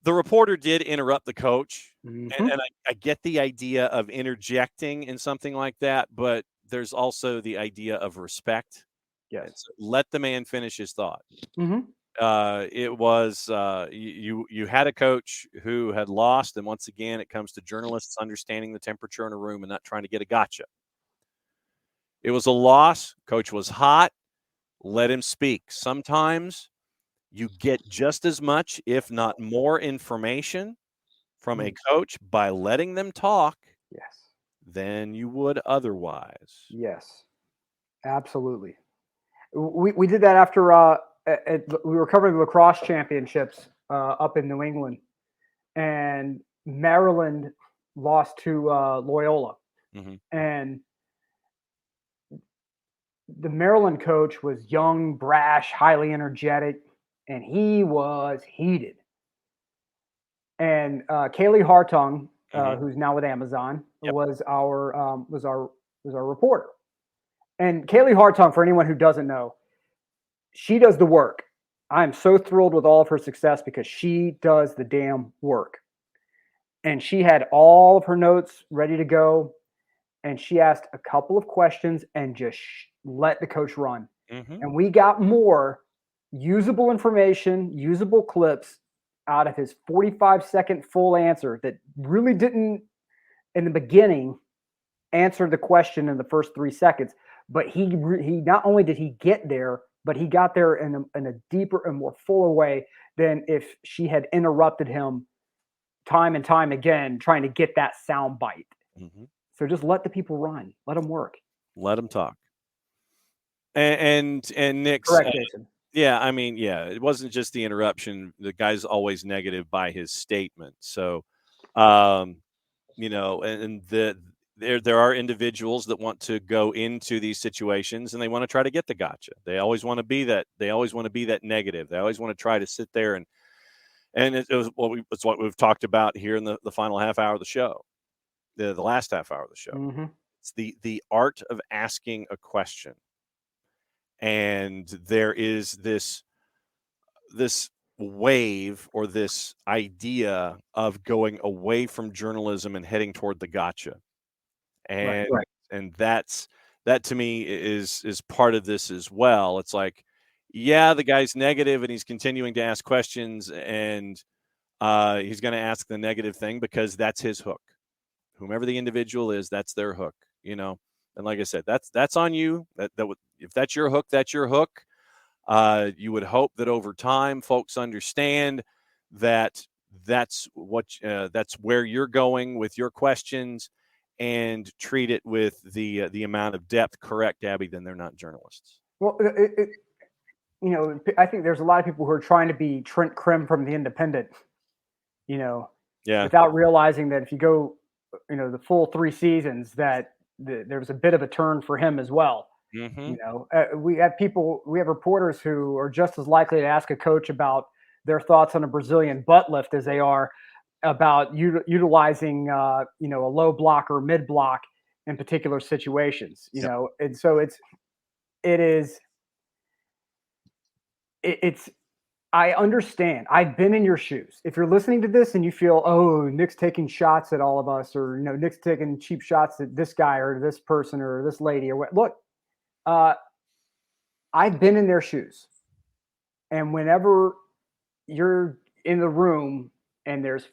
the reporter did interrupt the coach, and I get the idea of interjecting in something like that, but there's also the idea of respect. Yes. Let the man finish his thought. It was you had a coach who had lost, and once again, it comes to journalists understanding the temperature in a room and not trying to get a gotcha. It was a loss. Coach was hot. Let him speak. Sometimes you get just as much, if not more, information from a coach by letting them talk. Yes. Than you would otherwise. Yes, absolutely. We did that after we were covering the lacrosse championships up in New England, and Maryland lost to Loyola, and the Maryland coach was young, brash, highly energetic, and he was heated. And Kaylee Hartung, who's now with Amazon, was our reporter. And Kaylee Hartung, for anyone who doesn't know, she does the work. I am so thrilled with all of her success because she does the damn work. And she had all of her notes ready to go. And she asked a couple of questions and just let the coach run. And we got more usable information, usable clips out of his 45-second full answer that really didn't, in the beginning, answer the question in the first 3 seconds. But he not only did he get there, but he got there in a deeper and more fuller way than if she had interrupted him time and time again, trying to get that sound bite. So just let the people run. Let them work. Let them talk. And Nick's correct, Jason. Yeah, I mean, it wasn't just the interruption. The guy's always negative by his statement. So, there are individuals that want to go into these situations and they want to try to get the gotcha. They always want to be that. They always want to be that negative. They always want to try to sit there and it's what we've talked about here in the final half hour of the show, the last half hour of the show. It's the art of asking a question. And there is this wave or this idea of going away from journalism and heading toward the gotcha. And and that to me is part of this as well. It's like, the guy's negative and he's continuing to ask questions and he's going to ask the negative thing because that's his hook. Whomever the individual is, that's their hook, And like I said, that's on you. If that's your hook, that's your hook. You would hope that over time, folks understand that that's where you're going with your questions, and treat it with the amount of depth. Correct, Abby? Then they're not journalists. Well, I think there's a lot of people who are trying to be Trent Krim from The Independent. without realizing that if you go, the full 3 seasons, that there was a bit of a turn for him as well. Mm-hmm. We have reporters who are just as likely to ask a coach about their thoughts on a Brazilian butt lift as they are about utilizing, a low block or mid block in particular situations, and so it's I understand. I've been in your shoes. If you're listening to this and you feel, oh, Nick's taking shots at all of us, or Nick's taking cheap shots at this guy or this person or this lady or what, look, I've been in their shoes. And whenever you're in the room and there's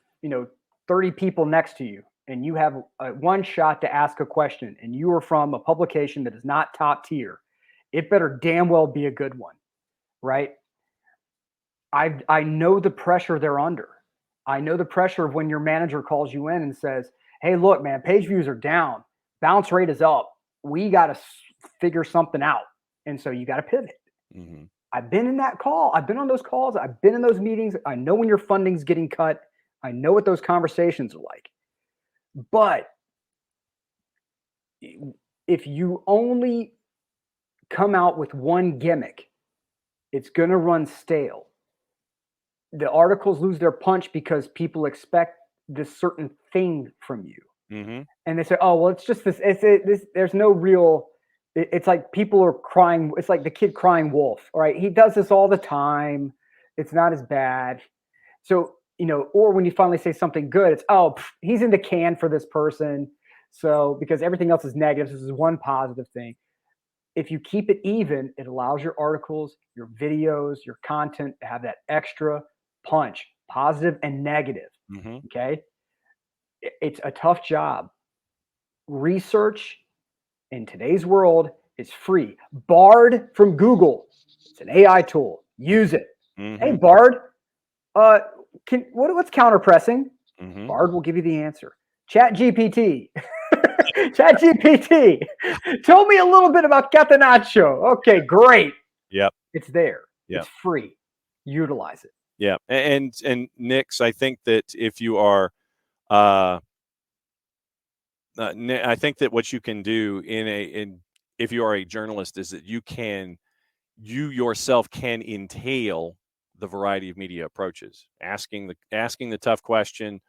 30 people next to you, and you have one shot to ask a question, and you are from a publication that is not top tier, it better damn well be a good one, right? I know the pressure they're under. I know the pressure of when your manager calls you in and says, hey, look, man, page views are down. Bounce rate is up. We got to figure something out. And so you got to pivot. Mm-hmm. I've been in that call. I've been on those calls. I've been in those meetings. I know when your funding's getting cut. I know what those conversations are like. But if you only come out with one gimmick, it's going to run stale. The articles lose their punch because people expect this certain thing from you. Mm-hmm. And they say, oh, well, it's just this. There's no real. It's like people are crying. It's like the kid crying wolf. All right. He does this all the time. It's not as bad. So, or when you finally say something good, it's, he's in the can for this person. So, because everything else is negative, this is one positive thing. If you keep it even, it allows your articles, your videos, your content to have that extra punch, positive and negative. Mm-hmm. Okay. It's a tough job. Research in today's world is free. Bard from Google. It's an AI tool. Use it. Mm-hmm. Hey, Bard, what's counterpressing? Mm-hmm. Bard will give you the answer. ChatGPT. ChatGPT. Tell me a little bit about Catenaccio. Okay, great. Yep. It's there. Yep. It's free. Utilize it. Yeah. And Nix, I think that if you are I think that what you can do if you are a journalist is that you yourself can entail the variety of media approaches, asking the tough question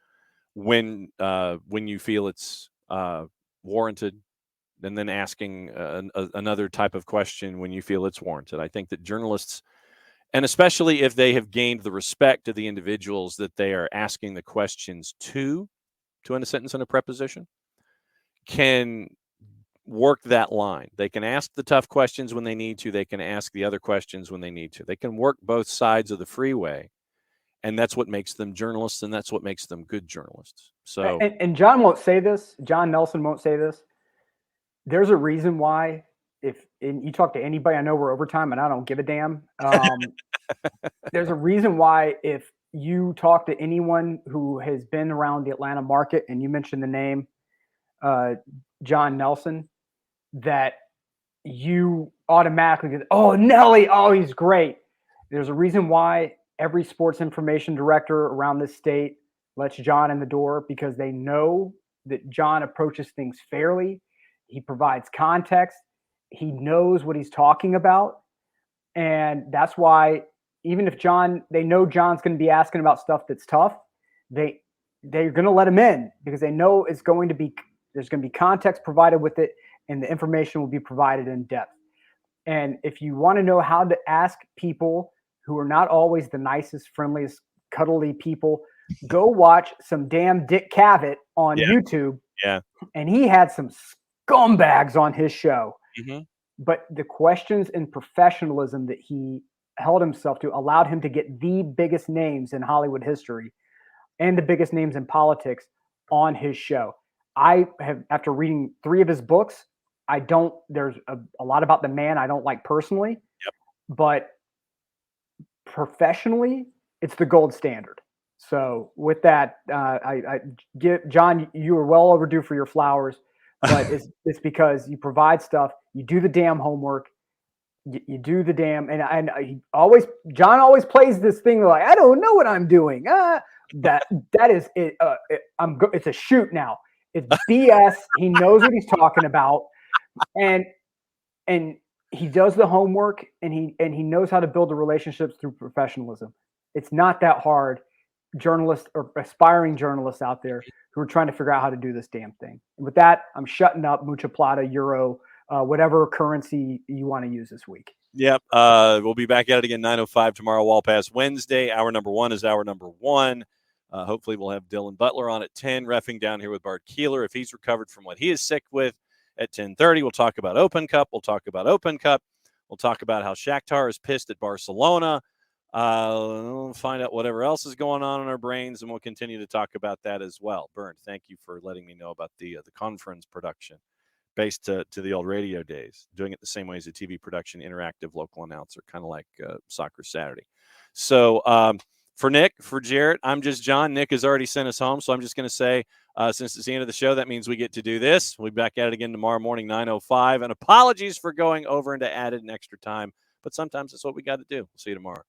when you feel it's warranted, and then asking another type of question when you feel it's warranted. I think that journalists, and especially if they have gained the respect of the individuals that they are asking the questions to end a sentence in a preposition, can work that line. They can ask the tough questions when they need to. They can ask the other questions when they need to. They can work both sides of the freeway. And that's what makes them journalists, and that's what makes them good journalists. So, and John won't say this. John Nelson won't say this. There's a reason why. If you talk to anybody, I know we're overtime, and I don't give a damn. There's a reason why if you talk to anyone who has been around the Atlanta market, and you mention the name John Nelson, that you automatically get, oh, Nelly, oh, he's great. There's a reason why every sports information director around this state lets John in the door, because they know that John approaches things fairly. He provides context. He knows what he's talking about. And that's why, even if they know John's going to be asking about stuff that's tough, they're going to let him in, because they know there's going to be context provided with it, and the information will be provided in depth. And if you want to know how to ask people who are not always the nicest, friendliest, cuddly people, go watch some damn Dick Cavett on YouTube. Yeah. And he had some scumbags on his show. Mm-hmm. But the questions and professionalism that he held himself to allowed him to get the biggest names in Hollywood history and the biggest names in politics on his show. I have, after reading 3 of his books, there's a lot about the man I don't like personally, but professionally, it's the gold standard. So with that, John, you were well overdue for your flowers, but it's because you provide stuff, you do the damn homework, you do the damn, and John always plays this thing like, I don't know what I'm doing. That is it. It's a shoot now. It's BS. He knows what he's talking about, and he does the homework, and he knows how to build the relationships through professionalism. It's not that hard. Journalists or aspiring journalists out there who are trying to figure out how to do this damn thing. And with that, I'm shutting up. Mucha plata, euro, whatever currency you want to use this week. Yep. We'll be back at it again 9:05 tomorrow. Wall Pass Wednesday. Hour number 1 is hour number 1. Hopefully we'll have Dylan Butler on at 10, reffing down here with Bart Keeler if he's recovered from what he is sick with. At 10:30, we'll talk about Open Cup. We'll talk about how Shakhtar is pissed at Barcelona. We'll find out whatever else is going on in our brains, and we'll continue to talk about that as well. Bern, thank you for letting me know about the conference production based to the old radio days, doing it the same way as a TV production, interactive local announcer, kind of like Soccer Saturday. So for Nick, for Jarrett, I'm just John. Nick has already sent us home, so I'm just going to say, since it's the end of the show, that means we get to do this. We'll be back at it again tomorrow morning, 9:05. And apologies for going over into added and extra time, but sometimes it's what we got to do. We'll see you tomorrow.